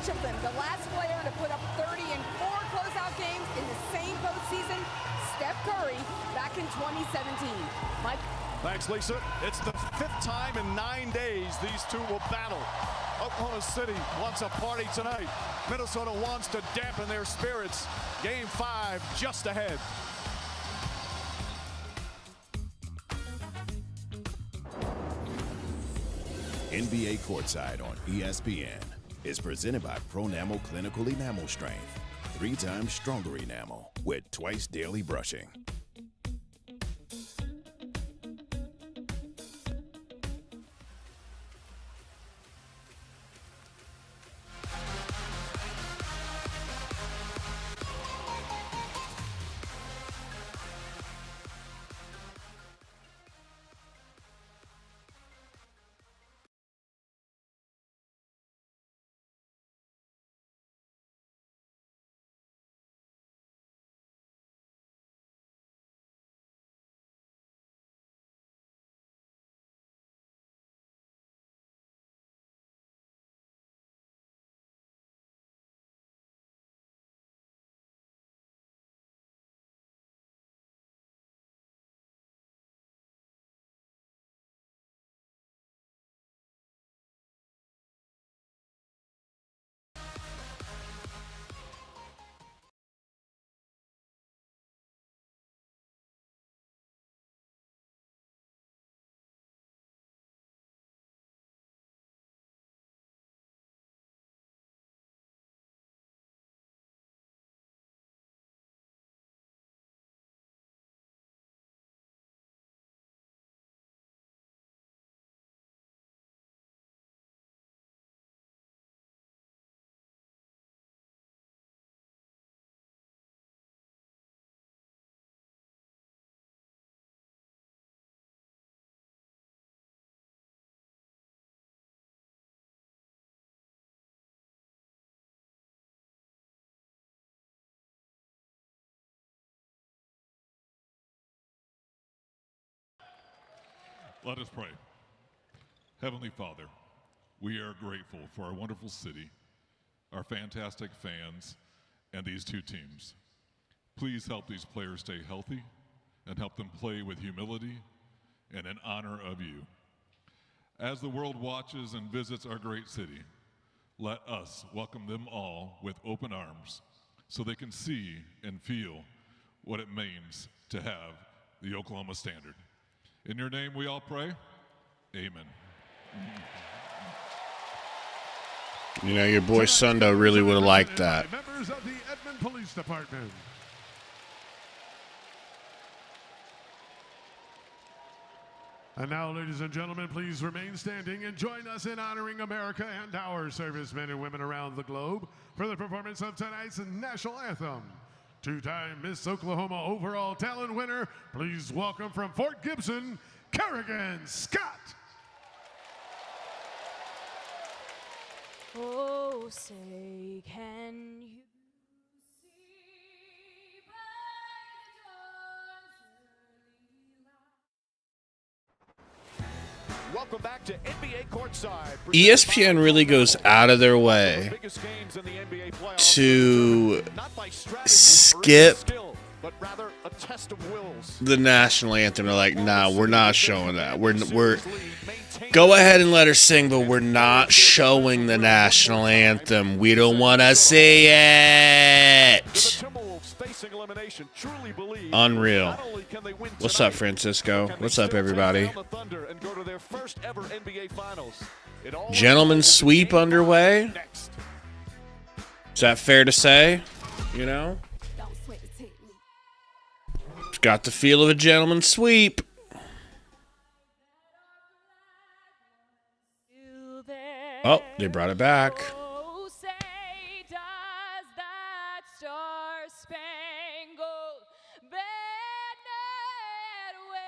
each of them. The last player to put up 30 in 4 closeout games in the same postseason, Steph Curry, back in 2017. Mike? Thanks, Lisa. It's the 5th time in 9 days these two will battle. Oklahoma City wants a party tonight. Minnesota wants to dampen their spirits. Game 5 just ahead. NBA Courtside on ESPN is presented by Pronamel Clinical Enamel Strength. 3 times stronger enamel with twice daily brushing. Let us pray. Heavenly Father, we are grateful for our wonderful city, our fantastic fans, and these 2 teams. Please help these players stay healthy and help them play with humility and in honor of you. As the world watches and visits our great city, let us welcome them all with open arms so they can see and feel what it means to have the Oklahoma Standard. In your name we all pray, amen. You know, your boy Sundo really would have liked that. Members of the Edmond Police Department. And now, ladies and gentlemen, please remain standing and join us in honoring America and our servicemen and women around the globe for the performance of tonight's national anthem. 2-time Miss Oklahoma overall talent winner, please welcome from Fort Gibson, Kerrigan Scott. Oh, say, can you see by the dawn's early light? Welcome back to NBA Courtside. ESPN really goes out of their way to skip the national anthem. They're like, nah, we're not showing that. We're go ahead and let her sing, but we're not showing the national anthem. We don't want to see it. Unreal. What's up, Francisco? What's up, everybody? Gentlemen's sweep underway. Is that fair to say? You know? It's got the feel of a gentleman's sweep. Oh, they brought it back. Oh, say, does that star-spangled banner wave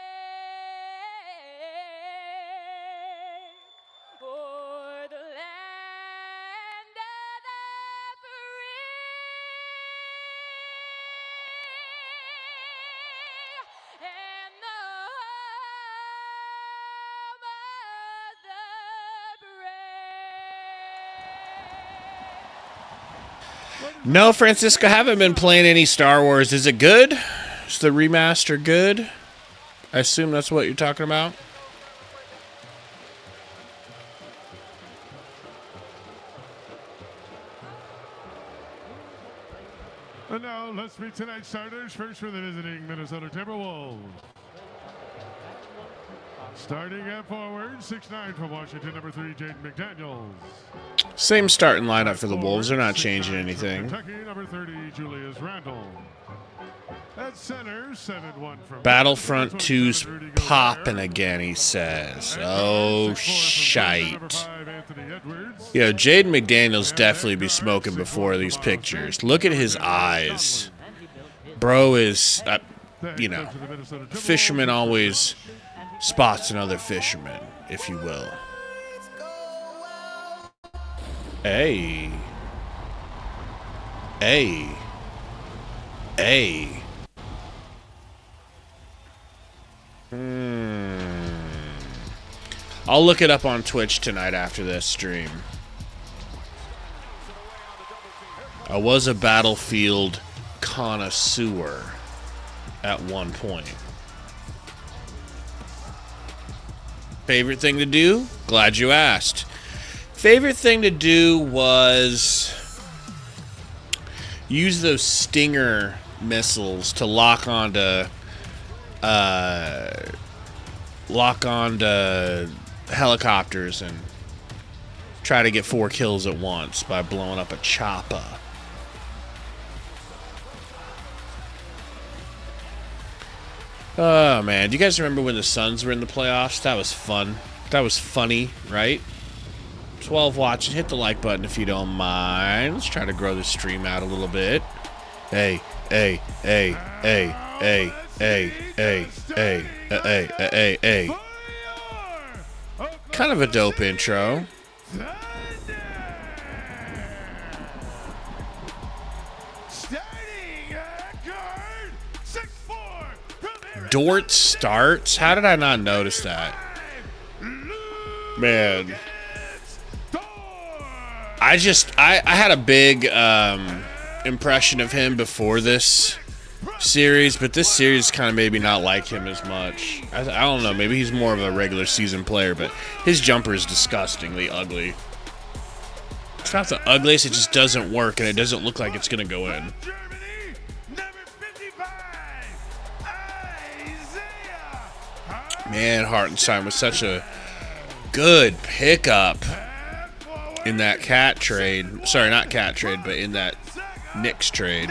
o'er the land of the free and the home of the brave? No, Francisco, haven't been playing any Star Wars. Is it good? Is the remaster good? I assume that's what you're talking about. And now let's meet tonight's starters. First for the visiting Minnesota Timberwolves. Starting at forward, 6'9" from Washington, number 3, Jaden McDaniels. Same starting lineup for the Wolves. They're not changing anything. Kentucky, number 30, Julius Randle. At center, 7'1" from Battlefront 2's popping again, he says. Oh, shite. Yo, Jaden McDaniels definitely be smoking before these pictures. Look at his eyes. Bro is, you know, fisherman always spots another fisherman, if you will. Hey. Hey. Hey. I'll look it up on Twitch tonight after this stream. I was a Battlefield connoisseur at one point. Favorite thing to do? Glad you asked. Favorite thing to do was use those Stinger missiles to lock onto helicopters and try to get 4 kills at once by blowing up a chopper. Oh man, do you guys remember when the Suns were in the playoffs? That was fun. That was funny, right? 12 watching. Hit the like button if you don't mind. Let's try to grow the stream out a little bit. Hey, hey, hey, hey, hey, hey, hey, hey, hey, hey, hey. Kind of a dope intro. Dort starts? How did I not notice that? Man. I had a big impression of him before this series, but this series kind of made me not like him as much. I don't know, maybe he's more of a regular season player, but his jumper is disgustingly ugly. It's not the ugliest, it just doesn't work, and it doesn't look like it's going to go in. Man, Hartenstein was such a good pickup in that cat trade. Sorry, not cat trade, but in that Knicks trade.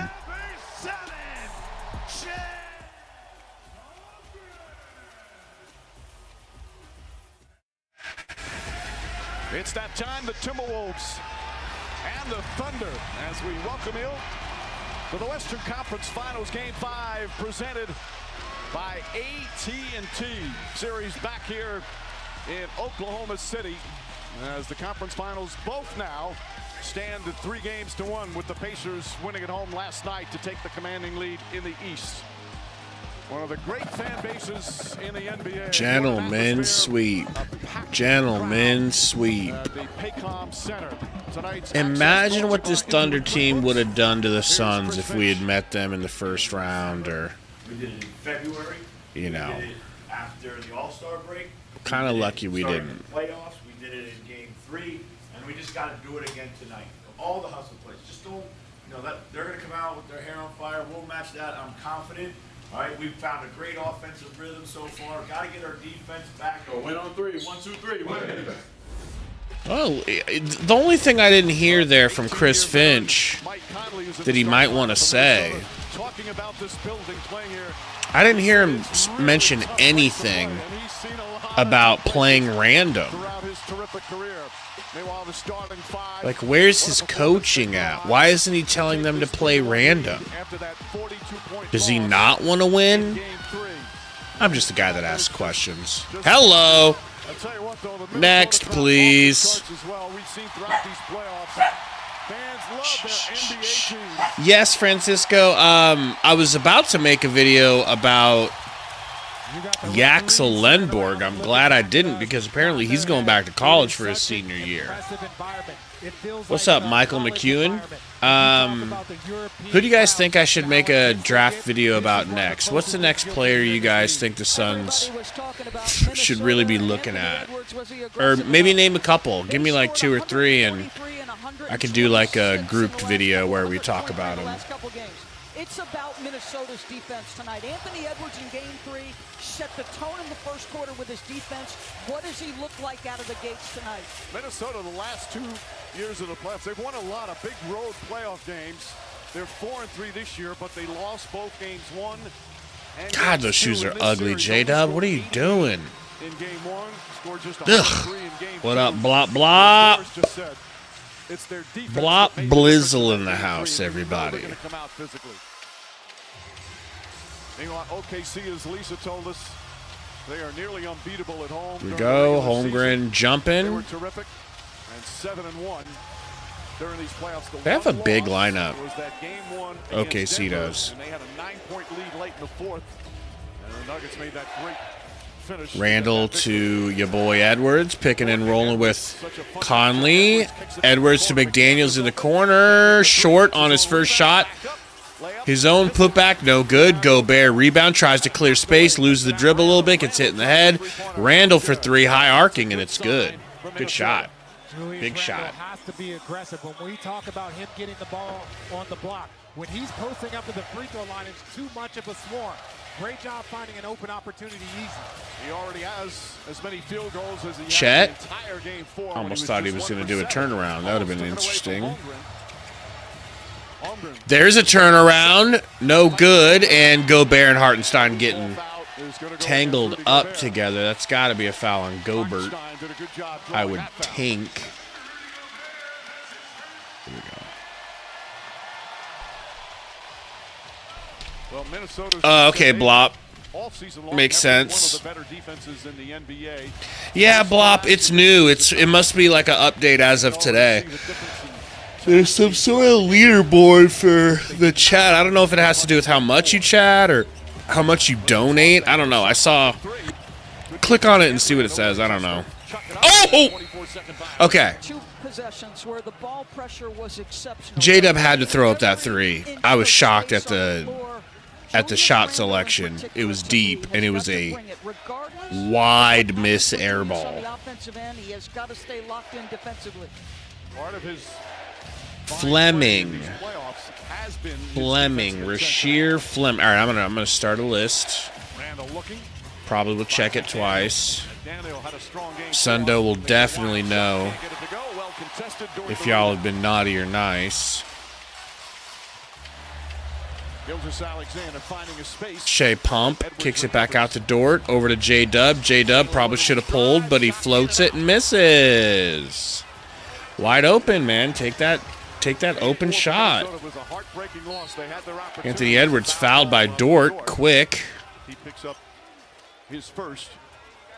It's that time, the Timberwolves and the Thunder, as we welcome you to the Western Conference Finals Game 5, presented by AT&T. Series back here in Oklahoma City, as the conference finals both now stand at 3-1 with the Pacers winning at home last night to take the commanding lead in the East. One of the great fan bases in the NBA. Gentlemen sweep. Gentlemen sweep. Imagine what this Thunder team would have done to the Suns if we had met them in the first round, or, we did it in February. you know. We did it after the All-Star break. Kind of lucky we didn't. In the playoffs, we did it in Game 3, and we just got to do it again tonight. All the hustle plays. Just don't, they're going to come out with their hair on fire. We'll match that. I'm confident. All right, we've found a great offensive rhythm so far. Got to get our defense back. Go win on 3. 1, 2, 3. Win. Well, the only thing I didn't hear there from Chris Finch that he might want to say, I didn't hear him mention anything about playing random. Like, where's his coaching at? Why isn't he telling them to play random? Does he not want to win? I'm just a guy that asks questions. Hello. Next, please. Yes, Francisco. I was about to make a video about Yaxel Lenborg. I'm glad I didn't because apparently he's going back to college for his senior year. What's up, Michael McEwen? Who do you guys think I should make a draft video about next? What's the next player you guys think the Suns should really be looking at? Or maybe name a couple. Give me like 2 or 3 and I could do like a grouped video where we talk about them. It's about Minnesota's defense tonight. Anthony Edwards in Game 3 set the tone in the first quarter with his defense. What does he look like out of the gates tonight? Minnesota, the last 2 years of the playoffs, they've won a lot of big road playoff games. They're 4-3 this year, but they lost both games 1 and God, those shoes are ugly, J-Dub. What are you doing? In Game 1, scored just Ugh. in Game What 2. up, Blop Blop? It's their defense Blop that makes it Blizzle in the victory, house, and you know everybody. they're gonna come out physically. Meanwhile, OKC, as Lisa told us, they are nearly unbeatable at home. Here we during go, the regular Holmgren season. They jumping. were terrific, and 7-1 during these playoffs. The They have a one big loss lineup. was that Game 1 OKC against Denver, does. and they had a 9-point lead late in the 4th, and the Nuggets made that great finish. Randall to your boy Edwards, picking and rolling with Conley. Edwards to McDaniels in the corner, short on his first shot. His own putback, no good. Gobert rebound, tries to clear space, loses the dribble a little bit, gets hit in the head. Randall for 3, high arcing, and it's good. Good shot. Big shot. Has to be aggressive when we talk about him getting the ball on the block. When he's posting up to the free throw line, it's too much of a swarm. Great job finding an open opportunity easy. He already has as many field goals as he Chet. had the entire Game 4. Almost thought he was going to do a turnaround. That would have been interesting. Holmgren. There's a turnaround. No good. And Gobert and Hartenstein getting tangled up together. That's got to be a foul on Gobert, Did a good job I drawing would that foul. think. Here we go. Well, Minnesota's Okay, Blop. all season long Makes have been sense. One of the better defenses in the NBA. Yeah, Blop, it's new. It must be like an update as of today. There's some sort of leaderboard for the chat. I don't know if it has to do with how much you chat or how much you donate. I don't know. I saw. Click on it and see what it says. I don't know. Oh! Okay. 2 possessions where the ball pressure was exceptional. J-Dub had to throw up that 3. I was shocked at the shot selection. It was deep, and it was a wide miss air ball. On the offensive end, he has got to stay locked in defensively. Part of his Fleming. playoffs has been his Fleming. defensive Rasheer Fleming. All right, I'm gonna start a list. Randall looking. Probably will check it twice. Daniel had a strong game. Sundo will definitely know Get it to go. Well contested during if the y'all have been naughty or nice. Gilgeous-Alexander finding a space. Shea Pump kicks it back out to Dort. Over to J-Dub. J-Dub probably should have pulled, but he floats it and misses. Wide open, man. Take that open shot. It was a heartbreaking loss. They had their opportunity. Anthony Edwards fouled by Dort. Quick. He picks up his first.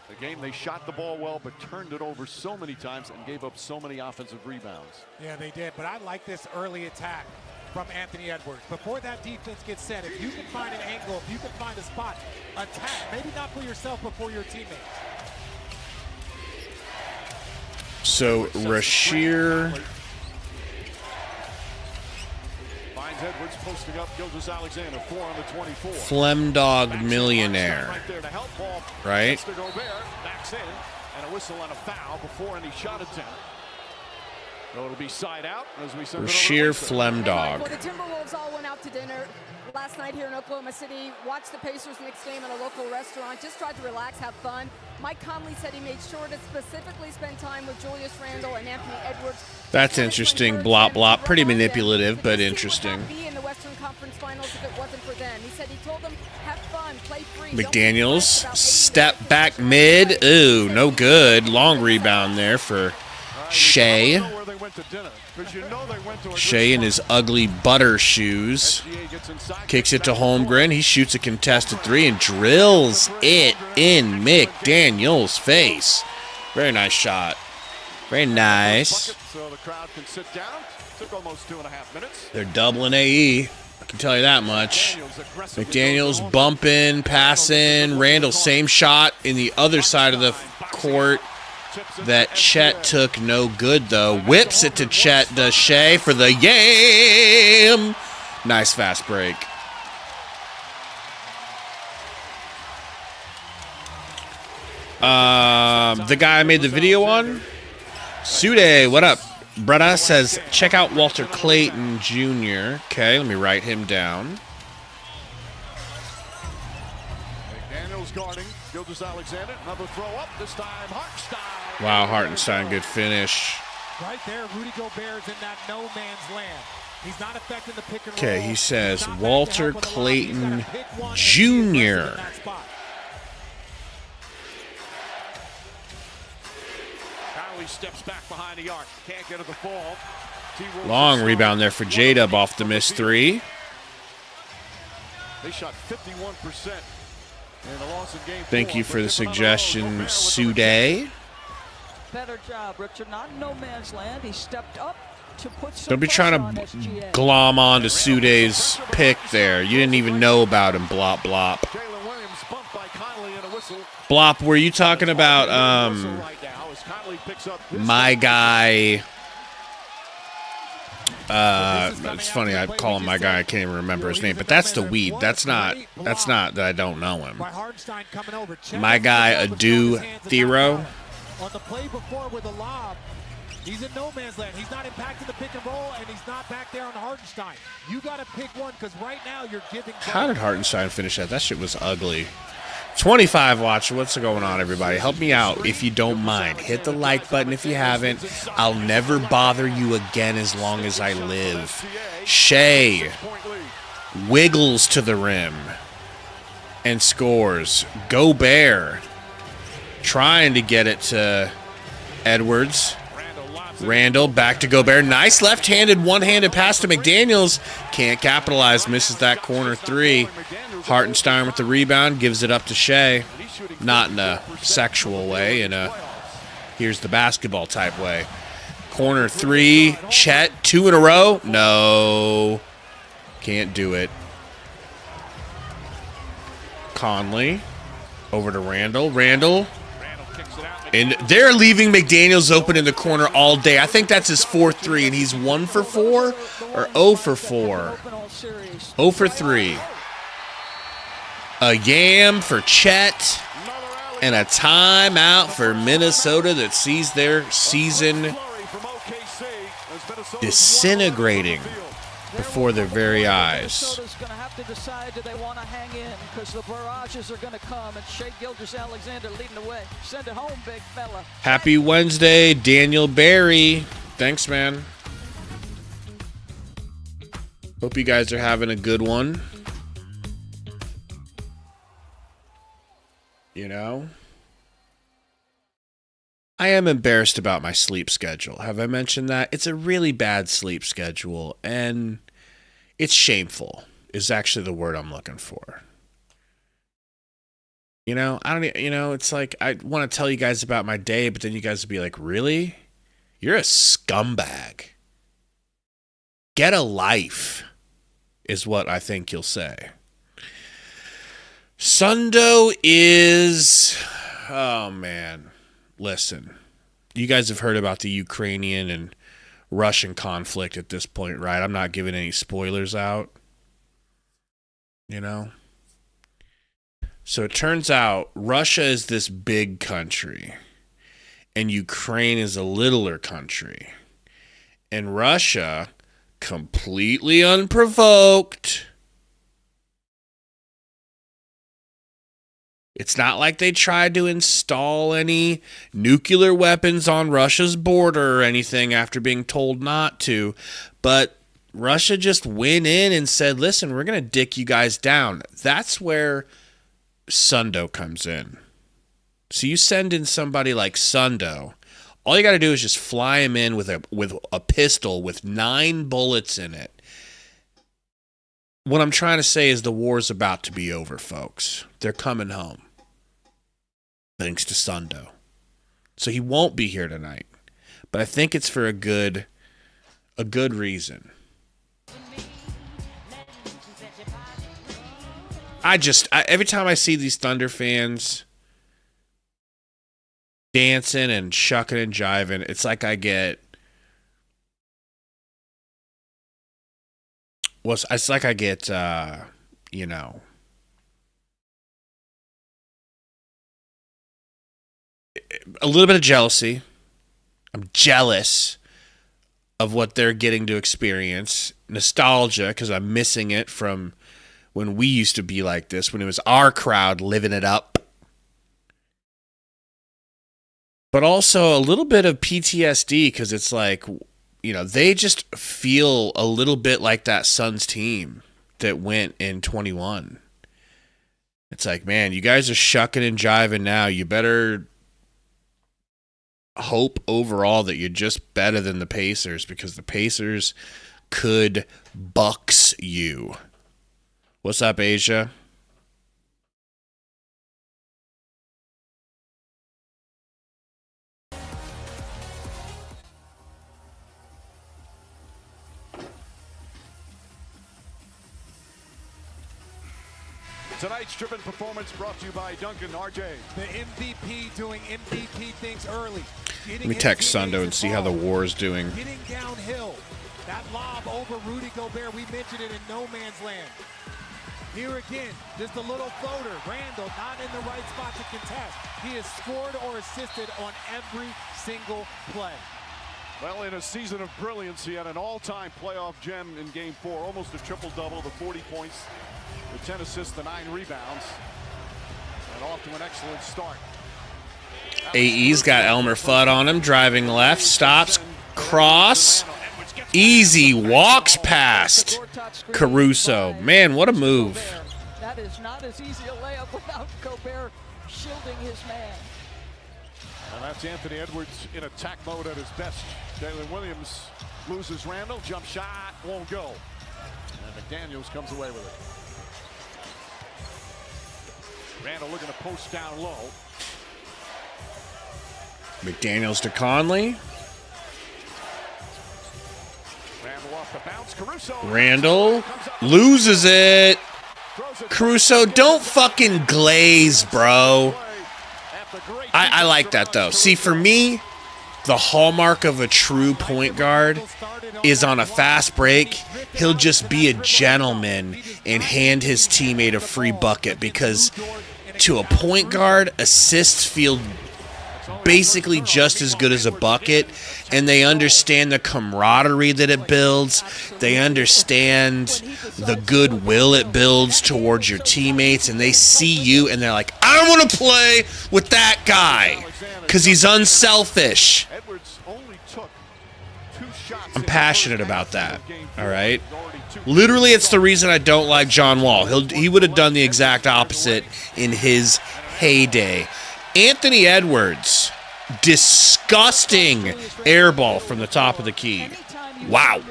The game they shot the ball well, but turned it over so many times and gave up so many offensive rebounds. Yeah, they did. But I like this early attack from Anthony Edwards. Before that defense gets set, if you can find an angle, if you can find a spot, attack. Maybe not for yourself, but for your teammates. So Rasheer. Finds Edwards posting up Gilgeous-Alexander 4 on the 24. Flemdog millionaire. Right there to help ball. Right? Gets to Gobert, backs in, and a whistle and a foul before any shot attempt. So it'll be side out as we send it over to Rasheer Lisa. Well, Flemdog. the Timberwolves all went out to dinner last night here in Oklahoma City, watched the Pacers-Knicks game at a local restaurant, just tried to relax, have fun. Mike Conley said he made sure to specifically spend time with Julius Randle and Anthony Edwards. That's interesting. Blop, blop. Pretty manipulative, but interesting. Be in the Western Conference Finals if it wasn't for them. He said he told them, have fun, play free. McDaniels, step back mid. Ooh, no good. Long rebound there for Shea. Shea in his ugly butter shoes. Kicks it to Holmgren. He shoots a contested 3 and drills it in McDaniels' face. Very nice shot. Very nice. So the crowd can sit down. Took almost 2.5 minutes. They're doubling AE. I can tell you that much. McDaniels bumping, passing. Randall, same shot in the other side of the court that Chet took no good, though. Whips it to Chet, does Shea for the game. Nice fast break. The guy I made the video on, Sude, what up? Bretta says, check out Walter Clayton Jr. Okay, let me write him down. McDaniels guarding. Gilgeous-Alexander, another throw up. This time, Hartenstein. Wow, Hartenstein, good finish. Right there, Rudy Gobert's in that no man's land. He's not affecting the pick and roll. Okay, he says Walter Clayton Jr. Steps back behind the arc. Can't get to the ball. Long rebound there for J-Dub off the missed three. They shot 51% in the loss in game 4. Thank you for the suggestion, Sude. Better job, Richard. Not in no man's land. He stepped up to put some Don't be trying pressure to on SGA. glom on to Sude's pick there. You didn't even know about him, Blop Blop. Jalen Williams bumped by Conley and a whistle. Blop, were you talking about my guy? It's funny, I call him my guy. I can't even remember his name, but that's the weed. That's not that I don't know him. My guy, Adu Thero. On the play before with a lob, he's in no man's land. He's not impacting the pick and roll, and he's not back there on Hartenstein. You got to pick one because right now you're giving. How did Hartenstein finish that? That shit was ugly. 25 watch. What's going on, everybody? Help me out if you don't mind. Hit the like button if you haven't. I'll never bother you again as long as I live. Shea wiggles to the rim and scores. Gobert trying to get it to Edwards. Randall back to Gobert. Nice left-handed, one-handed pass to McDaniels. Can't capitalize. Misses that corner three. Hartenstein with the rebound. Gives it up to Shea. Not in a sexual way. In a here's the basketball type way. Corner three. Chet. 2 in a row. No. Can't do it. Conley. Over to Randall. Randall. And they're leaving McDaniels open in the corner all day. I think that's his 4th three, and he's 1 for 4 or 0 for 4. 0 for 3. A yam for Chet and a timeout for Minnesota that sees their season disintegrating before their very eyes. Minnesota's going to have to decide, do they want to hang in? Because the barrages are going to come, and Shea Gilgeous-Alexander leading the way. Send it home, big fella. Happy Wednesday, Daniel Barry. Thanks, man. Hope you guys are having a good one. You know? I am embarrassed about my sleep schedule. Have I mentioned that? It's a really bad sleep schedule, and it's shameful is actually the word I'm looking for. You know, it's like I want to tell you guys about my day, but then you guys would be like, really? You're a scumbag. Get a life, is what I think you'll say. Sundo is, oh man, listen, you guys have heard about the Ukrainian and Russian conflict at this point, right? I'm not giving any spoilers out, you know? So it turns out Russia is this big country and Ukraine is a littler country. And Russia, completely unprovoked, it's not like they tried to install any nuclear weapons on Russia's border or anything after being told not to. But Russia just went in and said, listen, we're going to dick you guys down. That's where Sundo comes in. So you send in somebody like Sundo. All you got to do is just fly him in with a pistol with 9 bullets in it. What I'm trying to say is the war's about to be over, folks. They're coming home. Thanks to Sundo. So he won't be here tonight. But I think it's for a good reason. every time I see these Thunder fans dancing and shucking and jiving, it's like I get you know, a little bit of jealousy. I'm jealous of what they're getting to experience. Nostalgia, because I'm missing it from when we used to be like this, when it was our crowd living it up. But also a little bit of PTSD, because it's like, you know, they just feel a little bit like that Suns team that went in 21. It's like, man, you guys are shucking and jiving now. You better hope overall that you're just better than the Pacers, because the Pacers could bucks you. What's up, Asia? Tonight's driven performance brought to you by Duncan RJ. The MVP doing MVP things early. Let me text Sundo and see how the war is doing. Getting downhill. That lob over Rudy Gobert, we mentioned it in no man's land. Here again, just a little floater. Randall not in the right spot to contest. He has scored or assisted on every single play. Well, in a season of brilliance, he had an all-time playoff gem in Game 4, almost a triple-double, the 40 points, the 10 assists, the 9 rebounds, and off to an excellent start. AE's got Elmer Fudd on him, driving left, stops, cross, easy, walks past Caruso. Man, what a move. That is not as easy a layup without Gobert shielding his man. And that's Anthony Edwards in attack mode at his best. Jalen Williams loses Randall, jump shot, won't go. And McDaniels comes away with it. Randall looking to post down low. McDaniels to Conley. Randall off the bounce. Caruso. Randall loses it. Caruso, don't fucking glaze, bro. I like that, though. See, for me, the hallmark of a true point guard is on a fast break, he'll just be a gentleman and hand his teammate a free bucket, because to a point guard, assists feel basically just as good as a bucket, and they understand the camaraderie that it builds. They understand the goodwill it builds towards your teammates, and they see you and they're like, I want to play with that guy because he's unselfish. I'm passionate about that, all right? Literally, it's the reason I don't like John Wall. He would have done the exact opposite in his heyday. Anthony Edwards, disgusting air ball from the top of the key. Wow.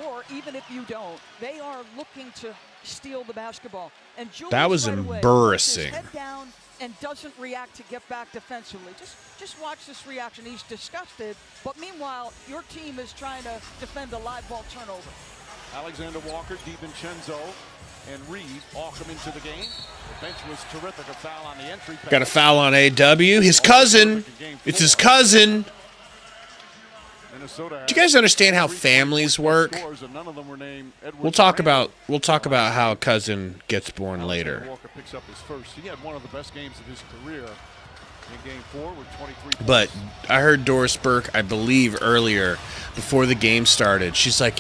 Or even if you don't, they are looking to steal the basketball. And that was embarrassing. Head down and doesn't react to get back defensively. Just watch this reaction. He's disgusted, but meanwhile, your team is trying to defend a live ball turnover. Alexander Walker, DiVincenzo, and Reed all come into the game. The bench was terrific. A foul on the entry pass. Got a foul on AW. His cousin. It's his cousin. Do you guys understand how families work? We'll talk about how a cousin gets born later. Walker picks up his first. He had one of the best games of his career in Game 4 with 23 But I heard Doris Burke, I believe, earlier before the game started. She's like,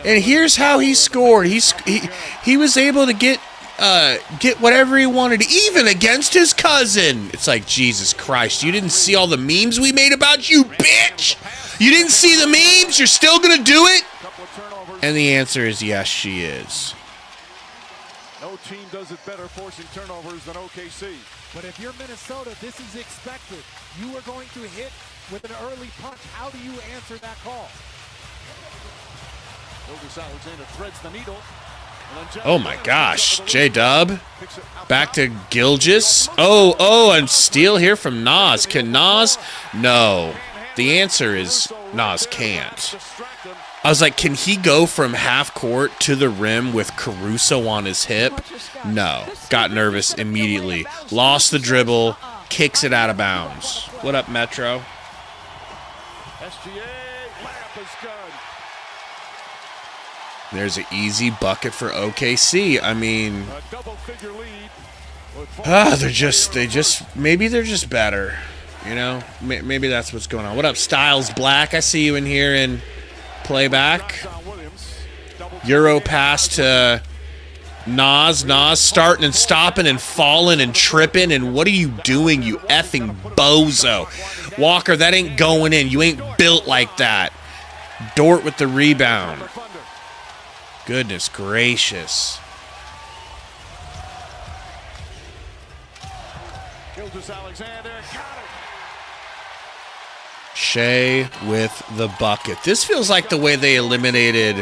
and here's how he scored. He was able to get whatever he wanted, even against his cousin. It's like, Jesus Christ, you didn't see all the memes we made about you, bitch? You didn't see the memes? You're still going to do it? And the answer is yes, she is. No team does it better forcing turnovers than OKC. But if you're Minnesota, this is expected. You are going to hit with an early punch. How do you answer that call? Gilgeous Alexander threads the needle. Oh my gosh, J-Dub. Back to Gilgeous. Oh, and steal here from Nas. Can Nas? No. The answer is Nas can't. I was like, can he go from half court to the rim with Caruso on his hip? No. Got nervous immediately. Lost the dribble. Kicks it out of bounds. What up, Metro? SGA layup is good. There's an easy bucket for OKC. I mean, A double-figure lead. maybe they're just better. You know, maybe that's what's going on. What up, Styles Black? I see you in here in playback. Euro pass to Nas. Nas starting and stopping and falling and tripping. And what are you doing, you effing bozo? Walker, that ain't going in. You ain't built like that. Dort with the rebound. Goodness gracious. Alexander got it. Shea with the bucket. This feels like the way they eliminated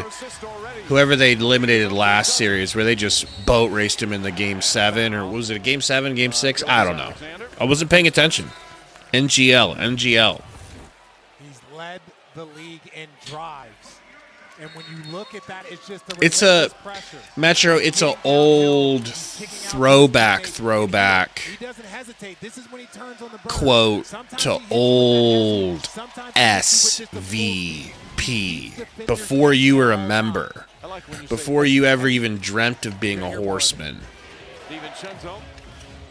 whoever they eliminated last series, where they just boat raced him in the game 7, or was it a game 7, game 6? I don't know. I wasn't paying attention. NGL. He's led the league in drives. And when you look at that, it's just the It's a pressure. Metro. It's an old throwback He doesn't hesitate. This is when he turns on the burner. quote Sometimes to he hits old with just the SVP before you were a member, before you ever even dreamt of being a horseman. DiVincenzo.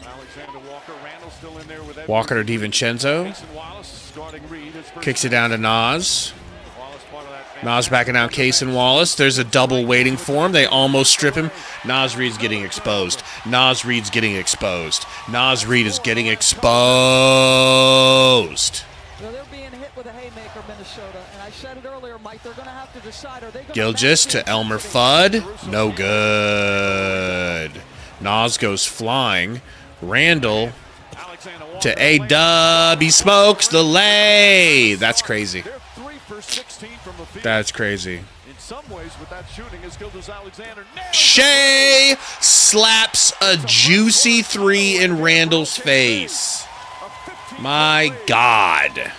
Alexander Walker. Randall still in there with Edwards. Walker to DiVincenzo. Mason Wallace guarding Reed. His first Kicks it down to Nas. Wallace part of that. Nas backing out Case and Wallace. There's a double waiting for him. They almost strip him. Nas Reed's getting exposed. Nas Reed's getting exposed. Nas Reed is getting exposed. Well, they're being hit with a haymaker, Minnesota. And I said it earlier, Mike, they're going to have to decide, are they going Gilgis to Elmer Fudd. No good. Nas goes flying. Randall to A-Dub. He smokes the lay. That's crazy. They're 3 for 16 from the field. That's crazy. In some ways, with that shooting, is Gilgeous-Alexander. Shea slaps a juicy 3 in Randall's face. My God.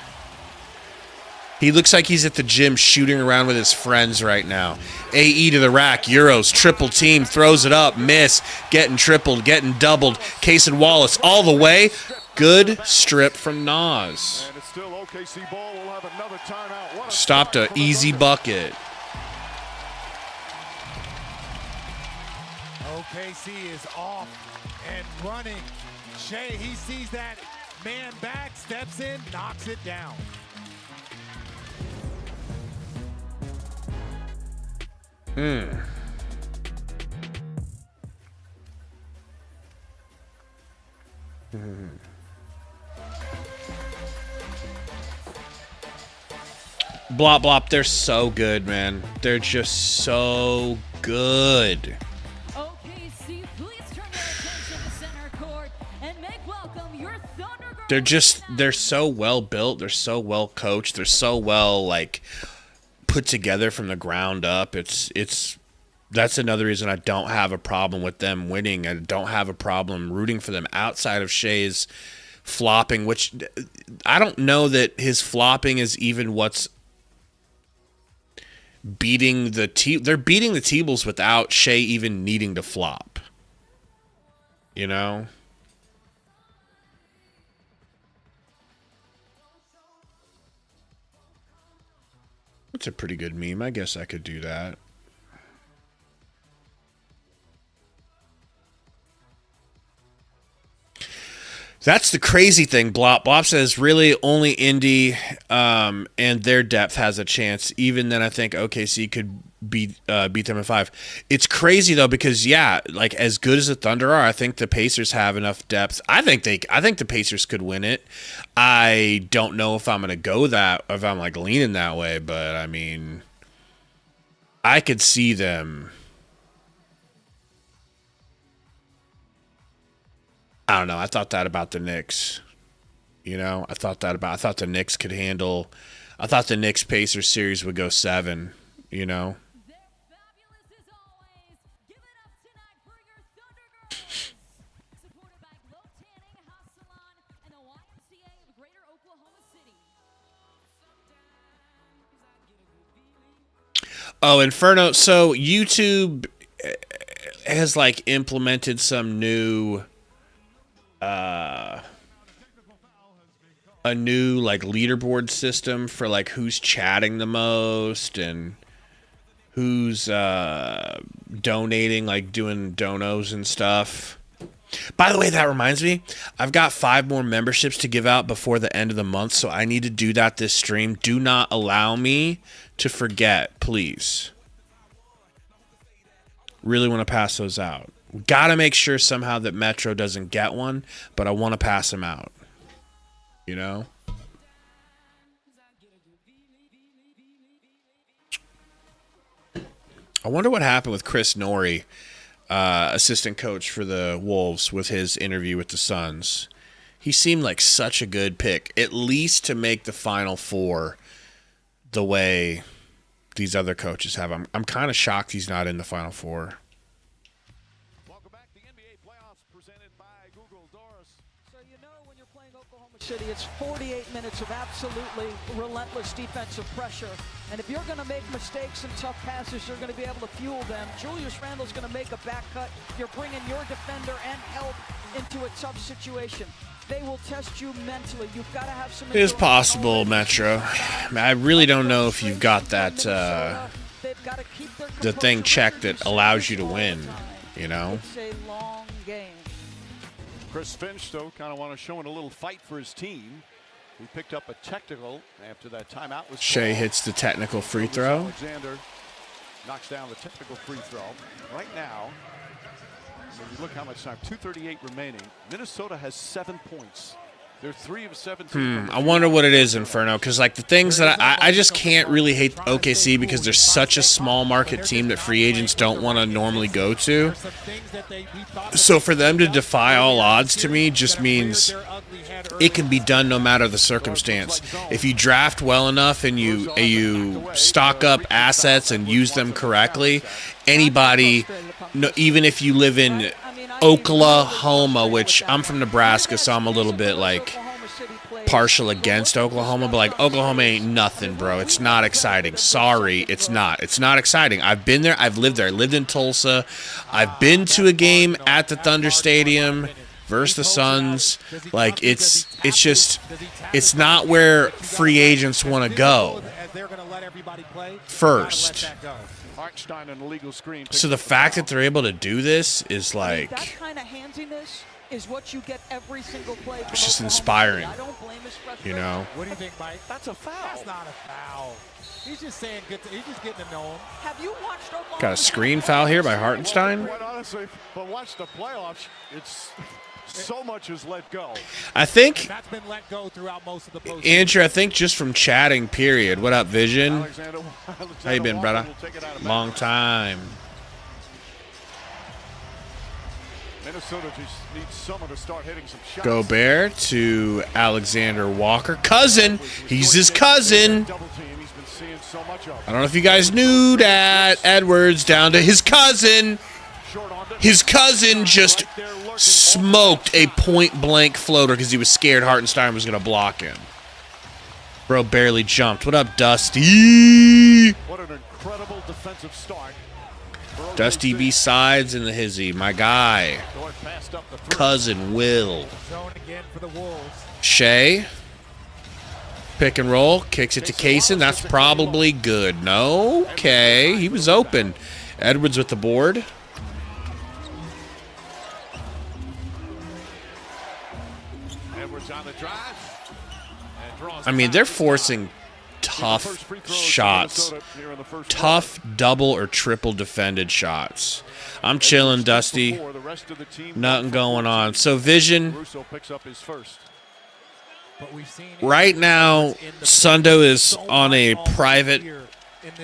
He looks like he's at the gym shooting around with his friends right now. AE to the rack. Euros. Triple team. Throws it up. Miss. Getting tripled. Getting doubled. Case and Wallace all the way. Good strip from Nas. And it's still OKC ball. We'll have another timeout. What a Stopped start an from the easy Thunder. bucket. OKC is off and running. Shea, he sees that man back, steps in, knocks it down. Blop, blop. They're so good, man. They're just so good. OKC, please turn your attention to center court and make welcome your Thunder Girls. They're so well built. They're so well coached. They're so well, like, put together from the ground up. That's another reason I don't have a problem with them winning. I don't have a problem rooting for them outside of Shea's flopping, which I don't know that his flopping is even what's beating the they're beating the T-Bulls without Shea even needing to flop. You know? That's a pretty good meme. I guess I could do that. That's the crazy thing. Blop Blop says really only Indy and their depth has a chance. Even then, I think OKC could beat them in 5. It's crazy though because like as good as the Thunder are, I think the Pacers have enough depth. I think the Pacers could win it. I don't know if I'm gonna go that if I'm like leaning that way, but I mean, I could see them. I don't know. I thought that about the Knicks. You know, I thought the Knicks could handle. I thought the Knicks Pacers series would go 7. You know. They're fabulous as always. Give it up tonight for your Thunder Girls. Supported by Glow Tanning, House Salon, and the YMCA of Greater Oklahoma City. Oh, Inferno. So YouTube has like implemented some new, a new like leaderboard system for like who's chatting the most and who's donating, like doing donos and stuff. By the way, that reminds me, I've got 5 more memberships to give out before the end of the month, so I need to do that this stream. Do not allow me to forget, please. Really want to pass those out. Got to make sure somehow that Metro doesn't get one, but I want to pass them out. You know? I wonder what happened with Chris Norrie, assistant coach for the Wolves, with his interview with the Suns. He seemed like such a good pick, at least to make the Final Four the way these other coaches have. I'm kind of shocked he's not in the Final Four. Welcome back. The NBA playoffs presented by Google Doris. So you know when you're playing Oklahoma City, it's 48 minutes of absolutely relentless defensive pressure. And if you're going to make mistakes and tough passes, you're going to be able to fuel them. Julius Randle's going to make a back cut. You're bringing your defender and help into a tough situation. They will test you mentally. You've got to have some. It is possible, Metro. I really don't know if you've got that the thing checked that allows you to win. You know. It's a long game. Chris Finch, though, kind of want to show a little fight for his team. He picked up a technical after that timeout was Shea called. hits the technical free throw. Alexander knocks down the technical free throw. Right now, so you look how much time, 2:38 remaining. Minnesota has 7 points. They're 3 of 17. I wonder what it is, Inferno, because like the things that I just can't really hate OKC because they're such a small market team that free agents don't want to normally go to. So for them to defy all odds to me just means it can be done no matter the circumstance. If you draft well enough and you stock up assets and use them correctly, anybody, even if you live in Oklahoma, which I'm from Nebraska, so I'm a little bit like partial against Oklahoma, but like Oklahoma ain't nothing, bro. It's not exciting. Sorry, it's not. It's not exciting. I've been there. I've lived there. I lived in Tulsa. I've been to a game at the Thunder Stadium versus the Suns. Like it's not where free agents want to go first. So the fact that they're able to do this is like, that kind of handiness is what you get every single play. It's just inspiring. I don't blame his you know. What do you think, Mike? That's a foul. That's not a foul. He's just saying good. He's just getting to know him. Have you watched Oklahoma? Got a screen foul here by Hartenstein. Quite honestly, but watch the playoffs. It's so much is let go. I think, That's been let go throughout most of the postseason. Andrew, I think just from chatting, period. What up, Vision? Alexander How you been, brother? will take it out of Long bounds. time. Minnesota just needs someone to start hitting some shots. Gobert to Alexander Walker. Cousin. He's his cousin. Double team. He's been seeing so much of. I don't know if you guys knew that. Edwards down to his cousin. Short on His cousin just smoked a point-blank floater because he was scared Hartenstein was going to block him. Bro barely jumped. What up, Dusty? What an incredible defensive start. Dusty B sides in the hizzy. My guy. Going fast up the Cousin Will. Zone again for the Wolves. Shea. Pick and roll. Kicks it to Kaysen. That's probably good. No? Okay. He was open. Edwards with the board. Edwards on the drive. And draws I mean, they're forcing tough shots. Tough double or triple defended shots. I'm chilling, Dusty. Nothing going on. So, Vision, Russo picks up his first. But we've seen right now, Sundo is on a private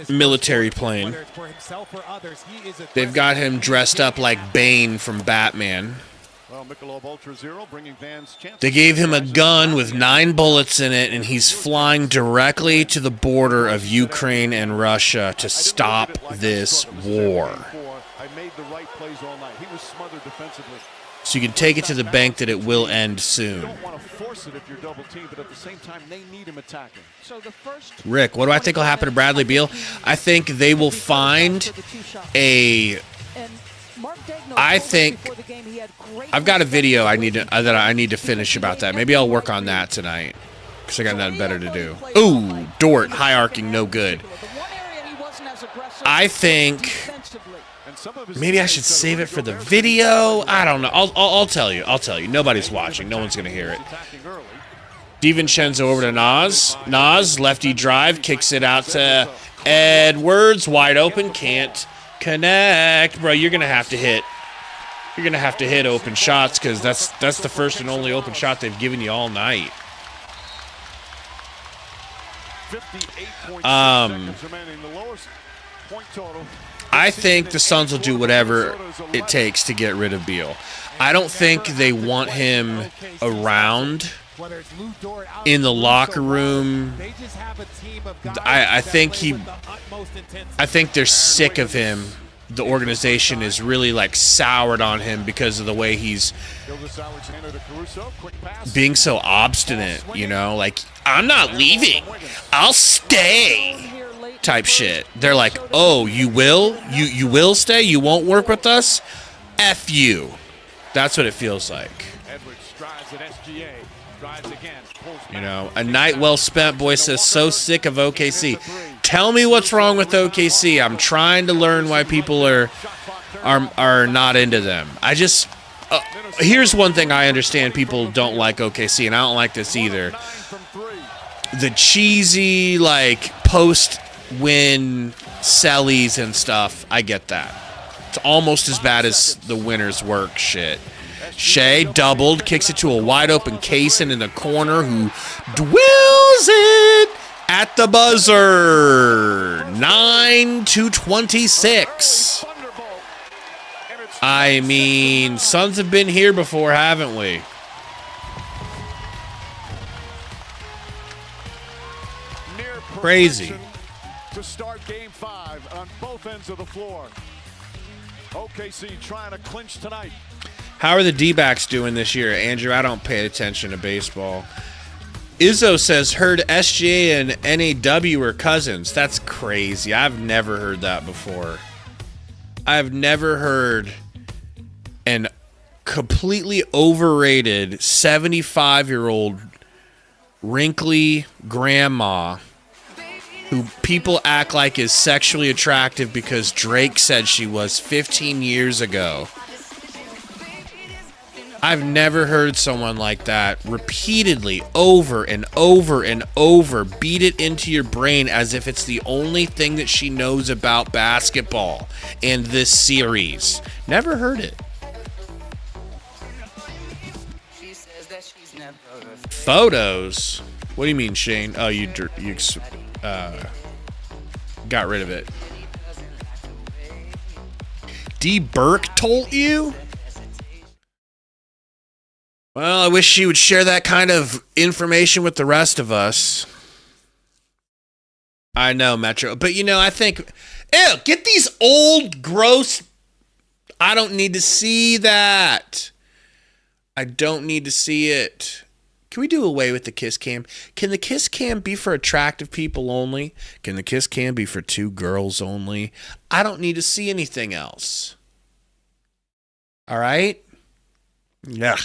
military plane. whether it's for himself or others, he is They've got him dressed up like Bane from Batman. Well, Michelob Ultra Zero bringing fans chances. They gave him a gun with 9 bullets in it, and he's flying directly to the border of Ukraine and Russia to stop this war. I made the right plays all night. He was smothered defensively. So you can take it to the bank that it will end You soon. don't want to force it if you're double teamed, but at the same time, they need him attacking. So the first Rick, what do I think will happen to Bradley Beal? I think they will find a. I think I've got a video that I need to finish about that. Maybe I'll work on that tonight because I got nothing better to do. Ooh, Dort, high arcing, no good. I think maybe I should save it for the video. I don't know. I'll tell you. Nobody's watching. No one's gonna hear it. DiVincenzo over to Nas. Nas, lefty drive, kicks it out to Edwards. Wide open, can't connect. Bro, you're gonna have to hit. You're gonna have to hit open shots because that's the first and only open shot they've given you all night. 58.6 seconds remaining, the lowest point total. I think the Suns will do whatever it takes to get rid of Beal. I don't think they want him around in the locker room. I think they're sick of him. The organization is really like soured on him because of the way he's being so obstinate, you know, like I'm not leaving, I'll stay type shit. They're like, oh, you will? You will stay? You won't work with us? F you. That's what it feels like. You know, a night well spent, boy says, so sick of OKC. Tell me what's wrong with OKC. I'm trying to learn why people are not into them. I just here's one thing I understand: people don't like OKC, and I don't like this either. The cheesy like post-win sellies and stuff. I get that. It's almost as bad as the winner's work shit. Shea doubled, kicks it to a wide-open Kaysen in the corner who dwells it at the buzzer. 9-26. I mean, Suns have been here before, haven't we? Crazy. To start game 5 on both ends of the floor. OKC trying to clinch tonight. How are the D-backs doing this year? Andrew, I don't pay attention to baseball. Izzo says, heard SGA and NAW are cousins. That's crazy. I've never heard that before. I've never heard an completely overrated 75-year-old wrinkly grandma who people act like is sexually attractive because Drake said she was 15 years ago. I've never heard someone like that repeatedly, over and over and over, beat it into your brain as if it's the only thing that she knows about basketball in this series. Never heard it. Photos? What do you mean, Shane? Oh, you got rid of it. D. Burke told you? Well, I wish she would share that kind of information with the rest of us. I know, Metro. But, you know, I think, ew, get these old, gross, I don't need to see that. I don't need to see it. Can we do away with the kiss cam? Can the kiss cam be for attractive people only? Can the kiss cam be for 2 girls only? I don't need to see anything else. All right? Yeah.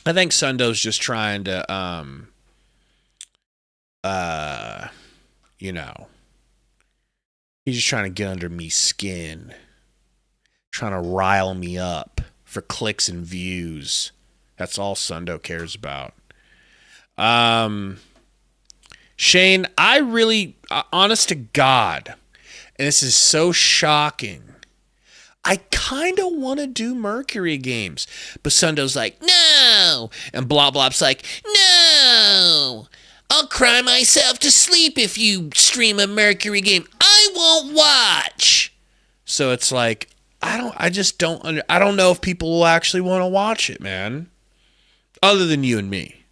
I think Sundo's just trying to, you know, he's just trying to get under me skin, trying to rile me up for clicks and views. That's all Sundo cares about. Shane, I really, honest to God, and this is so shocking, I kind of want to do Mercury games. But Sundo's like, no. And Blah Blob's like, no. I'll cry myself to sleep if you stream a Mercury game. I won't watch. So it's like, I don't know if people will actually want to watch it, man. Other than you and me.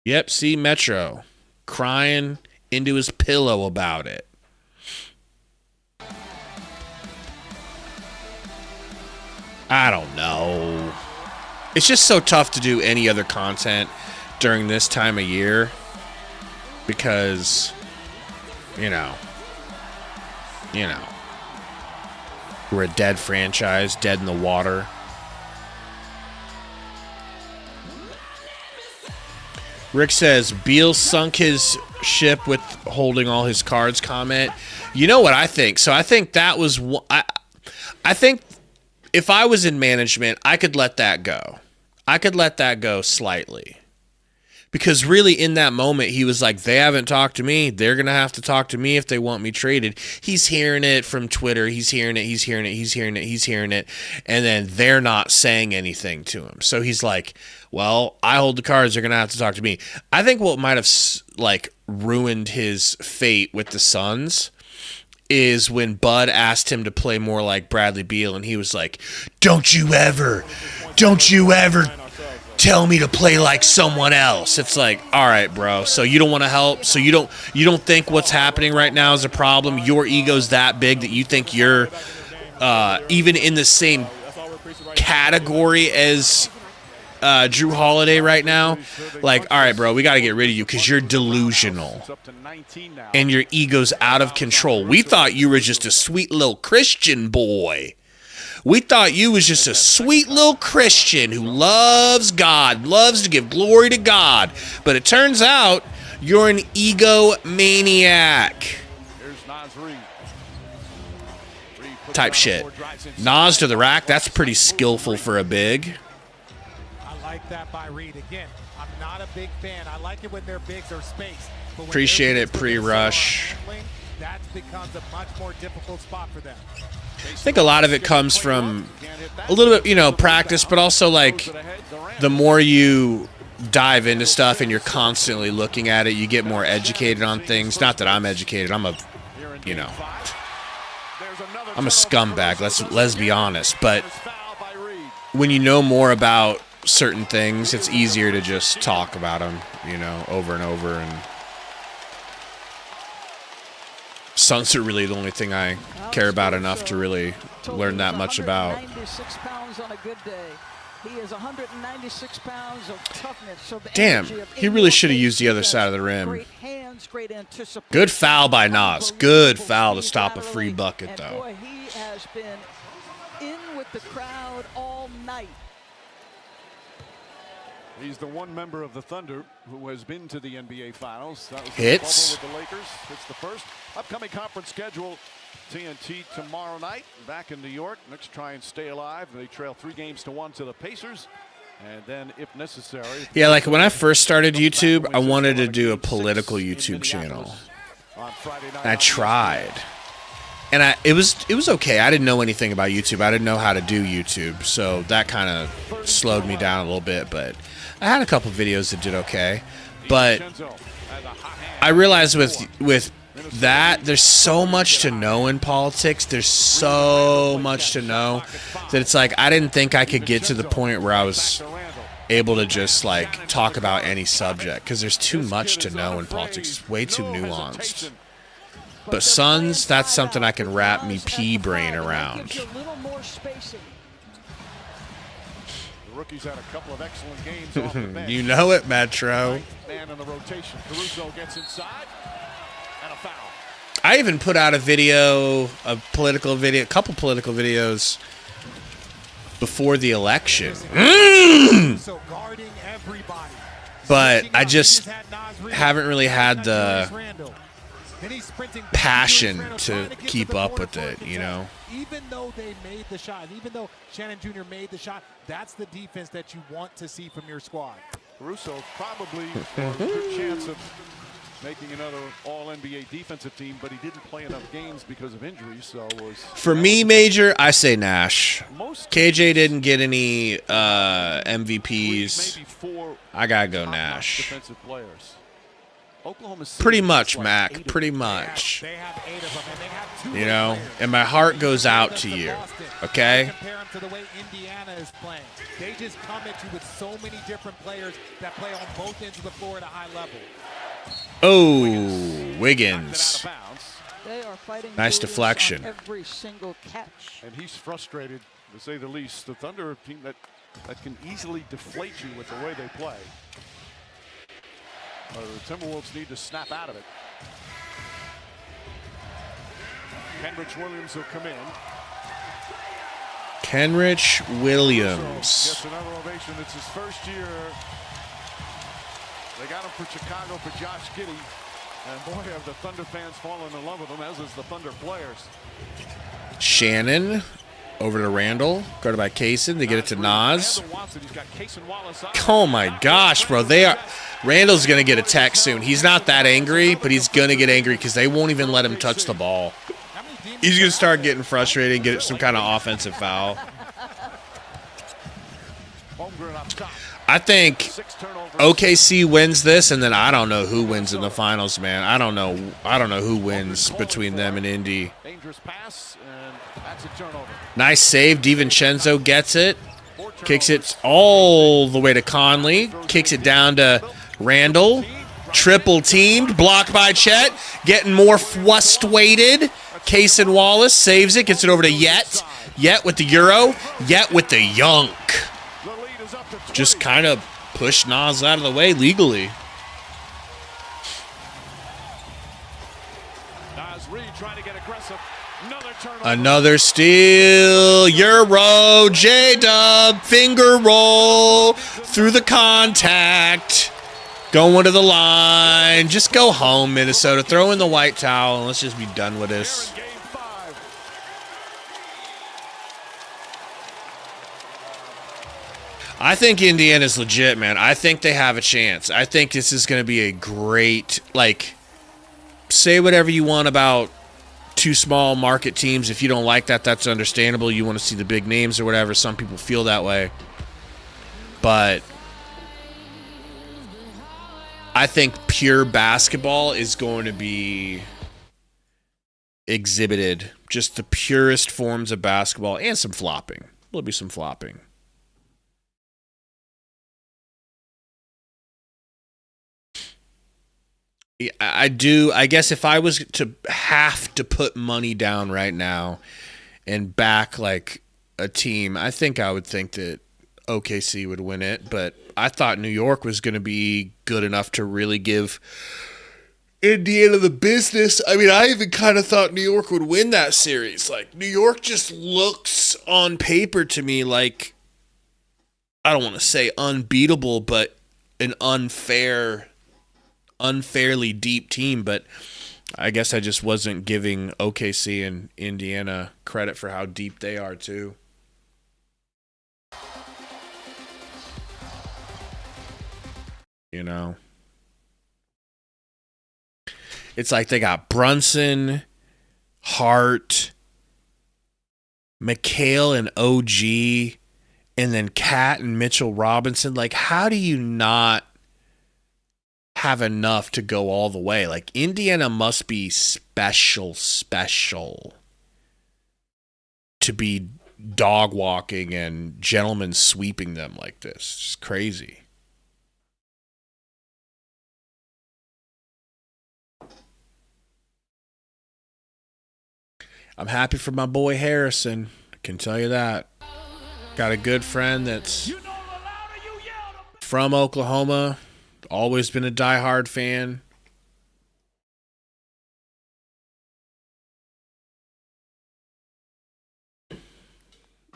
Yep, see Metro crying into his pillow about it. I don't know. It's just so tough to do any other content during this time of year because, you know, we're a dead franchise, dead in the water. Rick says, Beal sunk his ship with holding all his cards comment. You know what I think? So I think that was... I think if I was in management, I could let that go. I could let that go slightly. Because really in that moment, he was like, they haven't talked to me. They're going to have to talk to me if they want me traded. He's hearing it from Twitter. He's hearing it. And then they're not saying anything to him. So he's like, well, I hold the cards. They're going to have to talk to me. I think what might have ruined his fate with the Suns is when Bud asked him to play more like Bradley Beal. And he was like, don't you ever tell me to play like someone else. It's like, all right, bro. So you don't want to help. So you don't think what's happening right now is a problem. Your ego's that big that you think you're even in the same category as Drew Holiday right now. Like, all right, bro, we got to get rid of you because you're delusional and your ego's out of control. We thought you were just a sweet little Christian boy. We thought you was just a sweet little Christian who loves God, loves to give glory to God. But it turns out you're an egomaniac. Type shit. Nas to the rack, that's pretty skillful for a big. I like that by Reed. Again, I'm not a big fan. I like it when their bigs are spaced. Appreciate it, pre-rush. That becomes a much more difficult spot for them. I think a lot of it comes from a little bit, practice, but also like the more you dive into stuff and you're constantly looking at it, you get more educated on things. Not that I'm educated. I'm a scumbag. Let's be honest. But when you know more about certain things, it's easier to just talk about them, over and over. And Suns are really the only thing I care about enough to really learn that much about. 96 pounds on a good day. He is 196 pounds of toughness. So damn, he really should have used the other side of the rim. Great hands, great anticipation. Good foul by Nas. Good foul to stop a free bucket, though. Boy, he has been in with the crowd all night. He's the one member of the Thunder who has been to the NBA Finals. That was Hits. With the Lakers. It's the first upcoming conference schedule. TNT tomorrow night. Back in New York. Knicks try and stay alive. They trail 3-1 to the Pacers. And then, if necessary. Yeah, like when I first started YouTube, I wanted to do a political YouTube channel. And I tried. And it was okay. I didn't know anything about YouTube. I didn't know how to do YouTube. So that kind of slowed me down a little bit. But I had a couple videos that did okay. But I realized with that, there's so much to know in politics. There's so much to know that it's like I didn't think I could get to the point where I was able to just like talk about any subject because there's too much to know in politics. It's way too nuanced. But Suns, that's something I can wrap me pea brain around. The rookies had a couple of excellent games off the bench. You know it, Metro. Man in the rotation. Caruso gets inside and a foul. I even put out a couple political videos before the election. But I just haven't really had the passion to keep up with it, Even though they made the shot, even though Shannon Jr. made the shot, that's the defense that you want to see from your squad. Caruso probably a good chance of making another All-NBA defensive team, but he didn't play enough games because of injuries. So for me, Major, I say Nash. KJ didn't get any MVPs. I gotta go Nash. Defensive players. Oklahoma City pretty much, Mac. Pretty much. And my heart goes out to you. Okay? Compare them to the way Indiana is playing. They just come at you with so many different players that play on both ends of the floor at a high level. Oh, Wiggins. They are fighting nice deflection. every single catch. And he's frustrated to say the least. The Thunder are a team that can easily deflate you with the way they play. The Timberwolves need to snap out of it. Kenrich Williams will come in. Kenrich Williams. Gets another ovation. It's his first year. They got him for Chicago for Josh Giddey. And boy, have the Thunder fans fallen in love with him, as is the Thunder players. Shannon over to Randall. Guarded by Kaysen. They get it to Nas. Oh my gosh, bro. Randall's going to get a tech soon. He's not that angry, but he's going to get angry because they won't even let him touch the ball. He's going to start getting frustrated and get some kind of offensive foul. I think OKC wins this, and then I don't know who wins in the finals, man. I don't know who wins between them and Indy. Nice save. DiVincenzo gets it. Kicks it all the way to Conley. Kicks it down to Randall. Triple teamed. Blocked by Chet. Getting more frustrated. Kaysen Wallace saves it. Gets it over to Yet. Yet with the Euro. Yet with the Yunk. Just kind of push Nas out of the way legally. Another steal. Euro. J-Dub. Finger roll. Through the contact. Going to the line. Just go home, Minnesota. Throw in the white towel and let's just be done with this. I think Indiana's legit, man. I think they have a chance. I think this is going to be a great, like, say whatever you want about two small market teams. If you don't like that, that's understandable. You want to see the big names or whatever. Some people feel that way. But I think pure basketball is going to be exhibited. Just the purest forms of basketball and some flopping. There'll be some flopping. I guess if I was to have to put money down right now and back like a team, I think I would think that OKC would win it. But I thought New York was going to be good enough to really give Indiana the business. I mean, I even kind of thought New York would win that series. Like, New York just looks on paper to me like, I don't want to say unbeatable, but an unfairly deep team, but I guess I just wasn't giving OKC and Indiana credit for how deep they are too. You know, it's like they got Brunson, Hart, McHale and OG, and then Cat and Mitchell Robinson. Like, how do you not have enough to go all the way? Like, Indiana must be special to be dog walking and gentlemen sweeping them like this. It's just crazy. I'm happy for my boy Harrison. I can tell you that. Got a good friend that's from Oklahoma. Always been a diehard fan.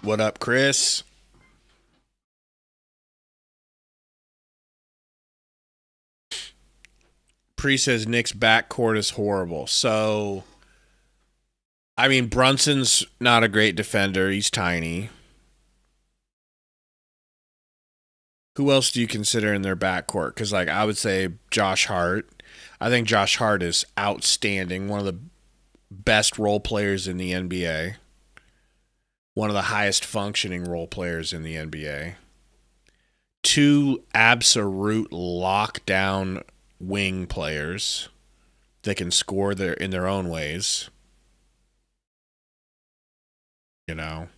What up, Chris? Pre says Nick's backcourt is horrible. So, I mean, Brunson's not a great defender. He's tiny. Who else do you consider in their backcourt? Because, like, I would say Josh Hart. I think Josh Hart is outstanding. One of the best role players in the NBA. One of the highest functioning role players in the NBA. Two absolute lockdown wing players that can score in their own ways. You know.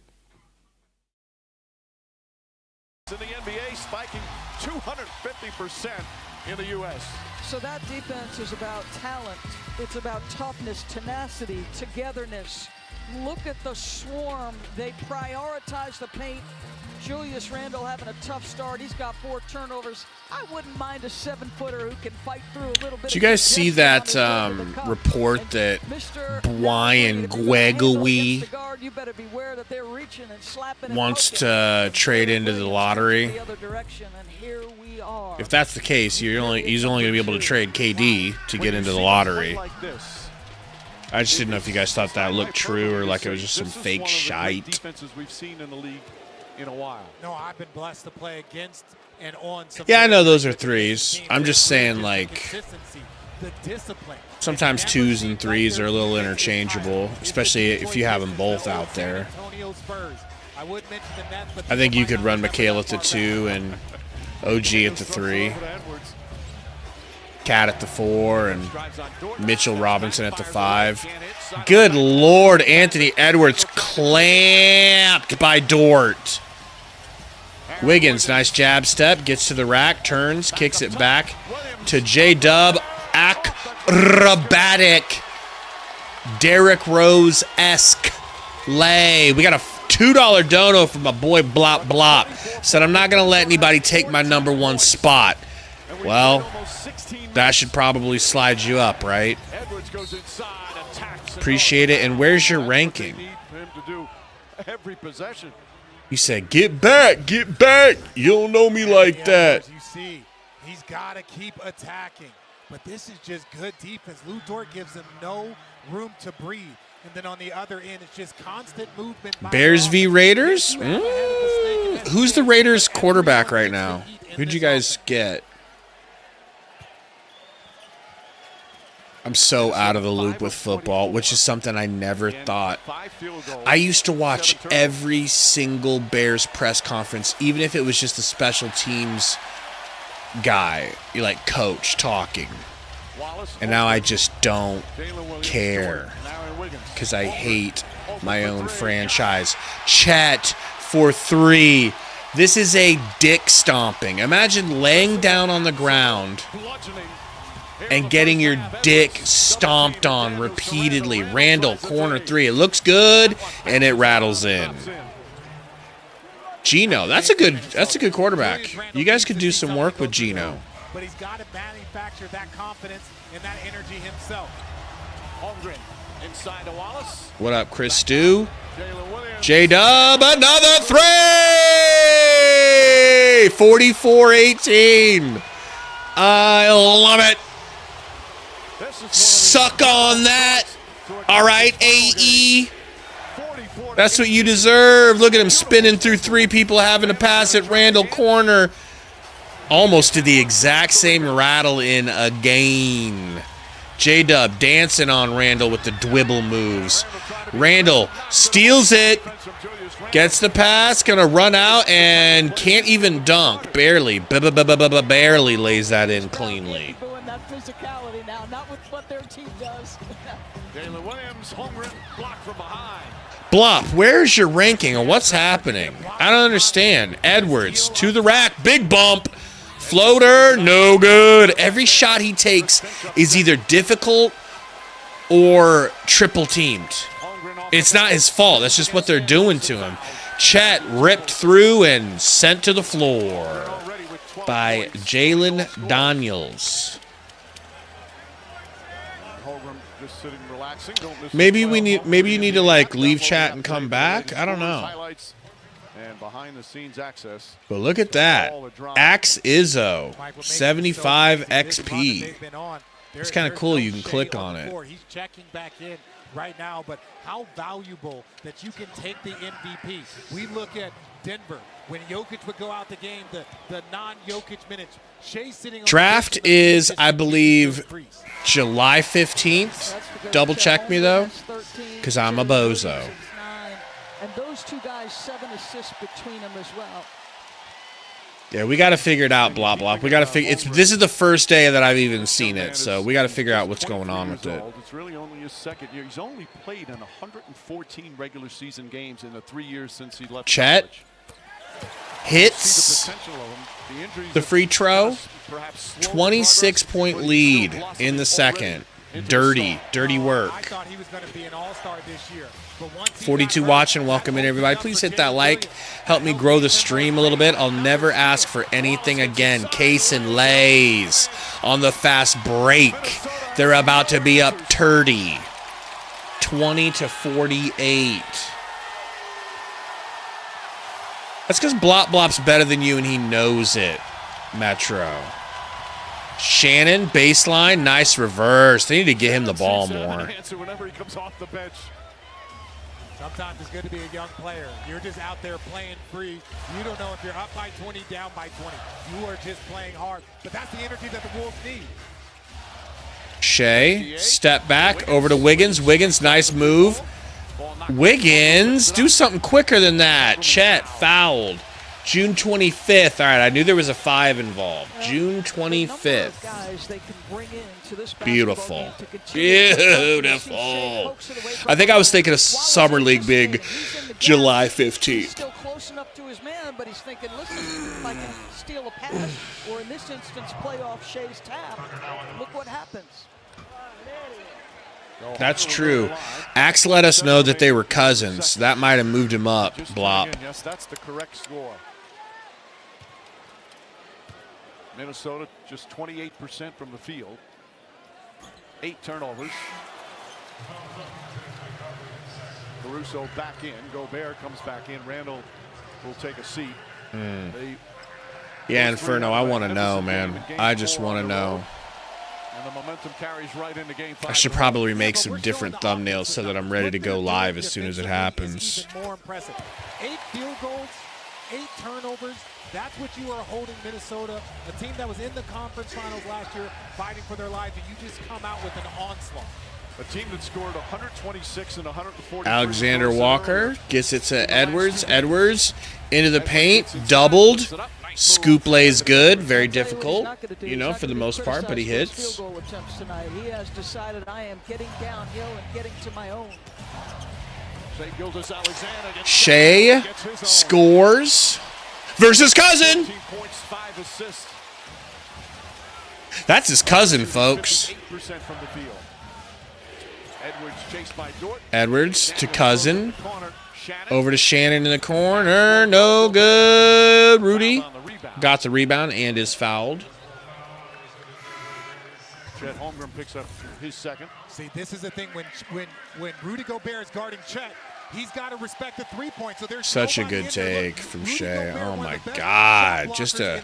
In the NBA, spiking 250% in the U.S. So that defense is about talent. It's about toughness, tenacity, togetherness. look at the swarm. They prioritize the paint. Julius Randle having a tough start. He's got 4 turnovers. I wouldn't mind a 7-footer who can fight through a little bit. Did you guys see that report that Brian Gregory wants to trade into the lottery? If that's the case, he's only going to be able to trade KD to get into the lottery. I just didn't know if you guys thought that looked true or like it was just some fake shite. We've seen in the league in a while. No, I've been blessed to play against and on some. Yeah, I know those are threes. I'm just saying, like, the discipline. sometimes 2s and 3s are a little interchangeable, especially if you have them both out there. I think you could run Mikal at the 2 and OG at the 3. Cat at the 4 and Mitchell Robinson at the 5. Good Lord, Anthony Edwards clamped by Dort. Wiggins, nice jab step, gets to the rack, turns, kicks it back to J-Dub. Acrobatic, Derrick Rose-esque lay. We got a $2 dono from my boy Blop Blop. Said, I'm not going to let anybody take my number 1 spot. Well, that should probably slide you up, right? Appreciate it. And where's your ranking? You said, get back, get back. You don't know me like that. You see, he's got to keep attacking. But this is just good defense. Lou Dort gives him no room to breathe. And then on the other end, it's just constant movement. Bears v. Raiders? Who's the Raiders quarterback right now? Who'd you guys get? I'm so out of the loop with football, which is something I never thought. I used to watch every single Bears press conference, even if it was just the special teams guy, like coach talking. And now I just don't care because I hate my own franchise. Chet for 3. This is a dick stomping. Imagine laying down on the ground and getting your dick stomped on repeatedly. Randall, corner 3. It looks good, and it rattles in. Gino, that's a good quarterback. You guys could do some work with Gino. But he's got to manufacture that confidence and that energy himself. Holmgren inside to Wallace. What up, Chris Stew? J-Dub, another 3! 44-18. I love it. Suck on that. All right, AE. That's what you deserve. Look at him spinning through 3 people having to pass at Randall corner. Almost to the exact same rattle in again. J-Dub dancing on Randall with the dwibble moves. Randall steals it. Gets the pass. Going to run out and can't even dunk. Barely. Barely lays that in cleanly. Physicality now, not with what their team does. Jalen Williams, Holmgren, blocked from behind. Blop, where's your ranking and what's happening? I don't understand. Edwards to the rack, big bump. Floater, no good. Every shot he takes is either difficult or triple teamed. It's not his fault. That's just what they're doing to him. Chet ripped through and sent to the floor by Jalen Daniels. Maybe you need to like leave chat and come back. I don't know. But look at that. Axe Izzo 75 XP. It's kind of cool. You can click on it. He's checking back in right now, but how valuable that you can take the MVP. We look at Denver when Jokic would go out the game, the non-Jokic minutes. Shea sitting on Draft is, I believe, July 15th. Double check me though, because I'm a bozo. And those 2 guys, 7 assists between them as well. Yeah, we got to figure it out, blah blah. We got to figure. This is the first day that I've even seen it, so we got to figure out what's going on with it. It's really only his 2nd year. He's only played in 114 regular season games in the 3 years since he left Chet college. Hits the free throw. 26-point lead in the second. Dirty work. I thought he was going to be an all-star this year. But once he 42 got hurt, watching. Welcome in, everybody. Please hit that like. Help me grow the stream a little bit. I'll never ask for anything again. Case and Lays on the fast break. They're about to be up 30. 20-48. That's because Blop's better than you, and he knows it, Metro. Shannon, baseline, nice reverse. They need to get him the ball more. Sometimes it's good to be a young player. You're just out there playing free. You don't know if you're up by 20, down by 20. You are just playing hard. But that's the energy that the Wolves need. Shea, step back over to Wiggins. Wiggins, nice move. Wiggins, do something quicker than that. Chet fouled. June 25th. All right, I knew there was a 5 involved. June 25th. Beautiful. Beautiful. I think I was thinking of Summer League being July 15th. Still close enough to his man, but he's thinking, listen, if I can steal a pass, or in this instance, play off Shea's tap, look what happens. That's true. Axe let us know that they were cousins. That might have moved him up, Blop. Yes, that's the correct score. Minnesota just 28% from the field. 8 turnovers. Caruso back in. Gobert comes back in. Randall will take a seat. Yeah, Inferno, I want to know, man. I just want to know. And the momentum carries right into game 5. I should probably make some different thumbnails so that I'm ready to go live as soon as it happens. Even more impressive. 8 field goals, 8 turnovers. That's what you are holding Minnesota, a team that was in the conference finals last year, fighting for their lives, and you just come out with an onslaught. A team that scored 126 and 140. Alexander Walker gets it to Edwards. Edwards into the paint, doubled. Scoop lays good, very difficult, you know, for the most part, but he hits. He has decided I am getting downhill and getting to my own. Shea scores versus cousin. That's his cousin, folks. Edwards to cousin. Over to Shannon in the corner. No good. Rudy got the rebound and is fouled. Chet Holmgren picks up his second. See, this is the thing when Rudy Gobert is guarding Chet, he's got to respect the 3-point. So there's such a good take from Shea. Oh my God. Just a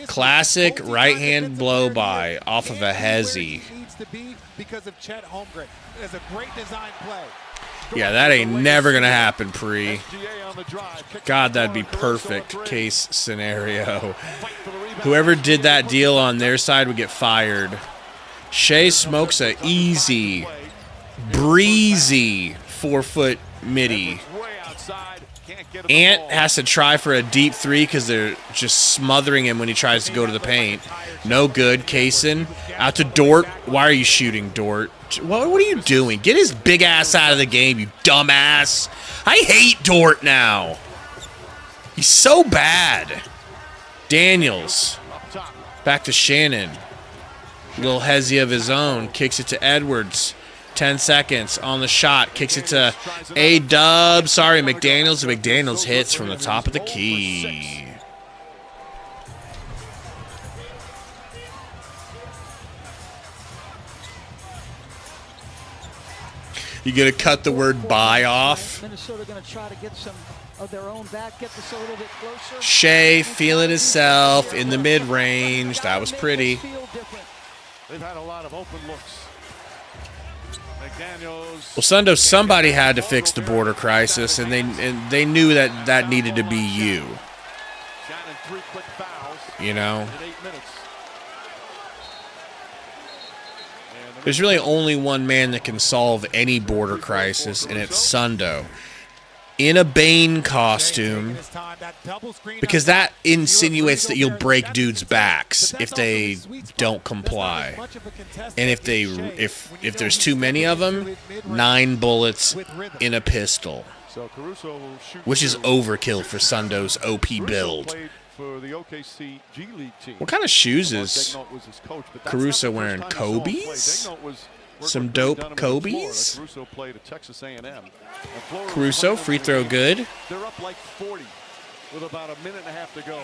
classic right-hand blow-by off of a hezzy. Needs to be because of Chet Holmgren. It's a great design play. Yeah, that ain't never going to happen, Pre. God, that'd be perfect case scenario. Whoever did that deal on their side would get fired. Shea smokes a easy, breezy 4-foot midi. Ant has to try for a deep 3 because they're just smothering him when he tries to go to the paint. No good. Kaysen out to Dort. Why are you shooting, Dort? What are you doing? Get his big ass out of the game, you dumbass. I hate Dort now. He's so bad. Daniels. Back to Shannon. Little hezzy of his own. Kicks it to Edwards. 10 seconds on the shot. Kicks it to A-Dub. Sorry, McDaniels. McDaniels hits from the top of the key. You gonna cut the word "bye" off? Minnesota gonna try to get some of their own back, get this a little bit closer. Shea feeling himself in the mid-range. That was pretty. They've had a lot of open looks. Well, Sundo, somebody had to fix the border crisis, and they knew that needed to be you. You know? There's really only one man that can solve any border crisis, and it's Sundo. In a Bane costume, because that insinuates that you'll break dudes' backs if they don't comply. And if there's too many of them, 9 bullets in a pistol, which is overkill for Sundo's OP build. What kind of shoes is Caruso wearing? Kobe's? Some dope Kobe's. Caruso played at Texas A&M. Caruso, free throw good. They're up like 40 with about a minute and a half to go.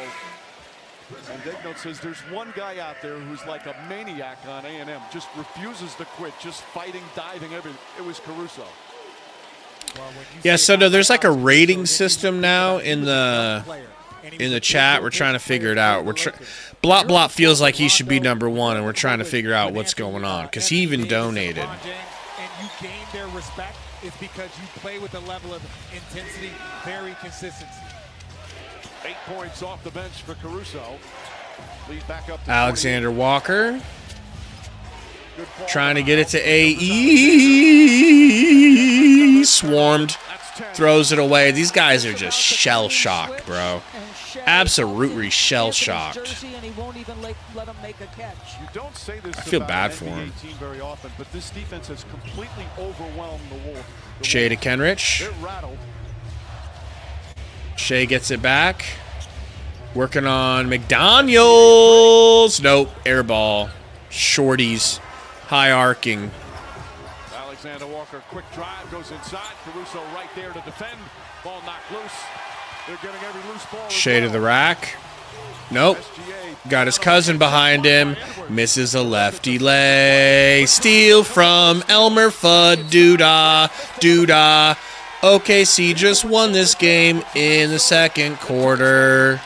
And Dignote says there's one guy out there who's like a maniac on A&M, just refuses to quit, just fighting, diving, everything. It was Caruso. Yeah, so no, there's like a rating system now in the chat. We're trying to figure it out. Blop Blop feels like he should be number one, and we're trying to figure out what's going on because he even donated. And you gain their respect is because you play with a level of intensity, very consistency. 8 points off the bench for Caruso. Lead back up to Alexander 48. Walker trying to get it to AE. Swarmed. Throws it away. These guys are just shell-shocked, bro. Absolutely shell-shocked. You don't say this I feel about bad an for NBA him. team very often, but this defense has completely overwhelmed the Wolves. Shea to Kenrich. They're rattled. Shea gets it back. Working on McDaniels. Nope. Air ball. Shorties. High arcing. Alexander Walker, quick drive, goes inside. Caruso right there to defend. Ball knocked loose. They're getting every loose ball. Shea to the rack. Nope. Got his cousin behind him. Misses a lefty lay. Steal from Elmer Fudd. Doodah. Doodah. OKC just won this game in the second quarter.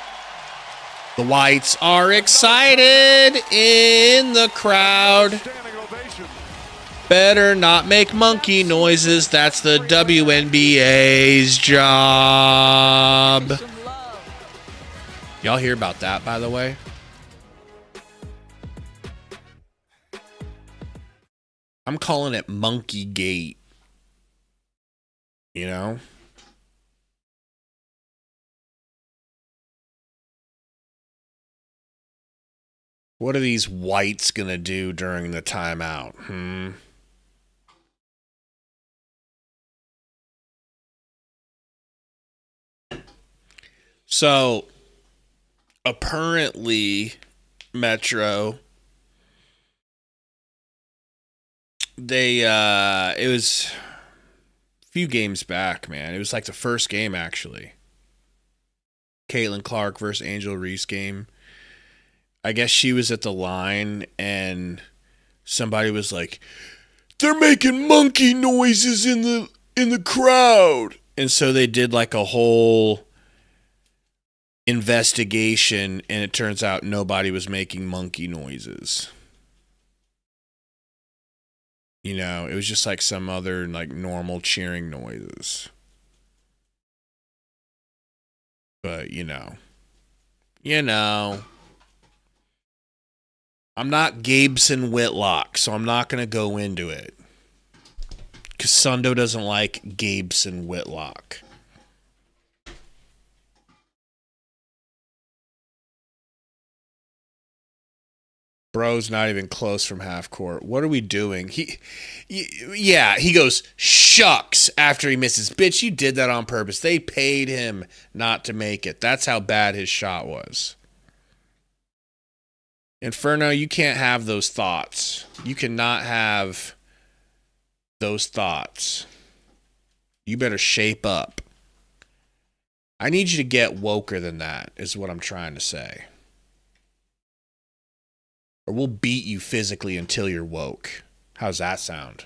The Whites are excited in the crowd. Better not make monkey noises. That's the WNBA's job. Y'all hear about that, by the way? I'm calling it Monkey Gate. You know? What are these whites going to do during the timeout? So, apparently, Metro, it was a few games back, man. It was like the first game, actually. Caitlin Clark versus Angel Reese game. I guess she was at the line, and somebody was like, "They're making monkey noises in the crowd." And so they did like a whole investigation, and it turns out nobody was making monkey noises. You know, it was just like some other like normal cheering noises. But, you know. I'm not Gabeson Whitlock, so I'm not going to go into it. Because Sundo doesn't like Gabeson Whitlock. Bro's not even close from half court. What are we doing? He goes, shucks, after he misses. Bitch, you did that on purpose. They paid him not to make it. That's how bad his shot was. Inferno, you can't have those thoughts. You cannot have those thoughts. You better shape up. I need you to get woker than that, is what I'm trying to say. Or we'll beat you physically until you're woke. How's that sound?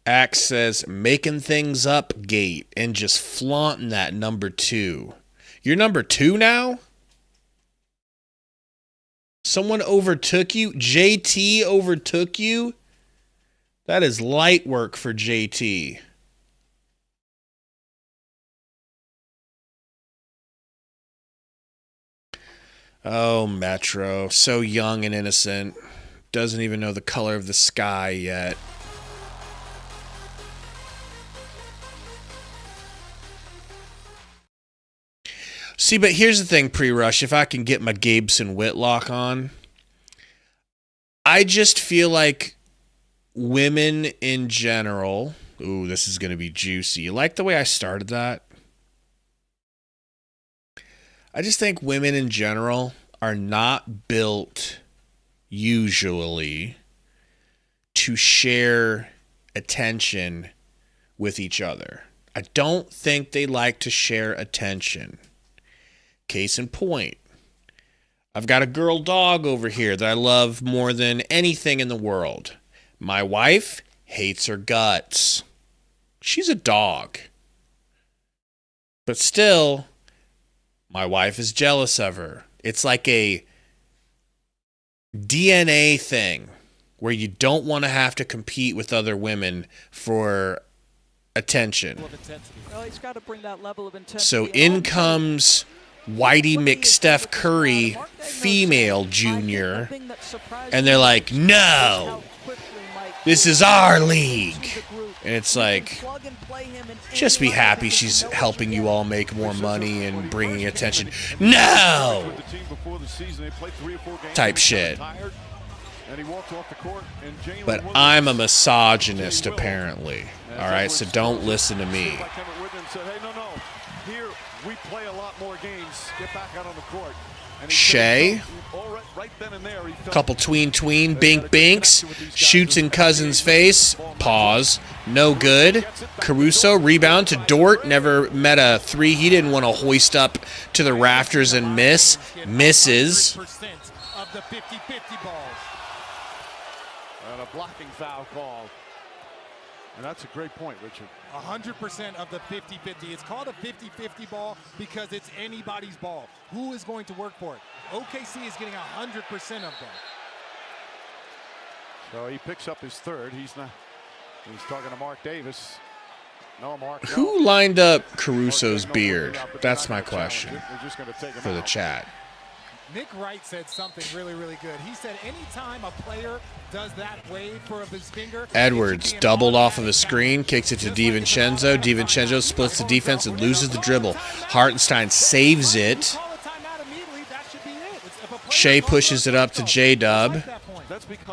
Axe says, making things up, Gate, and just flaunting that number 2. You're number 2 now? Someone overtook you? JT overtook you? That is light work for JT. Oh, Metro. So young and innocent. Doesn't even know the color of the sky yet. See, but here's the thing, Pre-Rush. If I can get my Gabeson Whitlock on, I just feel like women in general... Ooh, this is going to be juicy. You like the way I started that? I just think women in general are not built usually, to share attention with each other. I don't think they like to share attention. Case in point, I've got a girl dog over here that I love more than anything in the world. My wife hates her guts. She's a dog. But still, my wife is jealous of her. It's like a DNA thing where you don't want to have to compete with other women for attention. Well, he's got to bring that level of intensity. So in comes Whitey McSteph Curry, female junior, and they're like, no, this is our league. And it's like, just be happy she's helping you all make more money and bringing attention. No! Type shit. But I'm a misogynist, apparently. All right, so don't listen to me. Shea, couple tween, bink, binks, shoots in Cousins' face, pause, no good. Caruso, rebound to Dort, never met a three he didn't want to hoist up to the rafters and misses. Of the 50-50 balls. And a blocking foul call. And that's a great point, Richard. 100% of the 50-50. It's called a 50-50 ball because it's anybody's ball. Who is going to work for it? OKC is getting 100% of them. So he picks up his third. He's talking to Mark Davis. No, Mark. Who lined up Caruso's beard? That's my question for the chat. Nick Wright said something really, really good. He said anytime a player does that wave for his finger. Edwards doubled off of a screen, kicks it to DiVincenzo. DiVincenzo splits the defense and loses the dribble. Hartenstein saves it. Shea pushes it up to J-Dub.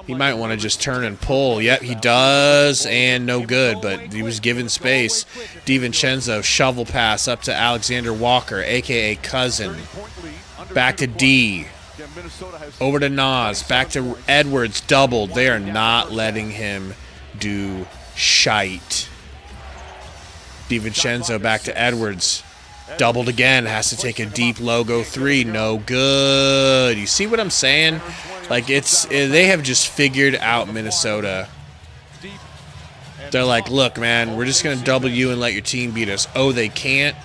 He might want to just turn and pull. Yep, he does, and no good, but he was given space. DiVincenzo shovel pass up to Alexander Walker, a.k.a. Cousin. Back to D. Over to Nas. Back to Edwards. Doubled. They are not letting him do shite. DiVincenzo back to Edwards. Doubled again. Has to take a deep logo three. No good. You see what I'm saying? Like, they have just figured out Minnesota. They're like, look, man, we're just going to double you and let your team beat us. Oh, they can't?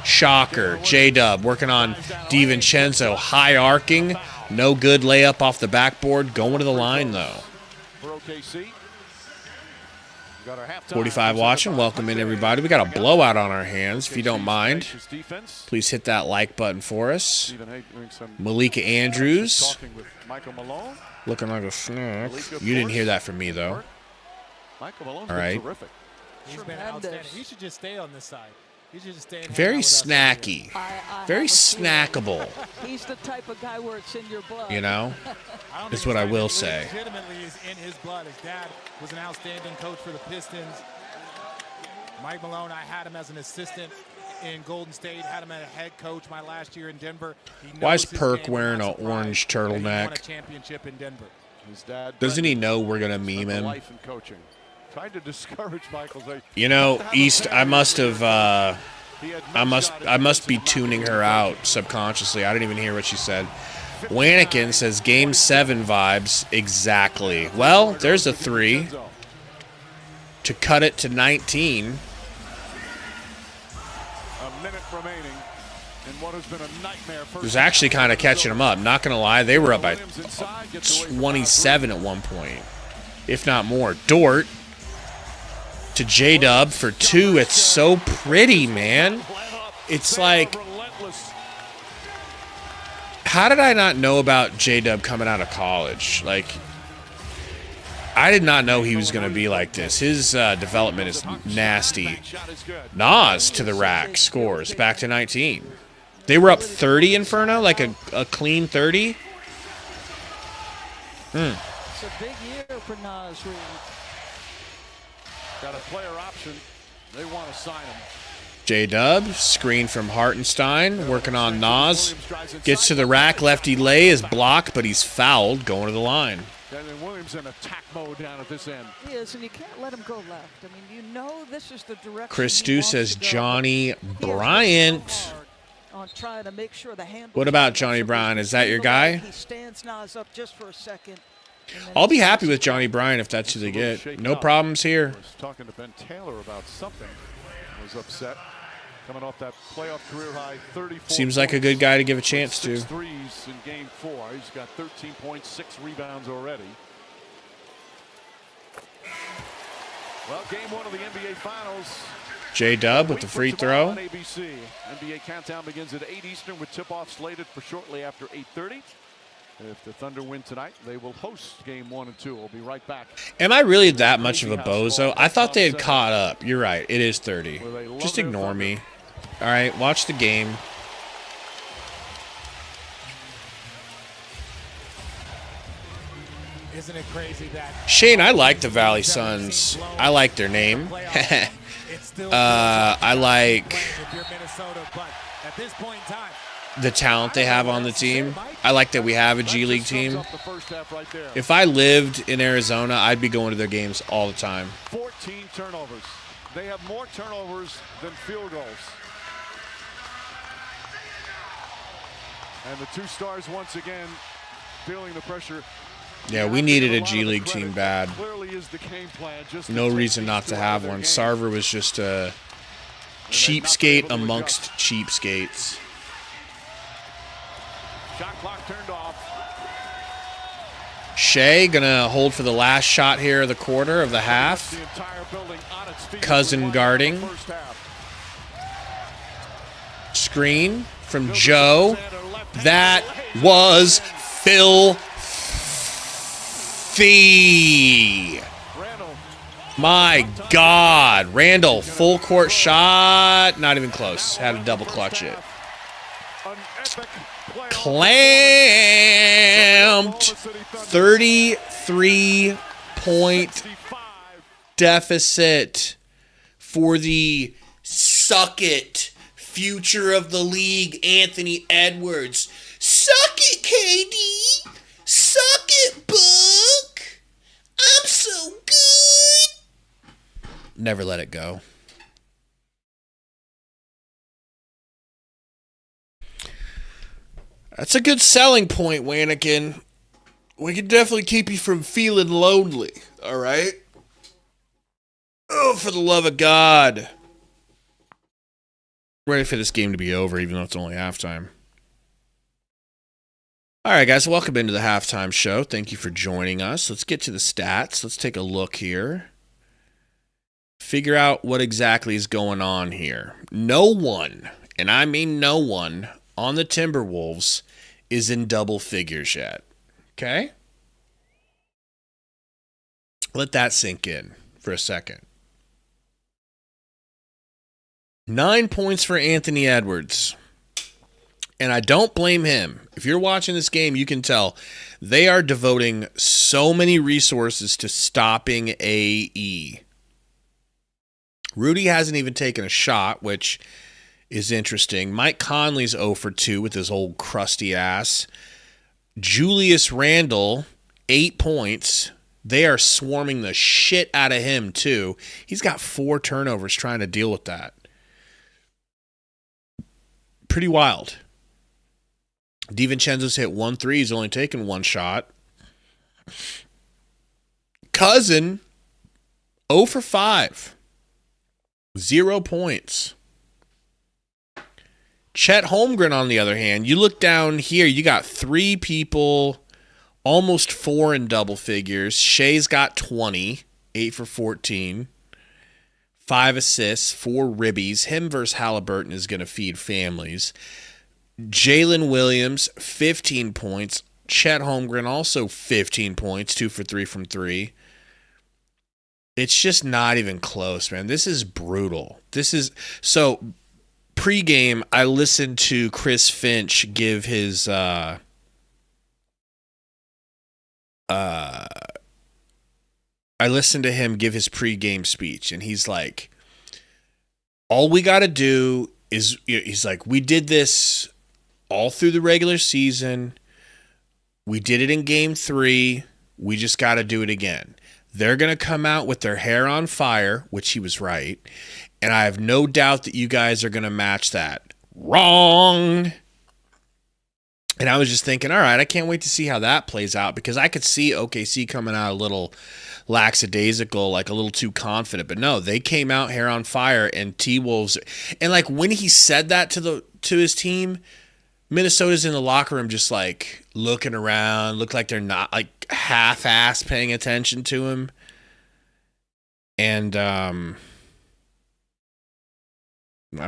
Shocker. J-Dub working on DiVincenzo. High arcing. No good layup off the backboard. Going to the line, though. 45 watching. Welcome in, everybody. We got a blowout on our hands. If you don't mind, please hit that like button for us. Malika Andrews. Looking like a snack. You didn't hear that from me, though. All right. He's been outstanding. He should just stay on this side. Very snacky. Very snackable. He's the type of guy where it's in your blood. You know? Is what I will say. Legitimately is in his blood. His dad was an outstanding coach for the Pistons. Mike Malone, I had him as an assistant in Golden State, had him as a head coach my last year in Denver. Why is Perk wearing an orange turtleneck? He won a championship in Denver. His dad Doesn't he know we're going to meme him? Life and coaching. Tried to discourage Michael's. You know, East, I must have I must be tuning her out subconsciously. I didn't even hear what she said. Wannikin says Game 7 vibes. Exactly. Well, there's a 3 to cut it to 19. A minute remaining in what has been a nightmare. It was actually kind of catching them up. Not going to lie, they were up by 27 at one point, if not more. Dort to J-Dub for 2. It's so pretty, man. It's like, how did I not know about J-Dub coming out of college? Like, I did not know he was going to be like this. His development is nasty. Nas to the rack scores. Back to 19. They were up 30, Inferno? Like a clean 30? It's a big year for Nas Reed. Got a player option. They want to sign him. J-Dub, screen from Hartenstein, working on Nas. Gets to the rack, lefty lay is blocked, but he's fouled, going to the line. And then Williams in attack mode down at this end. He is, and you can't let him go left. I mean, you know this is the direction. Chris he Stu wants says to go. Johnny He has worked so Bryant. hard on trying to make sure the handle. What about Johnny Bryant? Is that your guy? He stands Nas up just for a second. and then I'll be he happy starts with Johnny Bryant if that's who they get. No problems here. I was talking to Ben Taylor about something. Was upset. Coming off that playoff career high 34. Seems like a good guy to give a chance to. 6 threes in game 4. He's got 13 points, 6 rebounds already. Well, game 1 of the NBA Finals. J-Dub with the free throw. On ABC. NBA countdown begins at 8 Eastern with tip-off slated for shortly after 8:30. If the Thunder win tonight, they will host game 1 and 2. We'll be right back. Am I really that much of a bozo? I thought they had caught up. You're right. It is 30. Just ignore me. All right, watch the game. Isn't it crazy that Shane, I like the Valley Suns. I like their name. I like if you're Minnesota, but at this point in time, the talent they have on the team. I like that we have a G League team. If I lived in Arizona, I'd be going to their games all the time. 14 turnovers. They have more turnovers than field goals. And the 2 stars once again feeling the pressure. Yeah, we needed a G League team bad. Clearly is the game plan. Just No reason not to have one. Sarver was just a cheapskate amongst cheapskates. Shot clock turned off. Shea gonna hold for the last shot here of the quarter of the half. The entire building on its feet. Cousin guarding. First half. Screen from Joe. That was filthy. My God. Randall, full court shot. Not even close. Had to double clutch it. Clamped. 33-point deficit for the suck it future of the league, Anthony Edwards. Suck it, KD. Suck it, Book. I'm so good. Never let it go. That's a good selling point, Wanikin. We can definitely keep you from feeling lonely, all right? Oh, for the love of God. Ready for this game to be over, even though it's only halftime. All right, guys, welcome into the halftime show. Thank you for joining us. Let's get to the stats. Let's take a look here. Figure out what exactly is going on here. No one, and I mean no one, on the Timberwolves is in double figures yet. Okay? Let that sink in for a second. 9 points for Anthony Edwards. And I don't blame him. If you're watching this game, you can tell they are devoting so many resources to stopping AE. Rudy hasn't even taken a shot, which is interesting. Mike Conley's 0 for 2 with his old crusty ass. Julius Randle, 8 points. They are swarming the shit out of him, too. He's got 4 turnovers trying to deal with that. Pretty wild. DiVincenzo's hit 1 3. He's only taken 1 shot. Cousin, 0 for 5. 0 points. Chet Holmgren, on the other hand, you look down here, you got 3 people, almost 4 in double figures. Shea's got 20, 8 for 14, 5 assists, 4 ribbies. Him versus Halliburton is going to feed families. Jalen Williams, 15 points. Chet Holmgren, also 15 points, 2 for 3 from 3. It's just not even close, man. This is brutal. So pregame, I listened to Chris Finch give his I listened to him give his pregame speech, and he's like, All we got to do is, he's like, we did this all through the regular season. We did it in game 3. We just got to do it again. They're going to come out with their hair on fire, which he was right. And I have no doubt that you guys are going to match that. Wrong. And I was just thinking, all right, I can't wait to see how that plays out, because I could see OKC coming out a little lackadaisical, like a little too confident. But no, they came out hair on fire, and T-Wolves. And like when he said that to his team, Minnesota's in the locker room just like looking around, look like they're not like half-ass paying attention to him. And I'm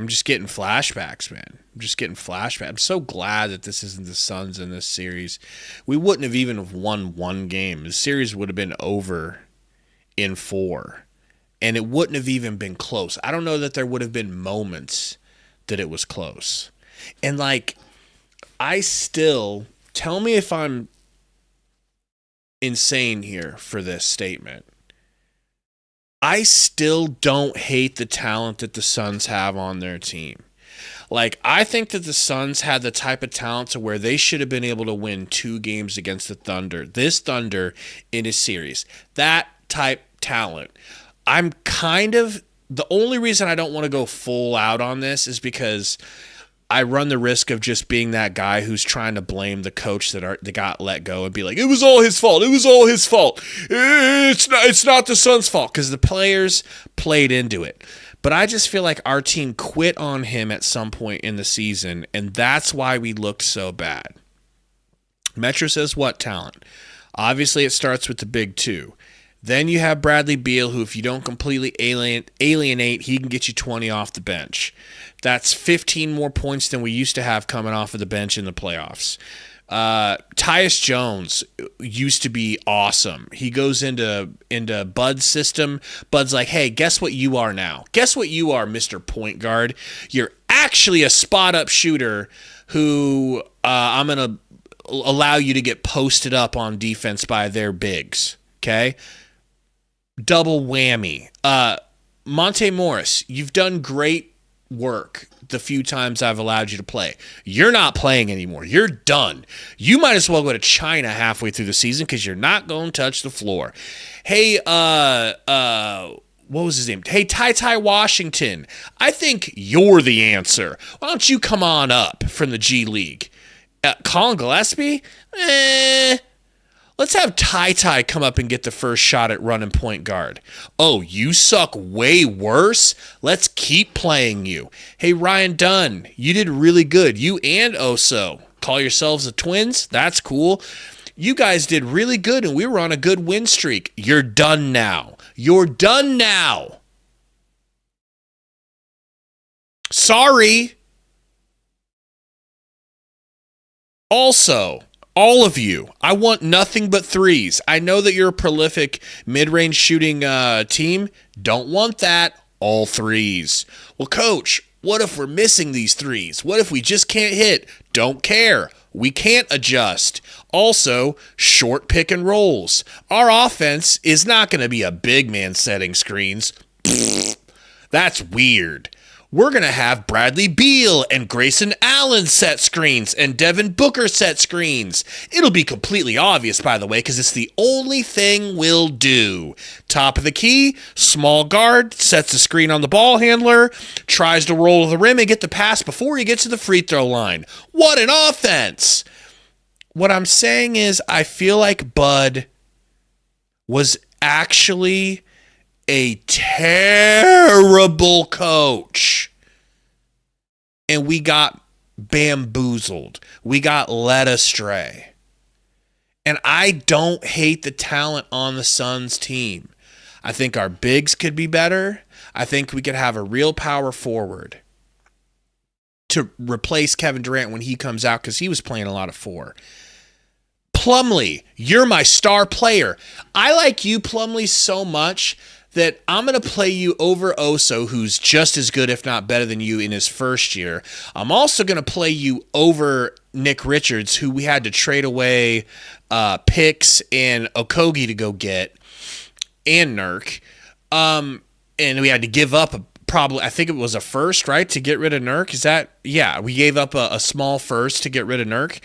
just getting flashbacks, man. I'm just getting flashbacks. I'm so glad that this isn't the Suns in this series. We wouldn't have even won one game. The series would have been over in 4. And it wouldn't have even been close. I don't know that there would have been moments that it was close. And like, I still, tell me if I'm insane here for this statement. I still don't hate the talent that the Suns have on their team. Like, I think that the Suns had the type of talent to where they should have been able to win 2 games against the Thunder. This Thunder in a series. That type talent. I'm kind of, the only reason I don't want to go full out on this is because I run the risk of just being that guy who's trying to blame the coach that got let go and be like, it was all his fault. It was all his fault. It's not the Suns' fault, because the players played into it. But I just feel like our team quit on him at some point in the season, and that's why we looked so bad. Metro says what talent? Obviously, it starts with the big 2. Then you have Bradley Beal, who if you don't completely alienate, he can get you 20 off the bench. That's 15 more points than we used to have coming off of the bench in the playoffs. Tyus Jones used to be awesome. He goes into Bud's system. Bud's like, hey, guess what you are now? Guess what you are, Mr. Point Guard? You're actually a spot-up shooter who I'm going to allow you to get posted up on defense by their bigs, okay? Double whammy. Monte Morris, you've done great work the few times I've allowed you to play. You're not playing anymore. You're done. You might as well go to China halfway through the season, because you're not going to touch the floor. Hey, what was his name? Hey, Ty Washington, I think you're the answer. Why don't you come on up from the G League? Colin Gillespie? Let's have Ty come up and get the first shot at running point guard. Oh, you suck way worse? Let's keep playing you. Hey, Ryan Dunn, you did really good. You and Oso. Call yourselves the Twins? That's cool. You guys did really good, and we were on a good win streak. You're done now. You're done now. Sorry. Also, all of you, I want nothing but threes. I know that you're a prolific mid-range shooting team. Don't want that. All threes. Well, coach, what if we're missing these threes? What if we just can't hit? Don't care. We can't adjust. Also, short pick and rolls. Our offense is not going to be a big man setting screens. That's weird. We're going to have Bradley Beal and Grayson Allen set screens and Devin Booker set screens. It'll be completely obvious, by the way, because it's the only thing we'll do. Top of the key, small guard, sets the screen on the ball handler, tries to roll to the rim and get the pass before he gets to the free throw line. What an offense! What I'm saying is I feel like Bud was actually a terrible coach. And we got bamboozled. We got led astray. And I don't hate the talent on the Suns team. I think our bigs could be better. I think we could have a real power forward to replace Kevin Durant when he comes out, because he was playing a lot of 4. Plumlee, you're my star player. I like you, Plumlee, so much that I'm going to play you over Oso, who's just as good, if not better than you in his first year. I'm also going to play you over Nick Richards, who we had to trade away picks and Okogie to go get, and Nurk. And we had to give up I think it was a first, right, to get rid of Nurk. Is that, yeah, we gave up a small first to get rid of Nurk.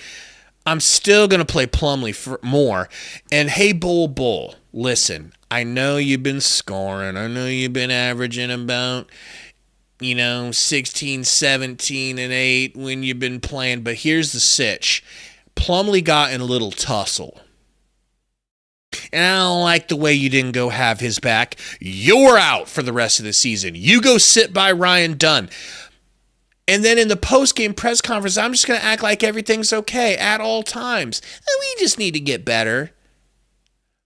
I'm still going to play Plumlee for more. And hey, Bull, listen, I know you've been scoring. I know you've been averaging about, 16, 17, and 8 when you've been playing. But here's the sitch. Plumlee got in a little tussle. And I don't like the way you didn't go have his back. You're out for the rest of the season. You go sit by Ryan Dunn. And then in the post-game press conference, I'm just going to act like everything's okay at all times. We just need to get better.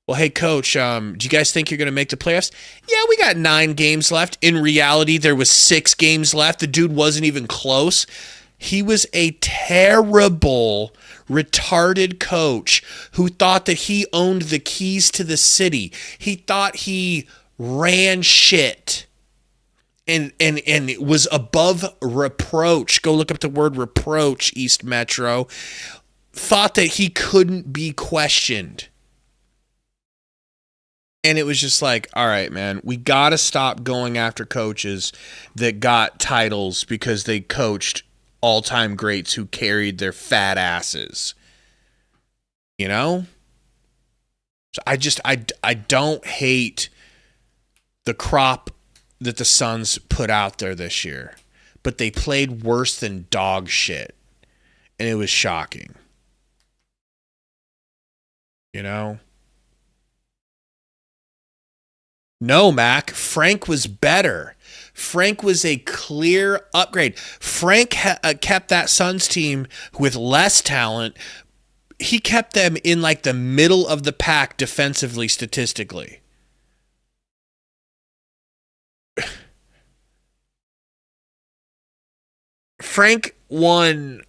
Well, hey, Coach, do you guys think you're going to make the playoffs? Yeah, we got 9 games left. In reality, there was 6 games left. The dude wasn't even close. He was a terrible, retarded coach who thought that he owned the keys to the city. He thought he ran shit and it was above reproach. Go look up the word reproach, East Metro. Thought that he couldn't be questioned. And it was just like, all right, man, we got to stop going after coaches that got titles because they coached all-time greats who carried their fat asses. So I don't hate the crop that the Suns put out there this year, but they played worse than dog shit, and it was shocking. No, Mac, Frank was better. Frank was a clear upgrade. Frank kept that Suns team with less talent. He kept them in like the middle of the pack defensively, statistically. Frank won,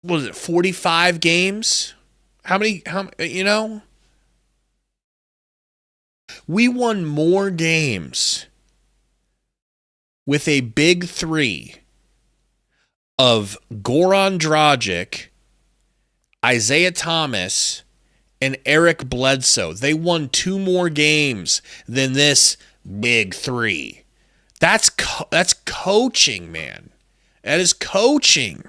what was it, 45 games? How many, we won more games with a big 3 of Goran Dragic, Isaiah Thomas, and Eric Bledsoe. They won 2 more games than this big 3. That's coaching, man. That is coaching.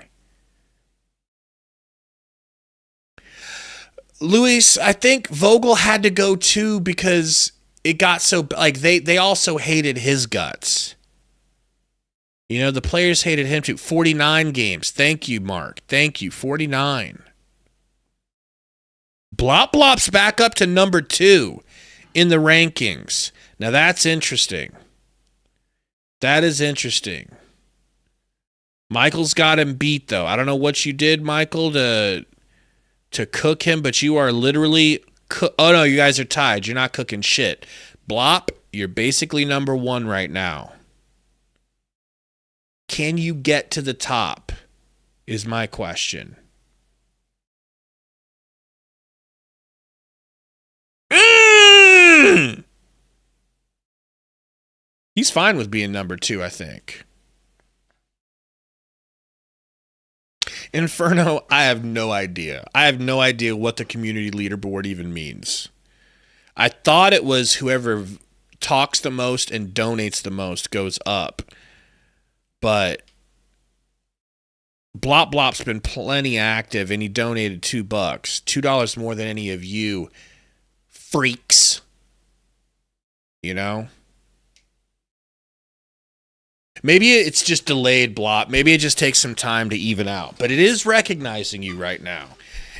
Luis, I think Vogel had to go too because it got so, like, they also hated his guts. The players hated him too. 49 games. Thank you, Mark. Thank you. 49. Blop's back up to number 2 in the rankings. Now that's interesting. That is interesting. Michael's got him beat, though. I don't know what you did, Michael, to cook him, but you are literally... Oh, no, you guys are tied. You're not cooking shit. Blop, you're basically number 1 right now. Can you get to the top is my question. He's fine with being number 2, I think. Inferno, I have no idea. I have no idea what the community leaderboard even means. I thought it was whoever talks the most and donates the most goes up. But Blop's been plenty active, and he donated $2. $2 more than any of you freaks. Maybe it's just delayed, Blop. Maybe it just takes some time to even out. But it is recognizing you right now.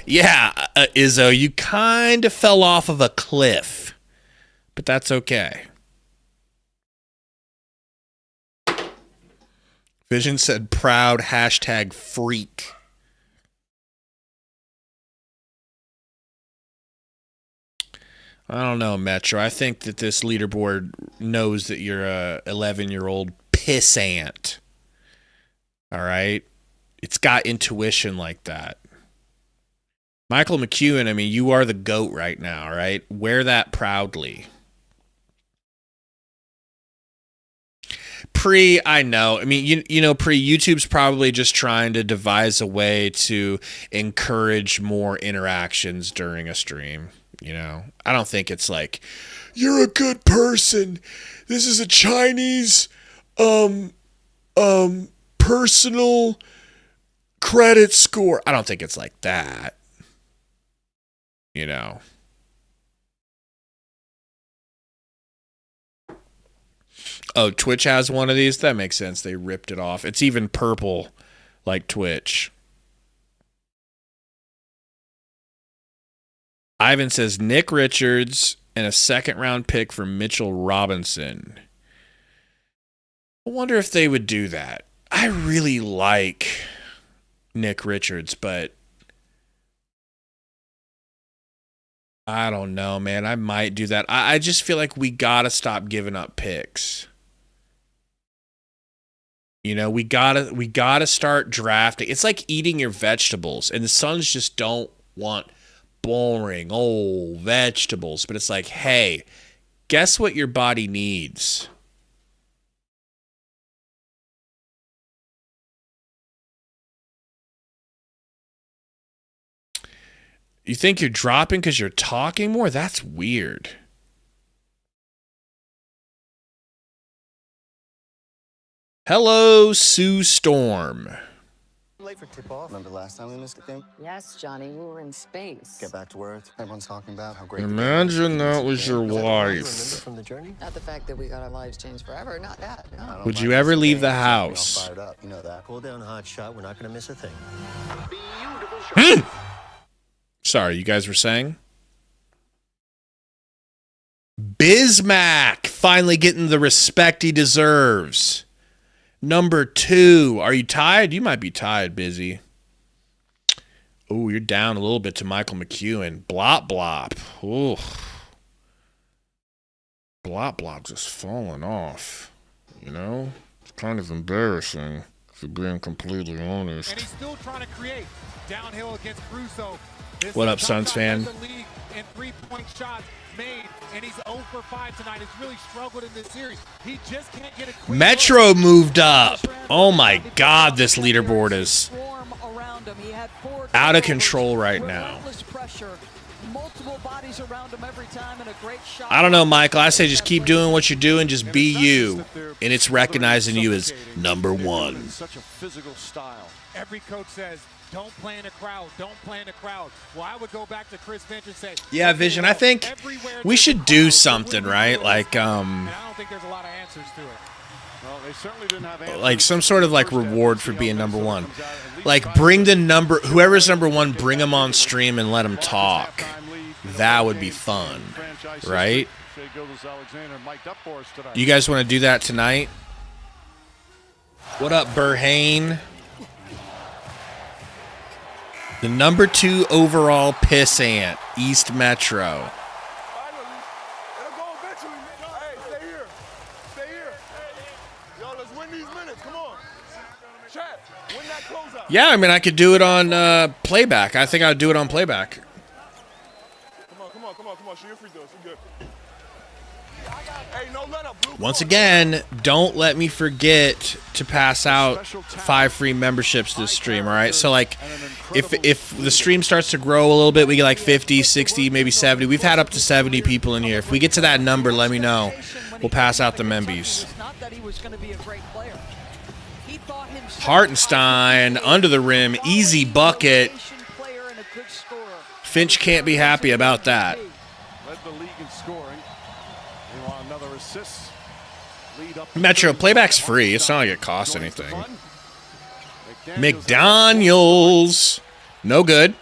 Yeah, Izzo, you kind of fell off of a cliff. But that's okay. Vision said proud #freak. I don't know, Metro. I think that this leaderboard knows that you're a 11-year-old pissant. All right? It's got intuition like that. Michael McEwen, I mean, you are the GOAT right now, all right? Wear that proudly. I know. I mean, YouTube's probably just trying to devise a way to encourage more interactions during a stream. You know, I don't think it's like, you're a good person. This is a Chinese personal credit score. I don't think it's like that. You know. Oh, Twitch has one of these? That makes sense. They ripped it off. It's even purple like Twitch. Ivan says Nick Richards and a second-round pick for Mitchell Robinson. I wonder if they would do that. I really like Nick Richards, but I don't know, man. I might do that. I just feel like we got to stop giving up picks. You know, we gotta start drafting. It's like eating your vegetables, and the Suns just don't want boring old vegetables. But it's like, hey, guess what your body needs? You think you're dropping because you're talking more? That's weird. Hello, Sue Storm. Late for tip-off. Remember last time we missed a game? Yes, Johnny, we were in space. Get back to Earth. Everyone's talking about how great. Imagine that was your wife. Remember from the journey? Not the fact that we got our lives changed forever. Not that. No. Would you ever leave the house? Fired up. You know that. Pull down hot shot. We're not going to miss a thing. Sorry, you guys were saying? Bismack finally getting the respect he deserves. Number 2. Are you tired? You might be tired, Busy. Oh, you're down a little bit to Michael McEwen. Blop, blop. Ooh. Blop, blop just falling off. You know? It's kind of embarrassing, if you're being completely honest. And he's still trying to create downhill against Caruso. What up, Suns fan? And 3-point shots made, and he's 0 for 5 tonight. He's really struggled in this series. He just can't get a quick Metro moved up. Oh my God, this leaderboard is out of control right now. I don't know, Michael. I say just keep doing what you're doing. Just be you, and it's recognizing you as number 1. Such a physical style. Every coach says, don't play in a crowd. Don't play in a crowd. Well, I would go back to Chris Finch and say, yeah, Vision, I think we should do something, right? Like, and I don't think there's a lot of answers to it. Well, they certainly didn't have answers. Like some sort of like reward for being number 1. Like bring the number, whoever's number 1, bring them on stream and let them talk. That would be fun, right? You guys want to do that tonight? What up, Burhane? The number 2 overall pissant, East Metro. Yeah, I mean, I could do it on playback. I think I would do it on playback. Come on. Shoot your free throws. You're good. Hey, no let up, Blue. Once again, don't let me forget to pass out 5 free memberships this stream, all right? So, like, if the stream starts to grow a little bit, we get like 50, 60, maybe 70. We've had up to 70 people in here. If we get to that number, let me know. We'll pass out the membies. Hartenstein, under the rim, easy bucket. Finch can't be happy about that. Led the league in scoring. They want another assist. Lead up. Metro, playback's free. It's not like it costs anything. McDaniels. No good.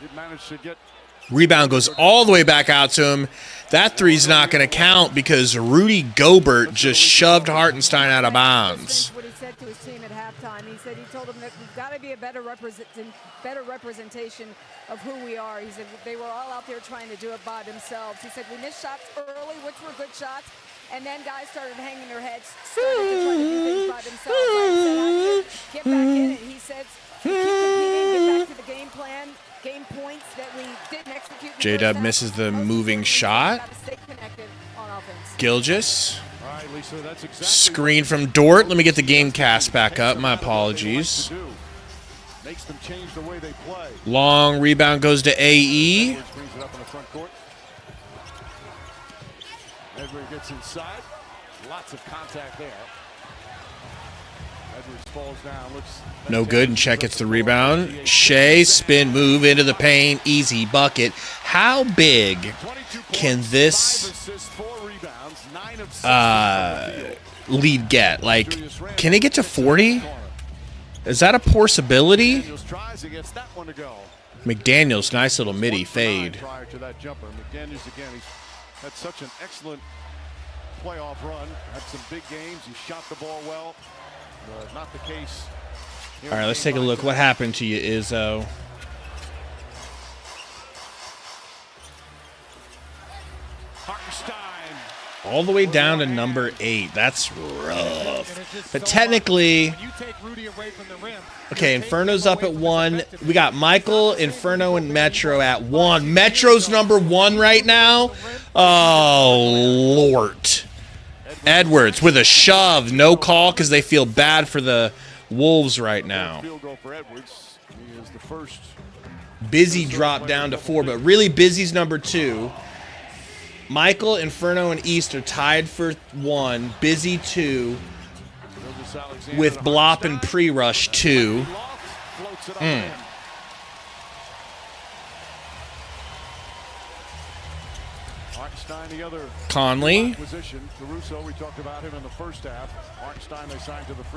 Rebound goes all the way back out to him. That three's not going to count because Rudy Gobert just shoved Hartenstein out of bounds. What he said to his team at halftime, he told them that we've got to be a better representation of who we are. He said they were all out there trying to do it by themselves. He said we missed shots early, which were good shots, and then guys started hanging their heads, started to try to do things by themselves. Right? He said, get back in it. He said, keep competing, get back to the game plan, game points that we didn't execute. J-Dub misses the moving shot. Gilgeous. Screen from Dort. Let me get the game cast back up. My apologies. Long rebound goes to AE. Edwards gets inside. Lots of contact there. Edwards falls down. Looks No good, and Chet gets the rebound. Shea, spin move into the paint. Easy bucket. How big can this lead get? Like, can it get to 40? Is that a possibility? McDaniels, nice little midi fade. Prior to that jumper, McDaniels again. He's had such an excellent playoff run. Had some big games. He shot the ball well. Not the case. All right, let's take a look. What happened to you, Izzo? All the way down to number 8. That's rough. But technically, okay, Inferno's up at 1. We got Michael, Inferno, and Metro at 1. Metro's number 1 right now. Oh, Lord. Edwards with a shove. No call because they feel bad for the Wolves right now. Busy dropped down to 4, but really Busy's number 2. Michael, Inferno, and East are tied for 1. Busy 2. With Blop and Pre-Rush 2. Conley.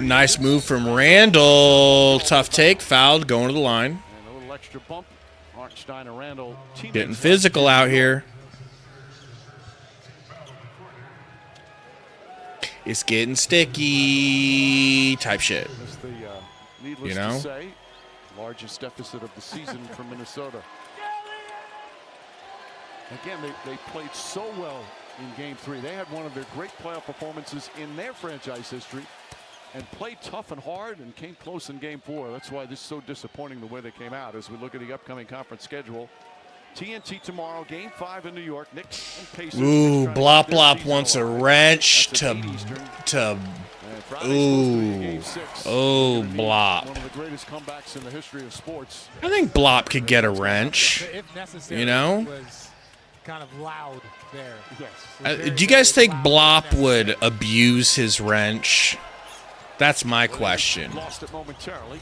Nice move from Randall. Tough take. Fouled. Going to the line. Getting physical out here. It's getting sticky type shit. You know? Largest deficit of the season for Minnesota. Again, they played so well in Game 3. They had one of their great playoff performances in their franchise history and played tough and hard and came close in Game 4. That's why this is so disappointing the way they came out as we look at the upcoming conference schedule. TNT tomorrow, Game 5 in New York. Knicks and Pacers. Ooh, Blop Blop wants a wrench to ooh. Oh, Blop. One of the greatest comebacks in the history of sports. I think Blop could get a wrench. You know? Kind of loud there. Yes. Do you guys think Blop would abuse his wrench? That's my question. Lost it momentarily.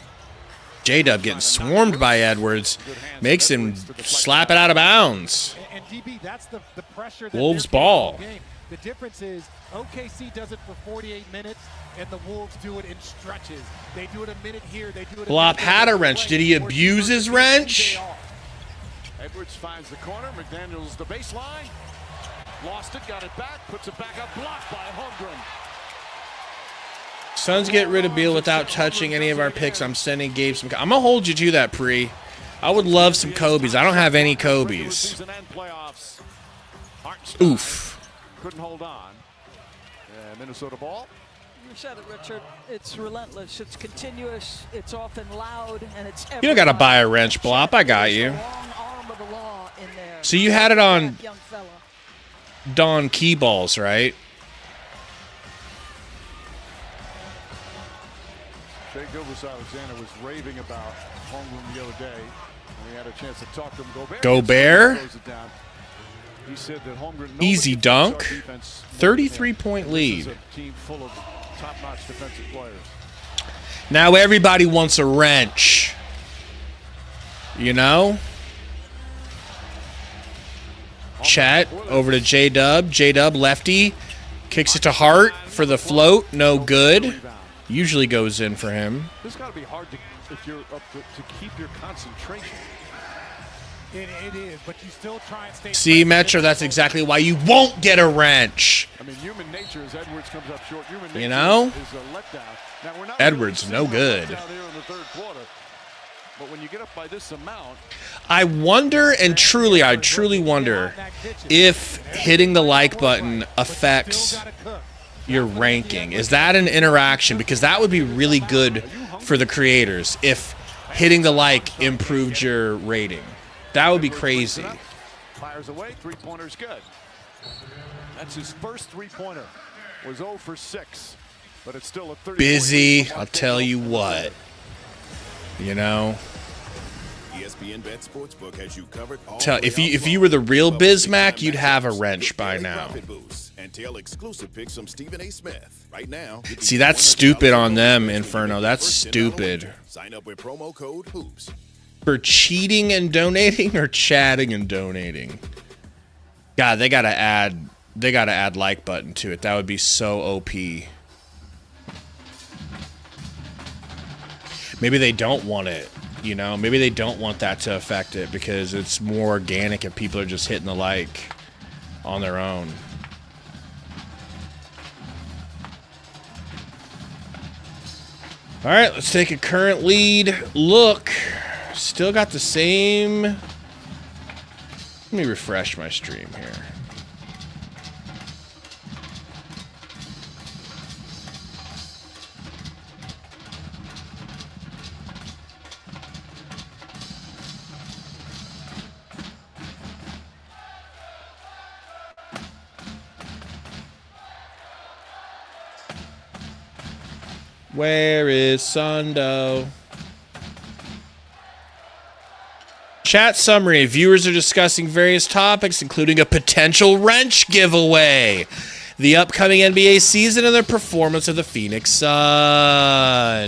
J-Dub getting swarmed by Edwards makes him slap it out of bounds. And DB, that's the pressure. That Wolves ball. The difference is OKC does it for 48 minutes, and the Wolves do it in stretches. They do it a minute here. They do it. Blop had a wrench. Did he abuse his wrench? Edwards finds the corner. McDaniels the baseline. Lost it. Got it back. Puts it back up. Blocked by Holmgren. Suns get rid of Beal without touching any of our picks. I'm sending Gabe some. I'm going to hold you to that, Pre. I would love some Kobe's. I don't have any Kobe's. Oof. Couldn't hold on. Minnesota ball. You said it, Richard. It's relentless. It's continuous. It's often loud, and it's. You don't got to buy a wrench, Blop. I got you. So you had it on Don Keyballs, right? Shea Gilgeous-Alexander was raving about Holmgren the other day when we had a chance to talk to him. Gobert. He said that Holmgren Easy dunk. 33-point lead. A team full of top-notch defensive players. Now everybody wants a wrench. You know? Chet over to J-Dub. J-Dub lefty. Kicks it to Hart for the float. No good. Usually goes in for him. This has got to be hard if you're up to keep your concentration. It is, but you still try and stay. See, Metro, that's exactly why you won't get a wrench. I mean, human nature as Edwards comes up short. Human nature you know? Is a letdown. Now, we're not Edwards, no good. Down here in the third quarter, but when you get up by this amount, I wonder, and I truly wonder, if hitting the like button affects your ranking. Is that an interaction? Because that would be really good for the creators if hitting the like improved your rating. That would be crazy. Fires away, three-pointer's good. That's his first three-pointer. Was 0 for 6, but it's still a 30. Busy, I'll tell you what. You know. ESPN Bet Sportsbook has you covered all If you were the real Bismack, you'd have a wrench by now. and tell exclusive picks from Stephen A. Smith. Right now, you can See, get that's $100 stupid on bonus them, when you Inferno. make That's your first $10 stupid. wager. Sign up with promo code HOOPS. For cheating and donating or chatting and donating? God, they gotta add like button to it. That would be so OP. Maybe they don't want it, you know? Maybe they don't want that to affect it because it's more organic if people are just hitting the like on their own. All right, let's take a current lead look. Still got the same. Let me refresh my stream here. Where is Sundo? Chat summary. Viewers are discussing various topics, including a potential wrench giveaway, the upcoming NBA season, and the performance of the Phoenix Suns.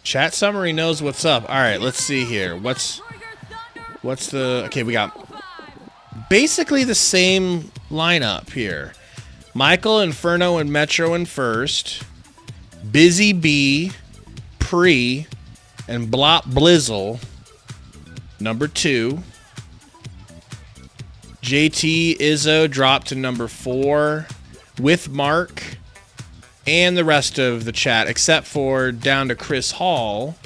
Chat summary knows what's up. All right, let's see here. What's the... Okay, we got basically the same lineup here. Michael, Inferno, and Metro in first. Busy B, Pre, and Blop Blizzle, number 2. JT Izzo dropped to number 4 with Mark and the rest of the chat, except for down to Chris Hall.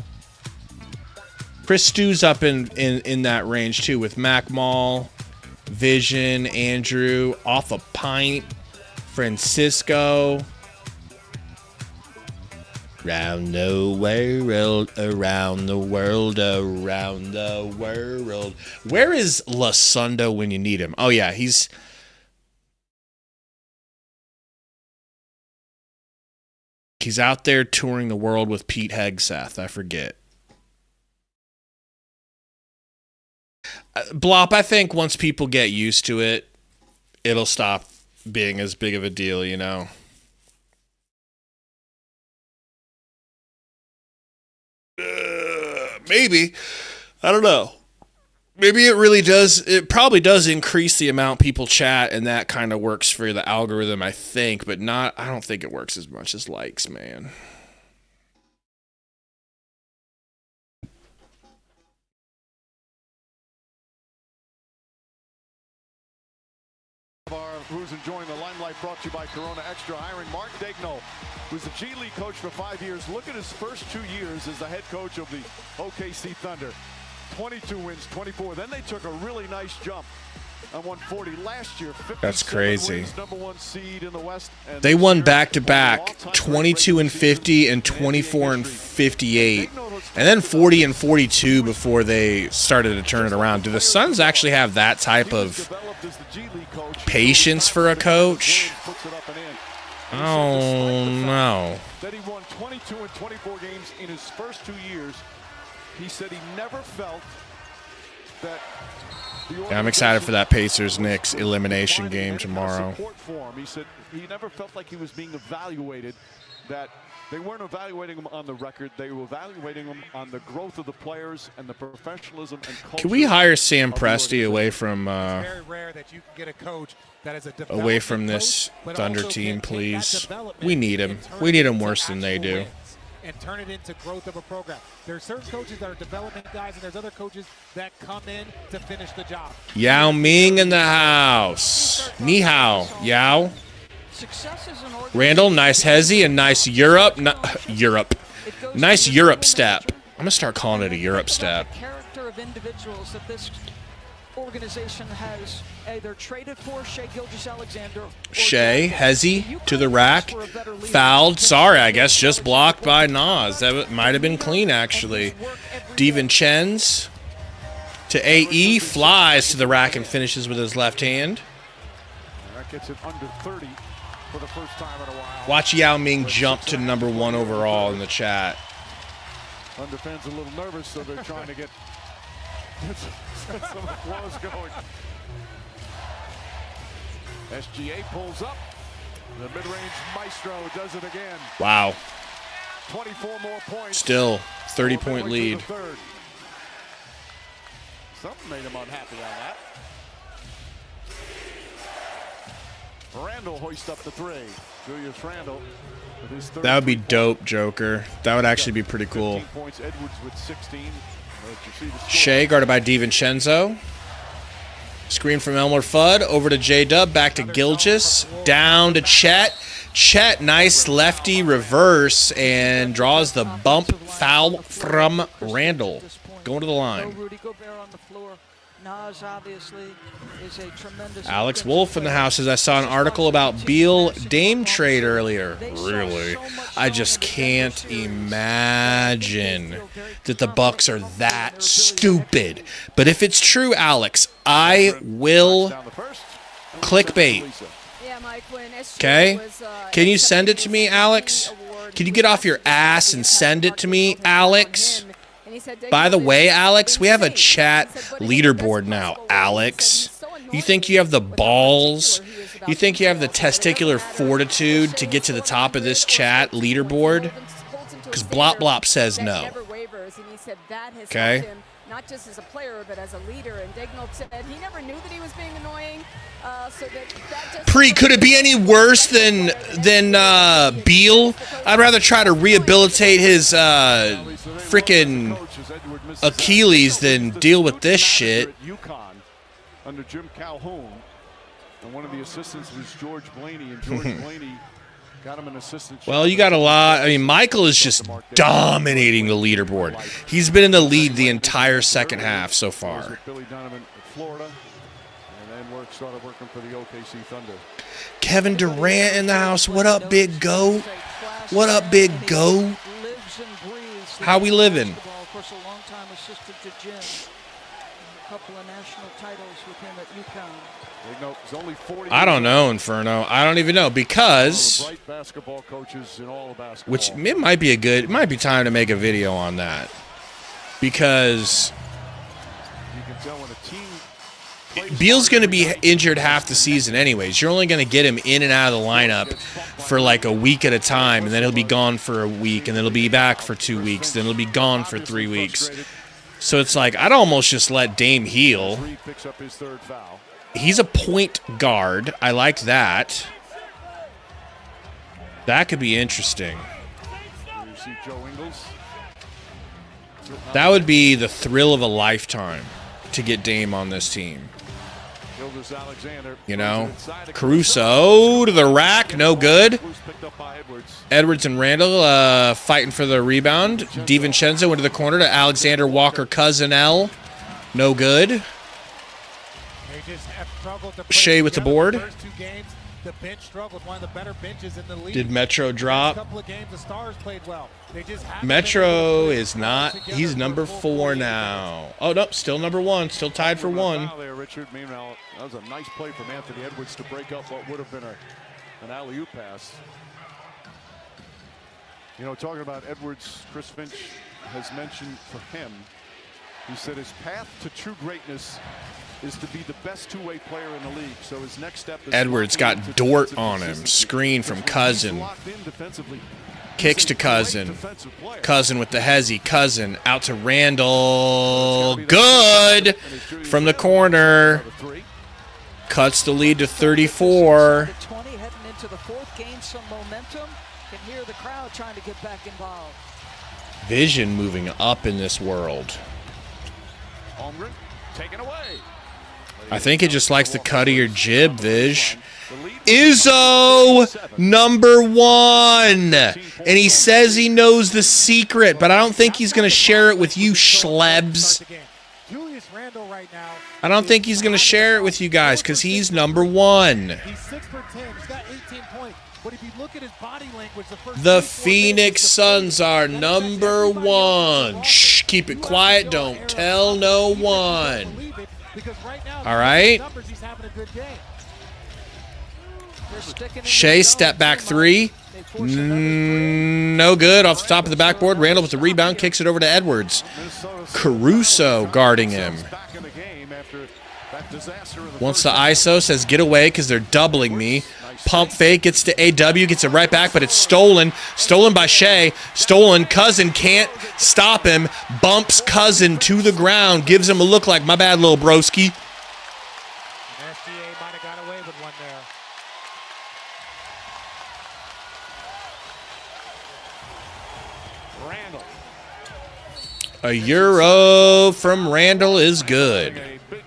Chris Stew's up in that range too, with Mac Mall, Vision, Andrew, Off a Pint, Francisco. Round the world, around the world, around the world. Where is Sundo when you need him? Oh yeah, he's out there touring the world with Pete Hegseth. I forget. Blop, I think once people get used to it, it'll stop being as big of a deal, you know? Maybe. I don't know. Maybe it really does. It probably does increase the amount people chat, and that kind of works for the algorithm, I think, but not. I don't think it works as much as likes, man. Who's enjoying the limelight, brought to you by Corona Extra, hiring Mark Daigneault, who's the G League coach for 5 years. Look at his first 2 years as the head coach of the OKC Thunder. 22 wins, 24. Then they took a really nice jump on 140 last year. That's crazy. Wins, number 1 seed in the West. And they won back-to-back, 22-50 and 24-58, and then 40-42 before they started to turn it around. Do the Suns actually have that type of patience for a coach? Oh no. That he won 22 and 24 games in his first 2 years. He said he never felt that. Yeah, I'm excited for that Pacers-Knicks elimination game tomorrow. He said he never felt like he was being evaluated, that they weren't evaluating him on the record. They were evaluating him on the growth of the players and the professionalism and culture. Can we hire Sam Presti away from very rare that you can get a coach that is a away from this Thunder team, please? We need him. We need him worse than they do. And turn it into growth of a program. There are certain coaches that are development guys, and there's other coaches that come in to finish the job. Yao Ming in the house. Ni hao. Yao. Randall, nice hezzy and nice Europe. Nice Europe step. I'm going to start calling it a Europe step. Character of individuals that this organization has either traded for Shai Gilgeous-Alexander. Shea, Hezzy to the rack, fouled. Sorry, I guess just blocked by Nas. That might have been clean, actually. DiVincenzo to AE, flies to the rack and finishes with his left hand. That gets it under 30. for the first time in a while. Watch Yao Ming jump to number 1 overall in the chat. Thunder fans a little nervous, so they're trying to get some applause going. SGA pulls up. The mid-range maestro does it again. Wow. 24 more points. Still 30-point lead. Something made him unhappy on that. Randall hoists up the 3. Julius Randall with his third. That would be dope, Joker. That would actually be pretty cool. 15 points. Edwards with 16. Shea guarded by DiVincenzo. Screen from Elmer Fudd. Over to J-Dub. Back to Gilgeous. Down to Chet. Chet, nice lefty reverse, and draws the bump foul from Randall. Going to the line. Rudy Gobert on the floor. Nas obviously is a tremendous. Alex Wolf in the house. As I saw an article about Beal Dame trade earlier. Really? I just can't imagine that the Bucks are that stupid. But if it's true, Alex, I will clickbait. Okay? Can you send it to me, Alex? Can you get off your ass and send it to me, Alex? By the way, Alex, we have a chat leaderboard now, Alex. You think you have the balls? You think you have the testicular fortitude to get to the top of this chat leaderboard? Because Blop Blop says no. Okay? Not just as a player, but as a leader. And Dagnall said he never knew that he was being annoying. So that just Could it be any worse than Beal? I'd rather try to rehabilitate his freaking Achilles than deal with this shit. UConn under Jim Calhoun, and one of the assistants was George Blaney, and George Blaney got him an assistant. Well, you got a lot. I mean, Michael is just dominating the leaderboard. He's been in the lead the entire second half so far. Billy Donovan at Florida, and then started working for the OKC Thunder. Kevin Durant in the house. What up, big goat? What up, big goat? How we living? Of course, a long-time assistant to Jim. A couple of national titles with him at UConn. I don't know, Inferno. I don't even know because Basketball coaches in all of basketball. which it might be time to make a video on that because You can tell when a team Beal's going to be injured half the season anyways. You're only going to get him in and out of the lineup for like a week at a time, and then he'll be gone for a week, and then he'll be back for 2 weeks, then he'll be gone for 3 weeks. So it's like I'd almost just let Dame heal. picks up his third foul. He's a point guard. I like that. That could be interesting. You see Joe Ingles. That would be the thrill of a lifetime to get Dame on this team. Gilgeous Alexander. You know, Caruso to the rack, no good. Picked up by Edwards. Edwards and Randall fighting for the rebound. DiVincenzo into the corner to Alexander Walker-Cousin L. No good. Shea with the board. The bench struggled, one of the better benches in the league. Did Metro drop? A couple of games the Stars played well. They just Metro is not. He's number 4 now. Oh, no, still number 1. Still tied for 1. There, Richard. Meanwhile, that was a nice play from Anthony Edwards to break up what would have been an alley-oop pass. You know, talking about Edwards, Chris Finch has mentioned for him, he said his path to true greatness is to be the best two-way player in the league. So his next step is Edwards got Dort on him. Screen from Cousin. Kicks to Cousin. Cousin with the hezzy. Cousin out to Randall. Good from the corner. Cuts the lead to 34. 20 heading into the fourth, gain some momentum. Can hear the crowd trying to get back involved. Vision moving up in this world. Holmgren taken away. I think it just likes the cut of your jib, Vish. Izzo, number 1. And he says he knows the secret, but I don't think he's going to share it with you, schlebs. I don't think he's going to share it with you guys because he's number 1. He's 6 for 10. He's got 18 points. But if you look at his body language, The Phoenix Suns are number 1. Shh, keep it quiet. Don't tell no one. All right? They're sticking in Shea, the step zone back too three. much. They force another three. No good. Off the top of the backboard. Randall with the rebound. Kicks it over to Edwards. Caruso guarding him. Wants the ISO. Says get away because they're doubling me. Pump fake. Gets to AW. Gets it right back, but it's stolen. Stolen by Shea. Stolen. Cousin can't stop him. Bumps Cousin to the ground. Gives him a look like, my bad, little broski. And SGA might have got away with one there. Randall. A Euro from Randall is good. A big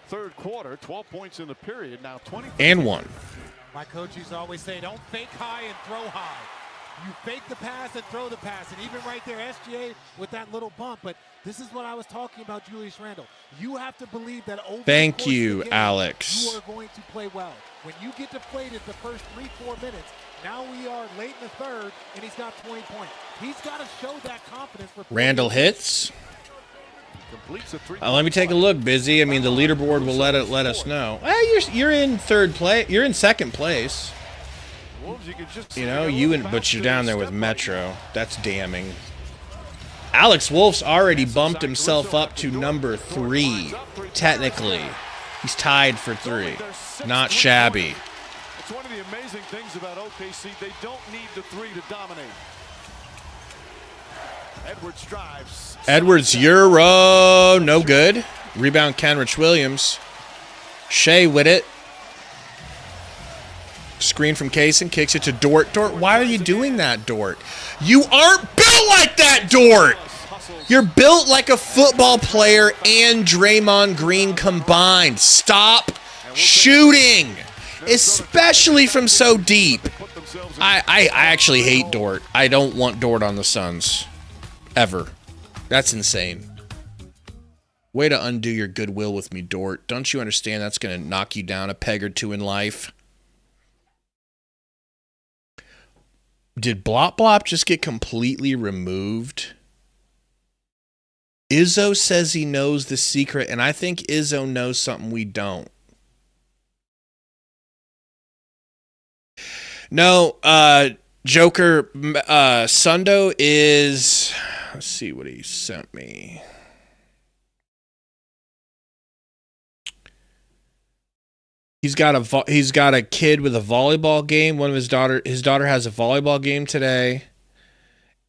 third quarter, 12 points in the period, now 20. And one. My coach used to always say, don't fake high and throw high. You fake the pass and throw the pass. And even right there, SGA with that little bump. But this is what I was talking about, Julius Randle. You have to believe that over Thank the course you, of the game, Alex. you are going to play well. When you get deflated the first 3-4 minutes, now we are late in the third, and he's got 20 points. He's got to show that confidence. For Randall hits. Let me take a look, Busy. I mean, the leaderboard will let us know. You're in third place. You're in second place. You know, but you're down there with Metro. That's damning. Alex Wolf's already bumped himself up to number 3. Technically, he's tied for 3. Not shabby. It's one of the amazing things about OKC. They don't need the 3 to dominate. Edwards drives. Edwards Euro, no good. Rebound Kenrich Williams. Shea with it. Screen from Kaysen, kicks it to Dort. Dort, why are you doing that, Dort? You aren't built like that, Dort! You're built like a football player and Draymond Green combined. Stop shooting, especially from so deep. I actually hate Dort. I don't want Dort on the Suns. Ever. That's insane. Way to undo your goodwill with me, Dort. Don't you understand that's going to knock you down a peg or two in life? Did Blop Blop just get completely removed? Izzo says he knows the secret, and I think Izzo knows something we don't. No, Joker, Sundo is... Let's see what he sent me. He's got a kid with a volleyball game. His daughter has a volleyball game today.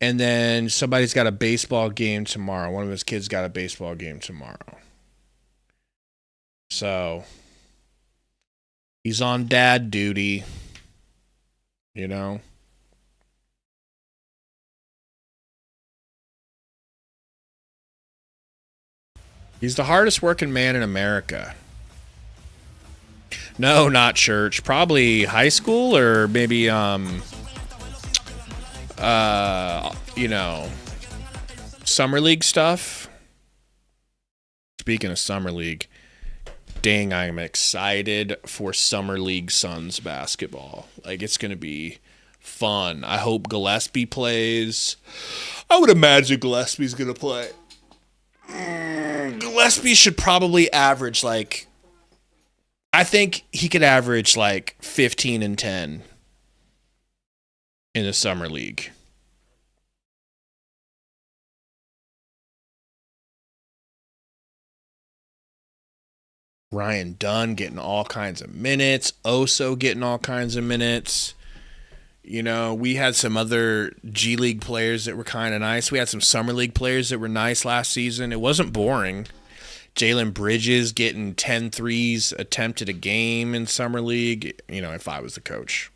And then somebody's got a baseball game tomorrow. One of his kids got a baseball game tomorrow. So he's on dad duty. You know? He's the hardest working man in America. No, not church. Probably high school or maybe, summer league stuff. Speaking of summer league, dang, I'm excited for summer league Suns basketball. Like, it's going to be fun. I hope Gillespie plays. I would imagine Gillespie's going to play. Gillespie should probably average I think he could average 15 and 10 in the summer league. Ryan Dunn getting all kinds of minutes. Oso getting all kinds of minutes. You know, we had some other G League players that were kind of nice. We had some Summer League players that were nice last season. It wasn't boring. Jalen Bridges getting 10 threes attempted a game in Summer League, if I was the coach.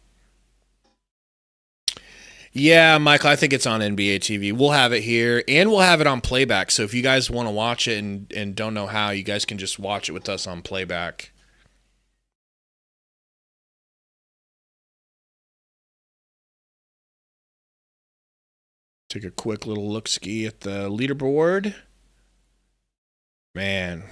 Yeah, Michael, I think it's on NBA TV. We'll have it here, and we'll have it on playback. So if you guys want to watch it and don't know how, you guys can just watch it with us on playback. Take a quick little look-ski at the leaderboard. Man.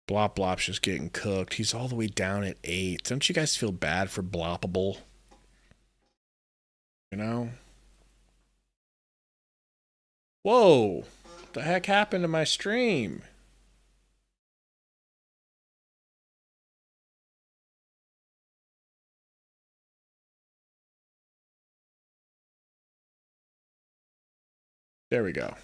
Blop Blop's just getting cooked. He's all the way down at 8. Don't you guys feel bad for Bloppable? You know? Whoa. What the heck happened to my stream? There we go.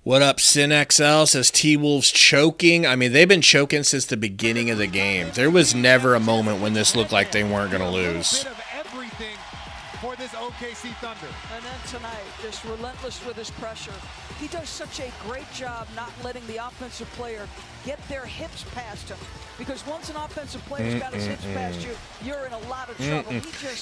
What up, SynXL says T-Wolves choking. I mean, they've been choking since the beginning of the game. There was never a moment when this looked like they weren't going to lose. For this OKC Thunder. And then tonight, just relentless with his pressure. He does such a great job not letting the offensive player get their hips past him. Because once an offensive player's got his hips past you, you're in a lot of trouble.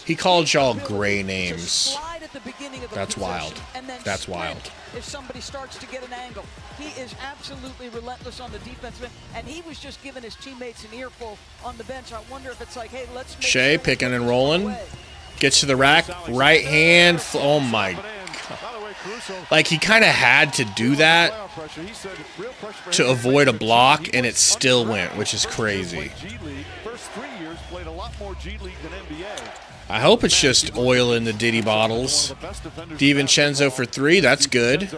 He called y'all gray names. Slide at the beginning of the That's wild. And then That's wild. If somebody starts to get an angle, he is absolutely relentless on the defensive end. And he was just giving his teammates an earful on the bench. I wonder if it's like, hey, let's make Shea sure picking and rolling. Gets to the rack, right hand. Oh my God. Like he kind of had to do that to avoid a block, and it still went, which is crazy. I hope it's just oil in the Diddy bottles. DiVincenzo for 3, that's good.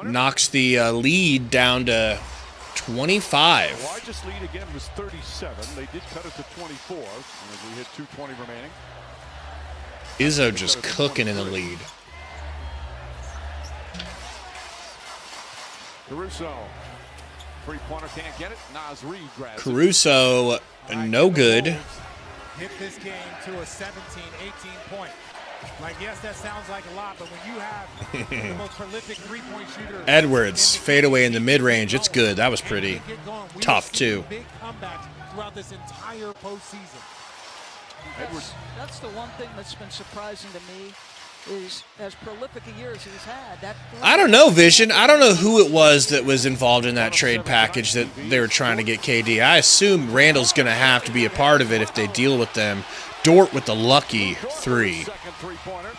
Knocks the lead down to 25. The largest lead again was 37. They did cut it to 24 as we hit 2:20 remaining. Izzo just cooking in the lead. Caruso, three-pointer can't get it. Nas Reed grabs Caruso, no good. Hit this game to a 17, 18 point. Like, yes, that sounds like a lot, but when you have the most prolific three-point shooter. Edwards, fadeaway in the mid-range. It's good. That was pretty tough, too. Big comebacks throughout this entire postseason. That's the one thing that's been surprising to me is as prolific a year as he's had. I don't know, Vision. I don't know who it was that was involved in that trade package that they were trying to get KD. I assume Randall's going to have to be a part of it if they deal with them. Dort with the lucky 3. Second three-pointer.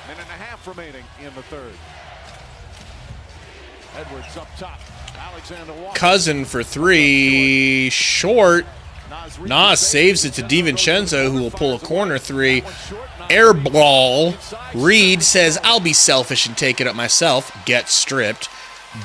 Minute and a half remaining in the third. Edwards up top. Alexander Walker. Cousin for 3. Short. Nas saves it to DiVincenzo, who will pull a corner 3. Air ball. Reed says, I'll be selfish and take it up myself. Gets stripped.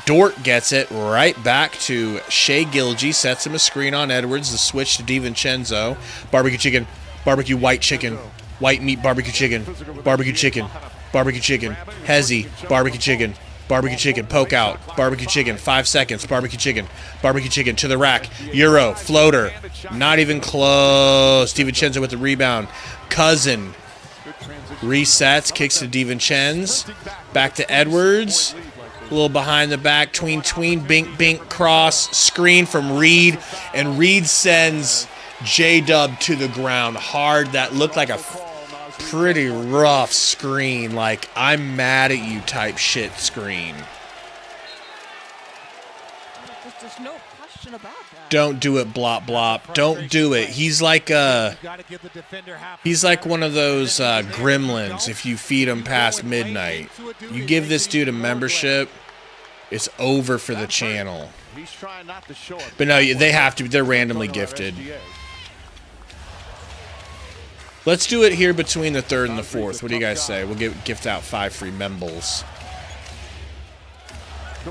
Dort gets it right back to Shea Gilgee. Sets him a screen on Edwards. The switch to DiVincenzo. Barbecue chicken. Barbecue white chicken. White meat barbecue chicken. Barbecue chicken. Barbecue chicken. Hezzy. Barbecue chicken. Barbecue chicken, poke out. Barbecue chicken, 5 seconds. Barbecue chicken. Barbecue chicken to the rack. Euro, floater. Not even close. DiVincenzo with the rebound. Cousin resets, kicks to DiVincenzo. Back to Edwards. A little behind the back. Tween, bink, bink, cross. Screen from Reed. And Reed sends J-Dub to the ground hard. That looked like a pretty rough screen, like I'm mad at you type shit screen. There's no question about that. Don't do it, blop blop. Don't do it. He's like one of those gremlins. If you feed him past midnight, you give this dude a membership, it's over for the channel. But no, they have to. They're randomly gifted. Let's do it here between the third and the fourth. What do you guys say? We'll gift out 5 free membles.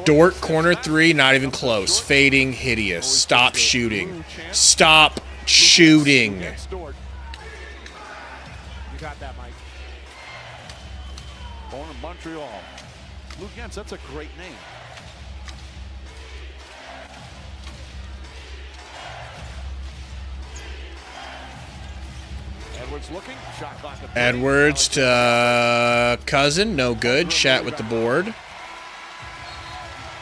Dort, corner 3, not even close. Fading, hideous. Stop shooting. Stop shooting. You got that, Mike. Born in Montreal. Lou Gentz, that's a great name. Edwards looking. Shot clock at 30. Edwards to Cousin, no good. Chat with the board.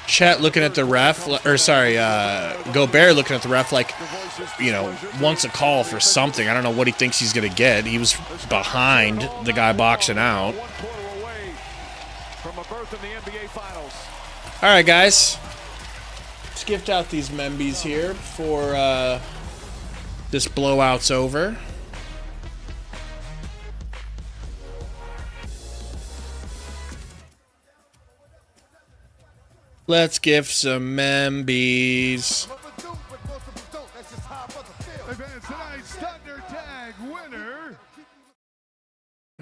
Chat looking at the ref, or sorry, Gobert looking at the ref like, wants a call for something. I don't know what he thinks he's going to get. He was behind the guy boxing out. All right, guys. Let's gift out these membies here before this blowout's over. Let's gift some membies.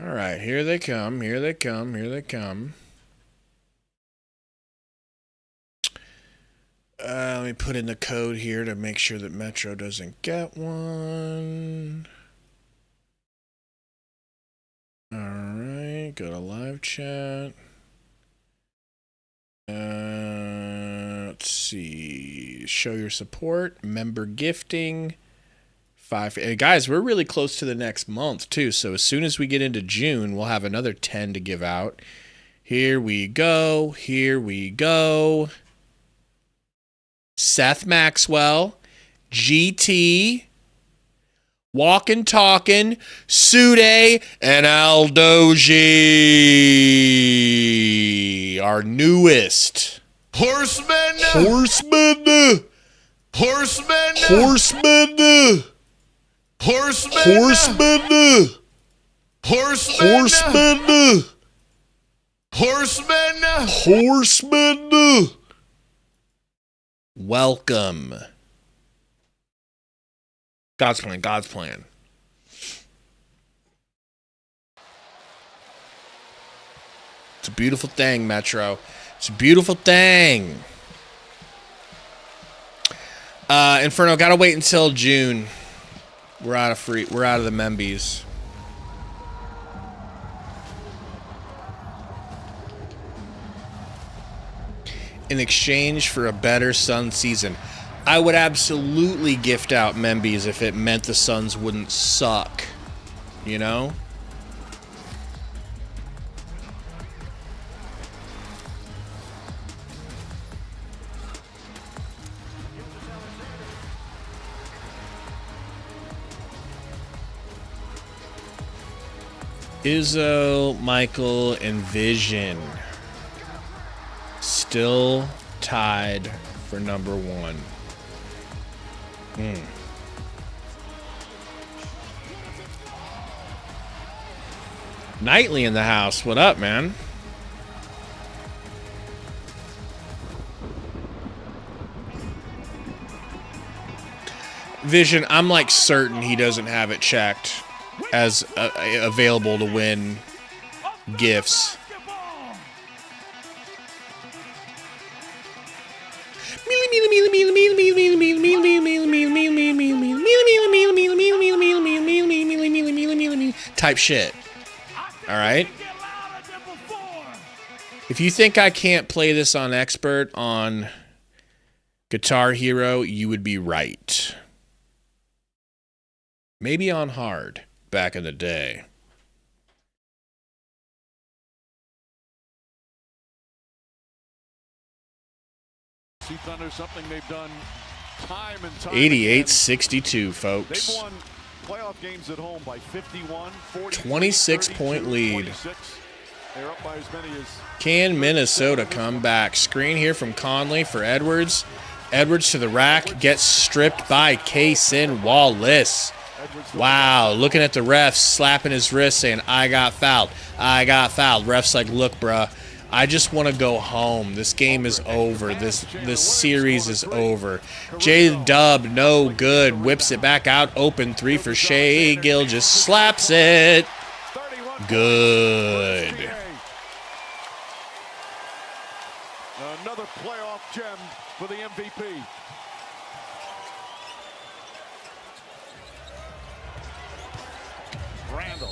All right, here they come. Here they come. Here they come. Let me put in the code here to make sure that Metro doesn't get one. All right, go to live chat. Let's see. Show your support. Member gifting. 5. Hey guys, we're really close to the next month too. So as soon as we get into June, we'll have another 10 to give out. Here we go. Here we go. Seth Maxwell, GT, Walkin' Talkin', Sude, and Aldoji, our newest Horsemen! Horsemen! Horsemen! Horsemen! Horsemen! Horsemen! Horsemen! Horsemen! Welcome. God's plan, God's plan. It's a beautiful thing, Metro. It's a beautiful thing. Inferno, gotta wait until June. We're out of the Membies. In exchange for a better Sun season. I would absolutely gift out Membies if it meant the Suns wouldn't suck. You know? Izzo, Michael, and Vision. Still tied for number 1. Nightly in the house. What up, man? Vision, I'm like certain he doesn't have it checked as available to win gifts. Type shit. All right. If you think I can't play this on expert on Guitar Hero, you would be right. Maybe on hard back in the day. Thunder, something they've done time and time 88-62, folks. They've won playoff games at home by 51, 40, 26-point lead. 26. They're up by as many as Can Minnesota come back? Screen here from Conley for Edwards. Edwards to the rack, gets stripped by Kaysen Wallace. Wow, looking at the refs, slapping his wrist, saying, I got fouled. I got fouled. Ref's like, look, bruh, I just want to go home. This game is over. This series is over. J-Dub, no good. Whips it back out. Open 3 for Shea. Gill just slaps it. Good. another playoff gem for the MVP.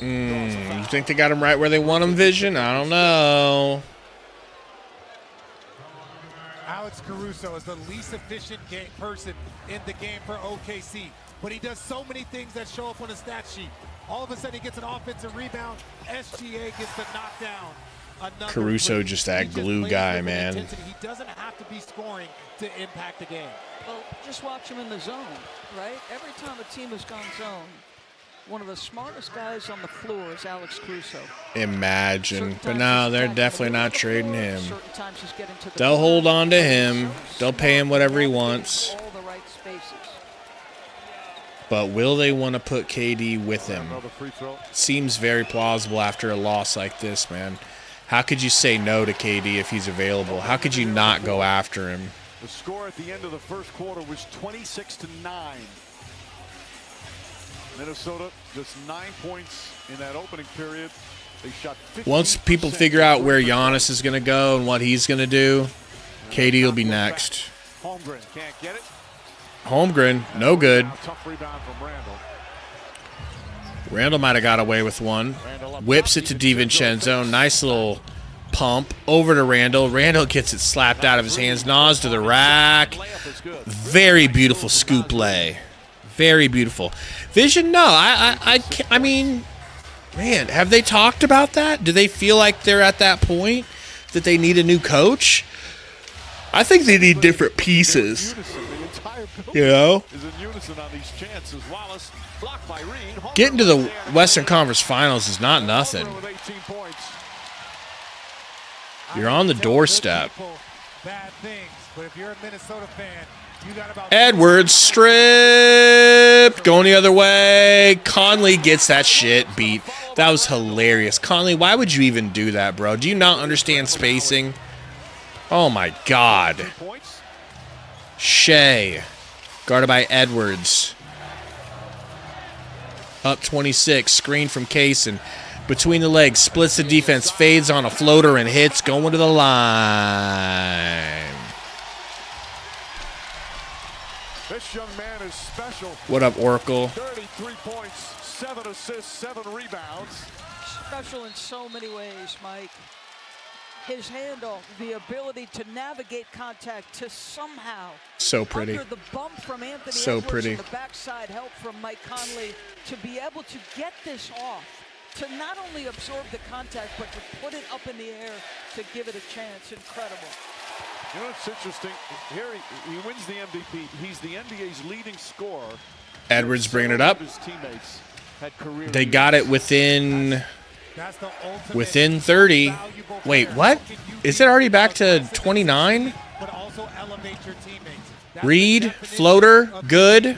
You think they got him right where they want him, Vision? I don't know. Alex Caruso is the least efficient person in the game for OKC, but he does so many things that show up on the stat sheet. All of a sudden, he gets an offensive rebound. SGA gets the knockdown. Caruso just that glue guy, man. He doesn't have to be scoring to impact the game. Well, just watch him in the zone, right? Every time a team has gone zone, one of the smartest guys on the floor is Alex Caruso. Imagine. But no, they're definitely not trading him. They'll hold on to him. They'll pay him whatever he wants. But will they want to put KD with him? Seems very plausible after a loss like this, man. How could you say no to KD if he's available? How could you not go after him? The score at the end of the first quarter was 26-9. Minnesota just 9 points in that opening period. They shot 50%. Once people figure out where Giannis is going to go and what he's going to do, KD will be next. Holmgren can't get it. Holmgren, no good. Tough rebound from Randall. Randall might have got away with one. Whips it to DiVincenzo. Nice little pump over to Randall. Randall gets it slapped out of his hands. Nas to the rack. Very beautiful scoop lay. Very beautiful. Vision, no. I mean, man, have they talked about that? Do they feel like they're at that point that they need a new coach? I think they need different pieces. You know? Getting to the Western Conference Finals is not nothing. You're on the doorstep. Edwards stripped. Going the other way. Conley gets that shit beat. That was hilarious. Conley, why would you even do that, bro? Do you not understand spacing? Oh, my God. Shea. Guarded by Edwards. Up 26. Screen from Kaysen. Between the legs. Splits the defense. Fades on a floater and hits. Going to the line. This young man is special. What up, Oracle? 33 points, 7 assists, 7 rebounds. Special in so many ways, Mike. His handle, the ability to navigate contact, to somehow so pretty. Under the bump from Anthony so Edwards pretty. And the backside help from Mike Conley to be able to get this off, to not only absorb the contact, but to put it up in the air to give it a chance. Incredible. You know what's interesting? Here he wins the MVP. He's the NBA's leading scorer. Edwards bringing it up. They got it within 30. Wait, what? Is it already back to 29? Reed, floater, good.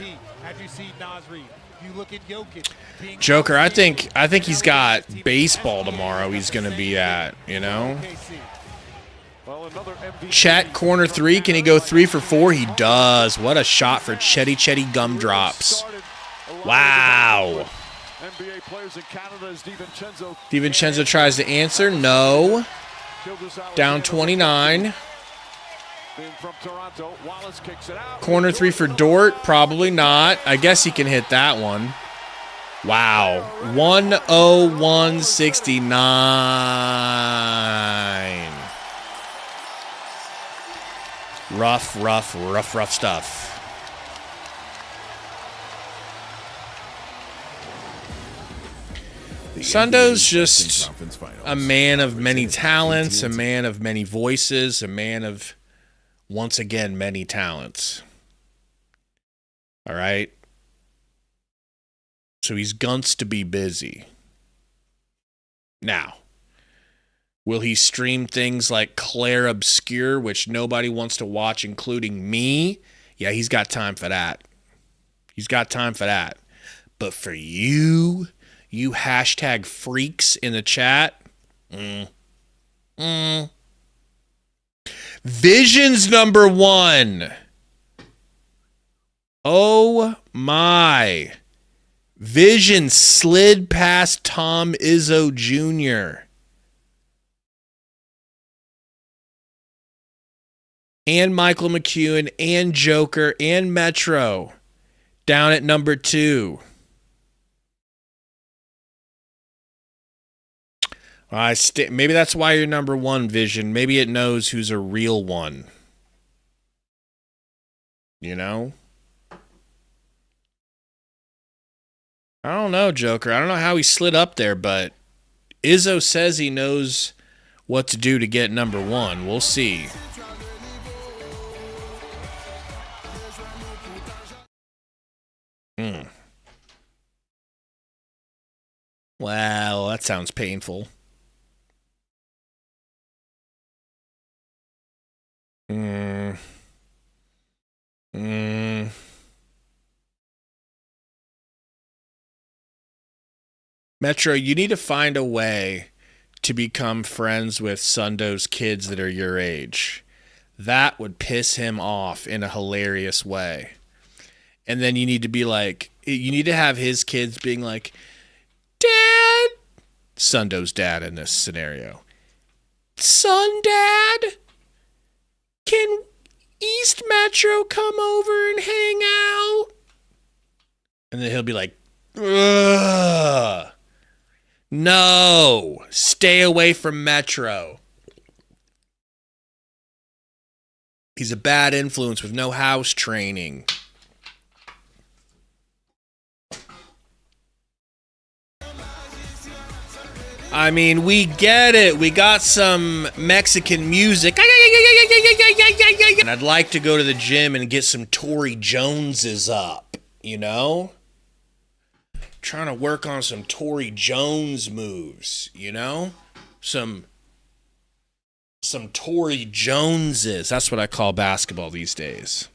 Joker, I think he's got baseball tomorrow. He's going to be at, you know. Chet, corner three. Can he go 3 for 4? He does. What a shot for Chetty Gumdrops. Wow. DiVincenzo tries to answer. No. Down 29. Corner three for Dort. Probably not. I guess he can hit that one. Wow. 101-69. Rough stuff. Sundo's just a man of many talents, a man of many voices, a man of, once again, many talents. All right? So he's gunts to be busy. Now, will he stream things like Claire Obscure, which nobody wants to watch, including me? Yeah, he's got time for that. He's got time for that. But for you hashtag freaks in the chat, Vision's number 1. Oh my. Vision slid past Tom Izzo Jr. and Michael McEwen and Joker and Metro down at number 2. Maybe that's why you're number 1, Vision. Maybe it knows who's a real one. You know? I don't know, Joker. I don't know how he slid up there, but Izzo says he knows what to do to get number 1. We'll see. Wow, that sounds painful. Metro, you need to find a way to become friends with Sundo's kids that are your age. That would piss him off in a hilarious way. And then you need to be like, you need to have his kids being like, Dad, Sundo's dad in this scenario. Son, Dad, can East Metro come over and hang out? And then he'll be like, ugh. No, stay away from Metro. He's a bad influence with no house training. I mean, we get it. We got some Mexican music. And I'd like to go to the gym and get some Tory Joneses up, you know? Trying to work on some Tory Jones moves, you know? Some Tory Joneses. That's what I call basketball these days.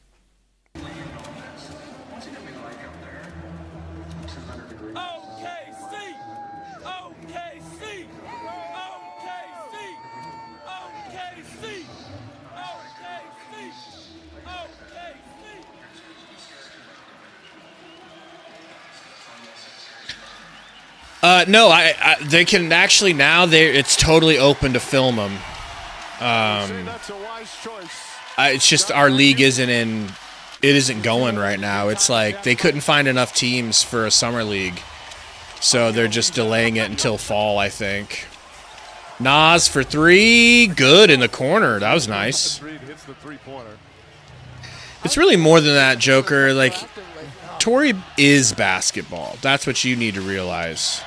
No, they can actually now. It's totally open to film them. It's just our league isn't going right now. It's like they couldn't find enough teams for a summer league, so they're just delaying it until fall, I think. Nas for three, good in the corner. That was nice. It's really more than that, Joker. Like, Tory is basketball. That's what you need to realize.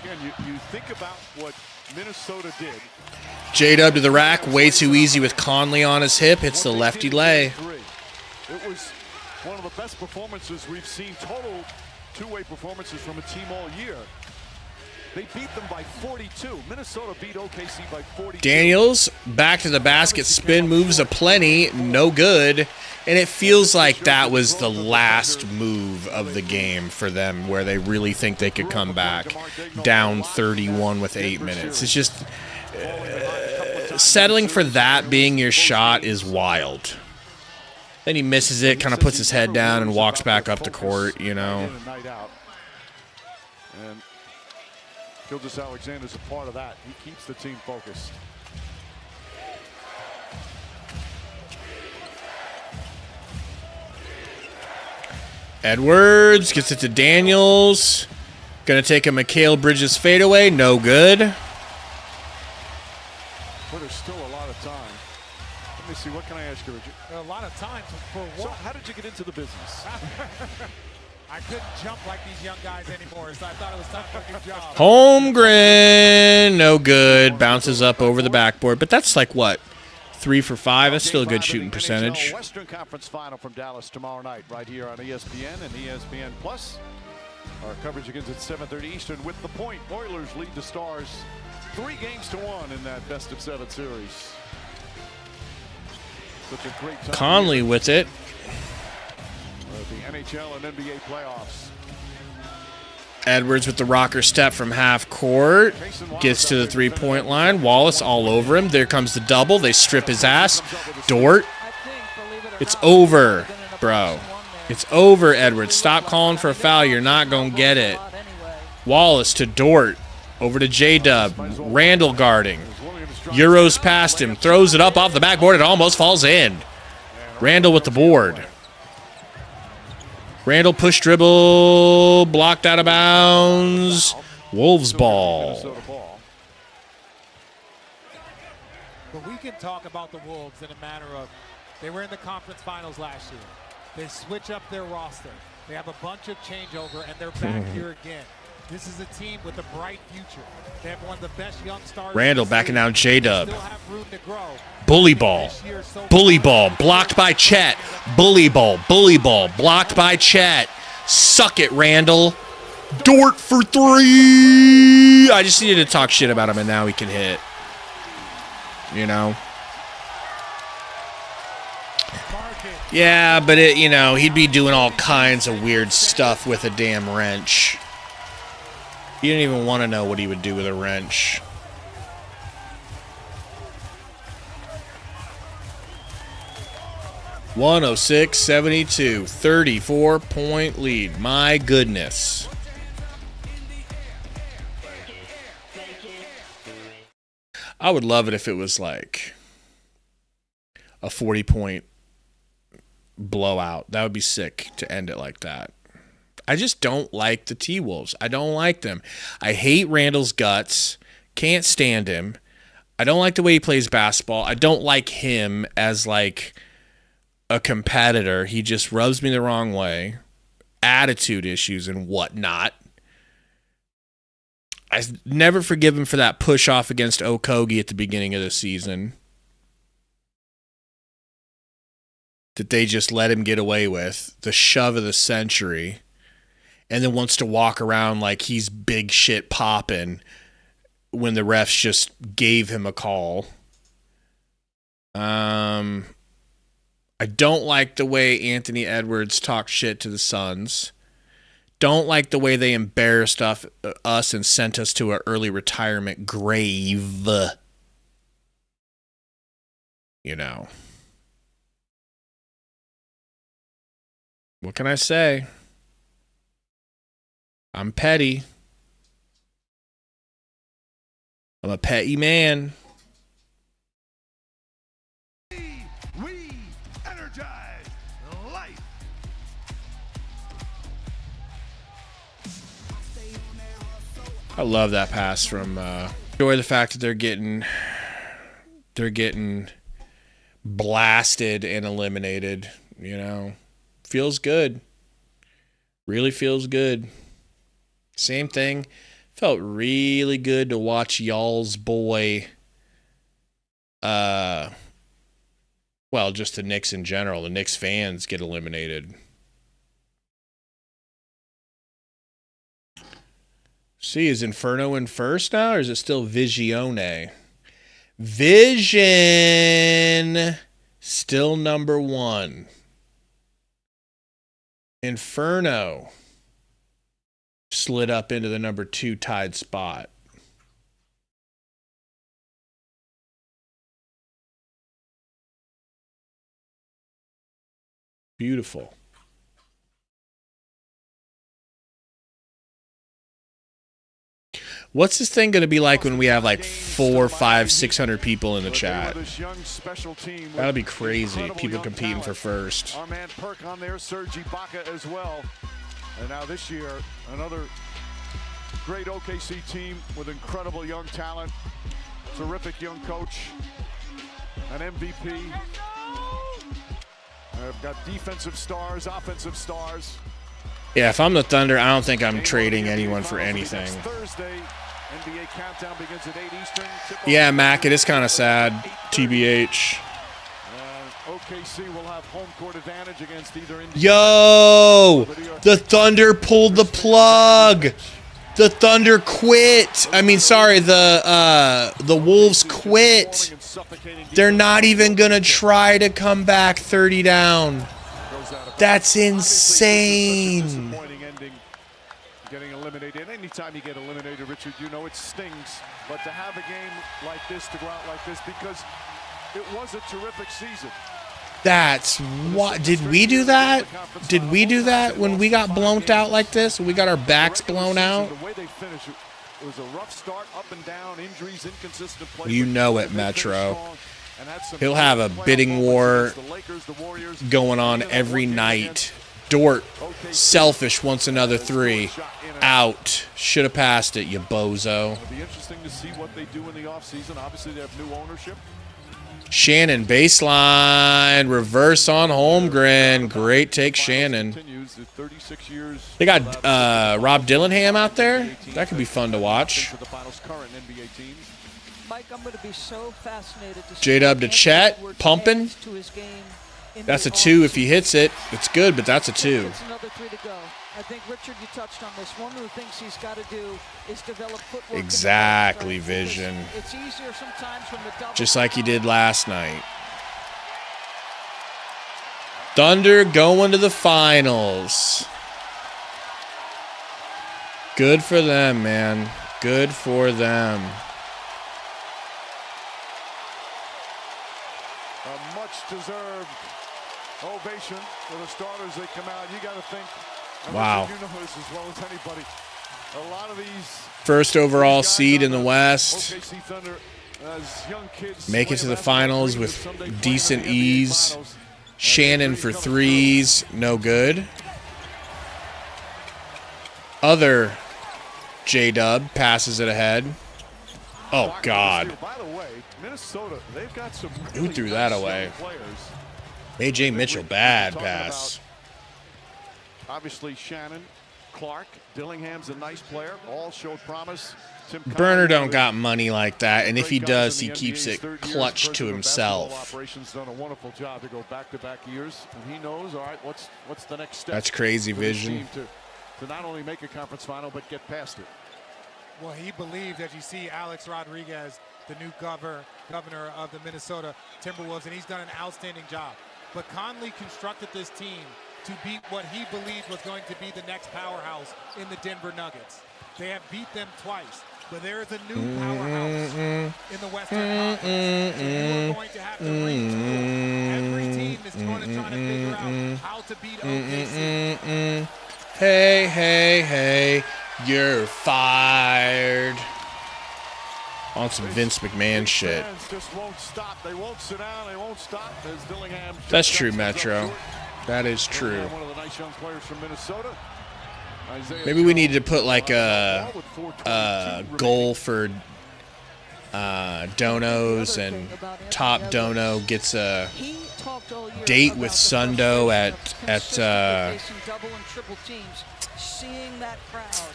Again, you think about what Minnesota did. J-Dub to the rack, way too easy with Conley on his hip. Hits the lefty lay. It was one of the best performances we've seen, total two-way performances from a team all year. They beat them by 42. Minnesota beat OKC by 42. Daniels, back to the basket, spin moves aplenty, no good. And it feels like that was the last move of the game for them, where they really think they could come back down 31 with 8 minutes. It's just settling for that being your shot is wild. Then he misses it, kind of puts his head down and walks back up the court, you know. And Gilgeous Alexander's a part of that. He keeps the team focused. Edwards gets it to Daniels. Gonna take a Mikal Bridges fadeaway. No good. But there's still a lot of time. Let me see. What can I ask you, Richard? A lot of time for what? So how did you get into the business? I couldn't jump like these young guys anymore, so I thought it was time for a new job. Holmgren, no good. Bounces up over the backboard. But that's like what? 3 for 5. That's still a good shooting percentage. Western Conference Final from Dallas tomorrow night, right here on ESPN and ESPN Plus. Our coverage begins at 7:30 Eastern with the point. Oilers lead the Stars 3-1 in that best-of-7 series. Such a great time. Conley with it. The NHL and NBA playoffs. Edwards with the rocker step from half court. Gets to the three-point line. Wallace all over him. There comes the double. They strip his ass. Dort. It's over, bro. It's over, Edwards. Stop calling for a foul. You're not going to get it. Wallace to Dort. Over to J-Dub. Randall guarding. Euros past him. Throws it up off the backboard. It almost falls in. Randall with the board. Randall push dribble, blocked out of bounds. Wolves ball. But we can talk about the Wolves in a matter of, they were in the conference finals last year. They switch up their roster. They have a bunch of changeover, and they're back here again. This is a team with a bright future. They have one of the best young stars. Randall backing down J-Dub. Still have room to grow. Bully ball. Bully ball. Blocked by Chet. Bully ball. Bully ball. Blocked by Chet. Suck it, Randall. Dort for 3. I just needed to talk shit about him, and now he can hit. You know? Yeah, but he'd be doing all kinds of weird stuff with a damn wrench. You didn't even want to know what he would do with a wrench. (106-72), 34-point lead. My goodness. I would love it if it was like a 40-point blowout. That would be sick to end it like that. I just don't like the T-Wolves. I don't like them. I hate Randall's guts. Can't stand him. I don't like the way he plays basketball. I don't like him as like a competitor. He just rubs me the wrong way. Attitude issues and whatnot. I never forgive him for that push off against Okogie at the beginning of the season that they just let him get away with. The shove of the century. And then wants to walk around like he's big shit popping when the refs just gave him a call. I don't like the way Anthony Edwards talked shit to the Suns. Don't like the way they embarrassed us and sent us to an early retirement grave. You know. What can I say? I'm petty. I'm a petty man. We energize life. I love that pass from enjoy the fact that they're getting blasted and eliminated, you know. Feels good. Really feels good. Same thing. Felt really good to watch y'all's boy. Well, just the Knicks in general. The Knicks fans get eliminated. See, is Inferno in first now, or is it still Visione? Vision still number 1. Inferno slid up into the number 2 tied spot. Beautiful. What's this thing going to be like when we have like 400, 500, 600 people in the chat? That'll be crazy. People competing for first. Our man Perk on there, Serge Ibaka as well. And now this year, another great OKC team with incredible young talent, terrific young coach, an MVP. I've got defensive stars, offensive stars. Yeah, if I'm the Thunder, I don't think I'm trading anyone for anything. Thursday, NBA countdown begins at 8 Eastern. Yeah, Mac, it is kind of sad, TBH. OKC will have home court advantage against either Indiana. Yo, the Thunder pulled the plug. The Thunder quit. I mean, sorry, the Wolves quit. They're not even going to try to come back 30 down. That's insane. Getting eliminated. Anytime you get eliminated, Richard, you know it stings. But to have a game like this, to go out like this, because it was a terrific season. That's what. Did we do that? Did we do that when we got blown out like this? When we got our backs blown out? The way they finished, it was a rough start, up and down, injuries, inconsistent play. You know it, Metro. He'll have a bidding war going on every night. Dort, selfish, wants another 3. Out. Should have passed it, you bozo. It'll be interesting to see what they do in the offseason. Obviously, they have new ownership. Shannon, baseline, reverse on Holmgren. Great take, Shannon. They got Rob Dillingham out there. That could be fun to watch. Mike, I'm going to be so fascinated to see J-Dub to Chet, pumping. to his game in That's a the 2 if he offseason. hits it. It's good, but that's a 2. It's another 3 to go. I think, Richard, you touched on this. One of the things he's got to do is develop footwork. Exactly, Vision. It's easier sometimes when the double Just like he did last night. Thunder going to the finals. Good for them, man. Good for them. A much-deserved ovation for the starters that come out. You got to think. Wow. You know this as well as anybody. A lot of these First overall seed in the West. OKC Thunder, as young kids, Make it to the finals with decent ease. Shannon for threes, no good. Other J-Dub passes it ahead. Oh, God. By the way, Minnesota, they've got some Who threw that away? A.J. Mitchell, bad pass. Obviously, Shannon, Clark, Dillingham's a nice player. All showed promise. Burner don't got money like that, and if he does, he keeps it clutch to himself. Operations done a wonderful job to go back-to-back years, and he knows, all right, what's the next step? That's crazy for this vision. team to not only make a conference final, but get past it. Well, he believed, as you see, Alex Rodriguez, the new governor of the Minnesota Timberwolves, and he's done an outstanding job. But Conley constructed this team to beat what he believed was going to be the next powerhouse in the Denver Nuggets. They have beat them twice, but there is a new powerhouse in the Western Conference. So you are going to have to retool. Every team is going to try to figure out how to beat OKC. Hey, hey, hey, you're fired. On some Vince McMahon shit. Just won't stop. They won't sit down. They won't stop. As Dillingham That's true, Metro. That is true. One of the nice young players from Minnesota. Maybe we need to put like a goal for donos, and top dono gets a date with Sundo at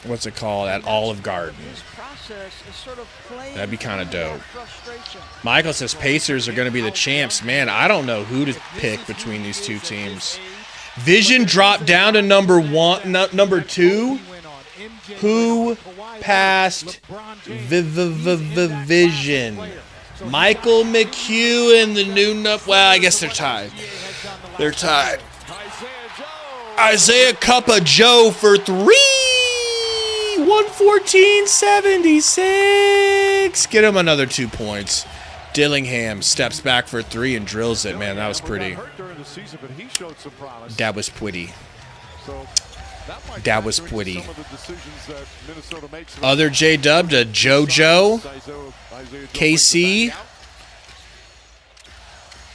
what's it called, at Olive Garden. That'd be kind of dope. Michael says Pacers are going to be the champs. Man, I don't know who to pick between these two teams. Vision dropped down to number 2. Who passed Vision? Michael McHugh and the new well, I guess they're tied. They're tied. Isaiah Cuppa Joe for 3. 114.76. Get him another 2 points. Dillingham steps back for 3 and drills it. Man, that was pretty. That was pretty. That was pretty. Other J-Dub to JoJo. KC.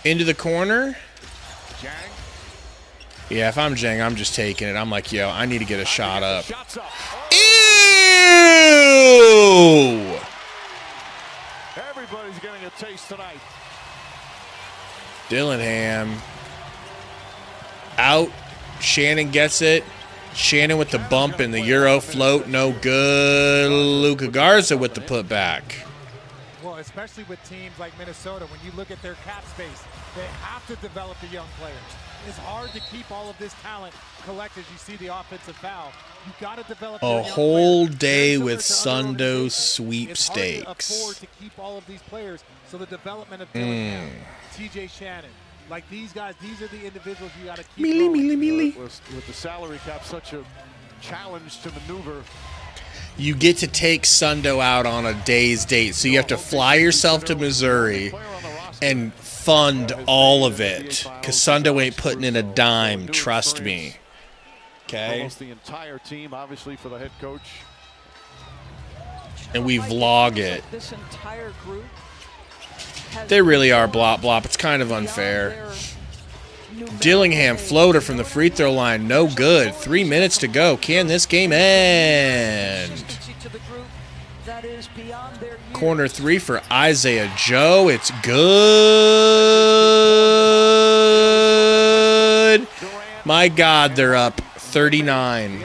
Into the corner. Yeah, if I'm Jang, I'm just taking it. I'm like, yo, I need to get a shot up. Ew! Everybody's getting a taste tonight. Dillingham. Out. Shannon gets it. Shannon with the bump and the Euro float. No good. Luka Garza with the putback. Well, especially with teams like Minnesota, when you look at their cap space, they have to develop the young players. It's hard to keep all of this talent collected. You see the offensive foul. You got to develop a whole day with Sundo sweepstakes. It's hard to afford to keep all of these players. So the development of Dillingham, TJ Shannon, like these guys, these are the individuals you got to keep. With the salary cap, such a challenge to maneuver. You get to take Sundo out on a day's date, so you have to fly yourself to Missouri and fund all of it, because Sundo ain't putting in a dime, trust me. Okay? Almost the entire team, obviously, for the head coach. And we vlog it. This entire group. They really are blop blop. It's kind of unfair. Dillingham floater from the free throw line, no good. 3 minutes to go. Can this game end? Corner 3 for Isaiah Joe. It's good. My God, they're up 39.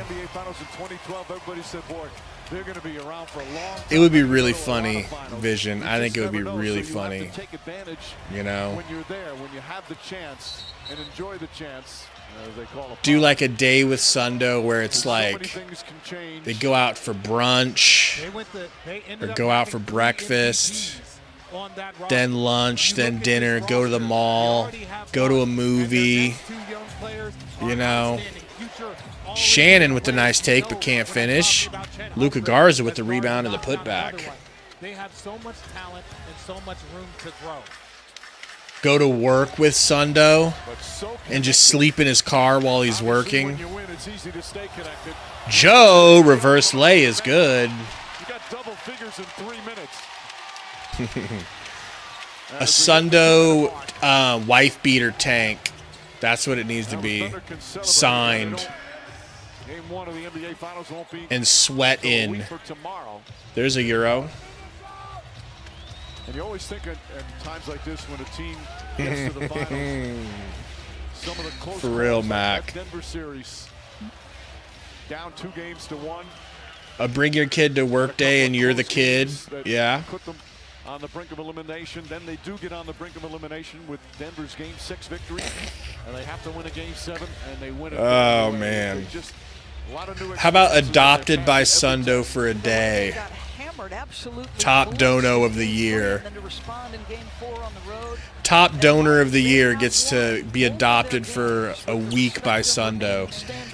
It would be really funny, Vision. I think it would be really funny. You know? When you're there, when you have the chance and enjoy the chance, as they call it. Do like a day with Sundo where it's like they go out for brunch or go out for breakfast, then lunch, then dinner, go to the mall, go to a movie, you know. Shannon with the nice take but can't finish. Luka Garza with the rebound and the putback. They have so much talent and so much room to grow. Go to work with Sundo and just sleep in his car while he's working. Joe, reverse lay is good. You got double figures in 3 minutes. A Sundo wife beater tank That's what it needs to be. Signed. Game 1 of the NBA Finals won't be And sweat in. There's a Euro. And you always think at times like this when a team gets to the finals, some of the close For real, calls, Mac. that Denver series down 2-1. Bring your kid to work day and you're the kid. Yeah. Put them on the brink of elimination. Then they do get on the brink of elimination with Denver's Game 6 victory. And they have to win a Game 7, and they win it. Oh, man. How about adopted by Sundo for a day? Top dono of the year. Top donor of the year gets to be adopted for a week by Sundo.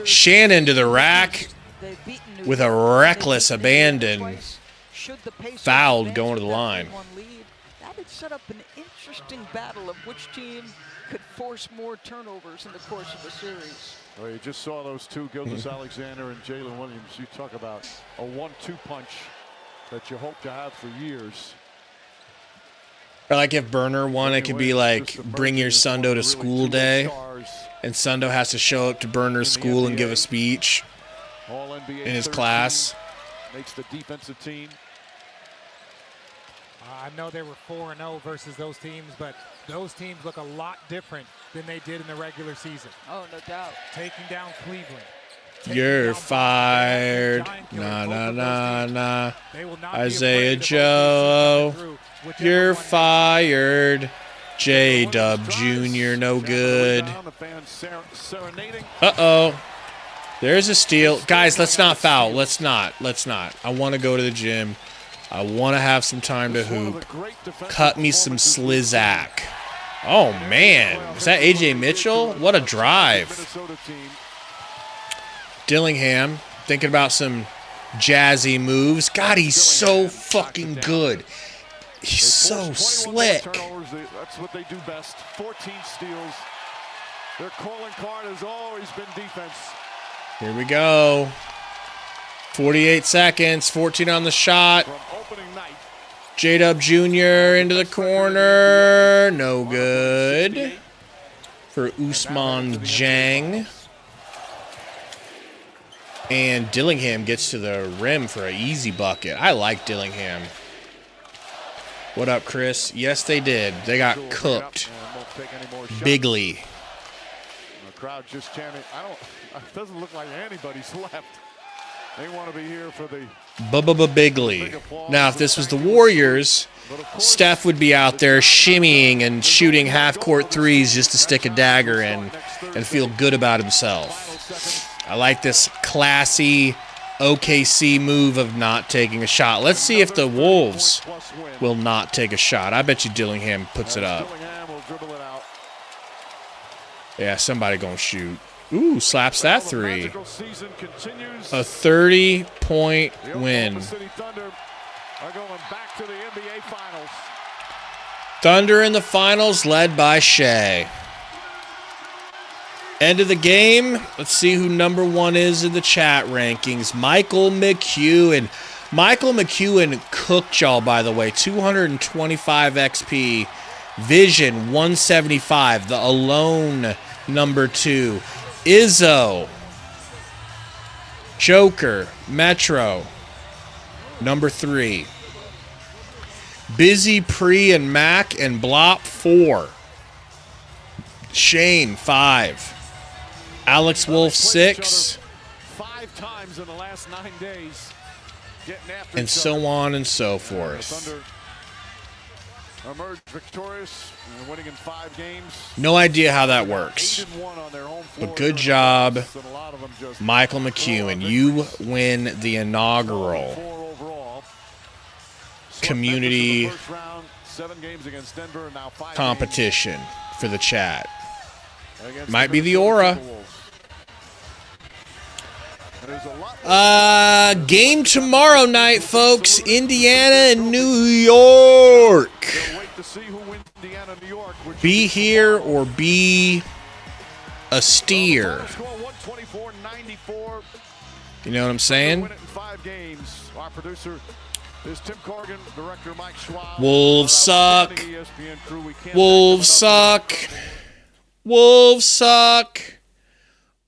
Shannon to the rack with a reckless abandon. Fouled going to the line. That had set up an interesting battle of which team could force more turnovers in the course of the series. Well, you just saw those two, Gildas Alexander and Jalen Williams. You talk about a 1-2 punch that you hope to have for years. Or like if Burner won, it could be like bring your Sundo to school day, and Sundo has to show up to Burner's school and give a speech in his class. Makes the defensive team. I know they were 4-0 versus those teams, but those teams look a lot different than they did in the regular season. Oh, no doubt. Taking down Cleveland. You're fired. Nah, nah, nah, nah. Isaiah Joe, you're fired. J-Dub Jr., no good. Uh-oh. There's a steal. Guys, let's not foul. Let's not. I want to go to the gym. I want to have some time to hoop. Cut me some Slizak. Oh, man. Is that A.J. Mitchell? What a drive. Dillingham thinking about some jazzy moves. God, he's so fucking good. He's so slick. That's what they do best. 14 steals. Their calling card has always been defense. Here we go. 48 seconds. 14 on the shot. J-Dub Jr. into the corner. No good. For Usman Jang. And Dillingham gets to the rim for an easy bucket. I like Dillingham. What up, Chris? Yes, they did. They got cooked. Bigly. The crowd just chanting. It doesn't look like anybody's left. They want to be here for the Bigly. Now, if this was the Warriors, Steph would be out there shimmying and shooting half-court threes just to stick a dagger in and feel good about himself. I like this classy OKC move of not taking a shot. Let's see if the Wolves will not take a shot. I bet you Dillingham puts it up. Yeah, somebody gonna shoot. Ooh, slaps that three. A 30-point win. Thunder in the finals, led by Shea. End of the game. Let's see who number one is in the chat rankings. Michael McEwen. Michael McEwen cooked y'all, by the way. 225 XP. Vision 175. The Alone number 2. Izzo. Joker. Metro. Number 3. Busy Pre and Mac and Blop 4. Shane 5. Alex Wolf 6. 5 times in the last 9 days. And so on and so forth. Emerged victorious and winning in 5 games. No idea how that works. But good job, Michael McEwen. You win the inaugural community competition for the chat. Might be the Aura. Game tomorrow night, folks. Indiana and New York. Be here or be a steer. You know what I'm saying? Wolves suck. Wolves suck. Wolves suck.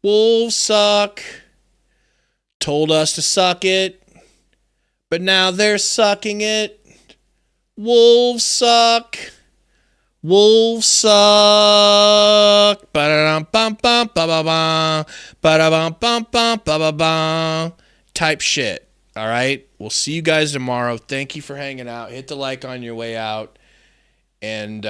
Wolves suck. Told us to suck it, but now they're sucking it. Wolves suck. Wolves suck. Ba-da-dum-bum-bum-ba-ba-bum. Ba-da-bum-bum-bum-ba-ba-bum. Type shit. All right? We'll see you guys tomorrow. Thank you for hanging out. Hit the like on your way out. And,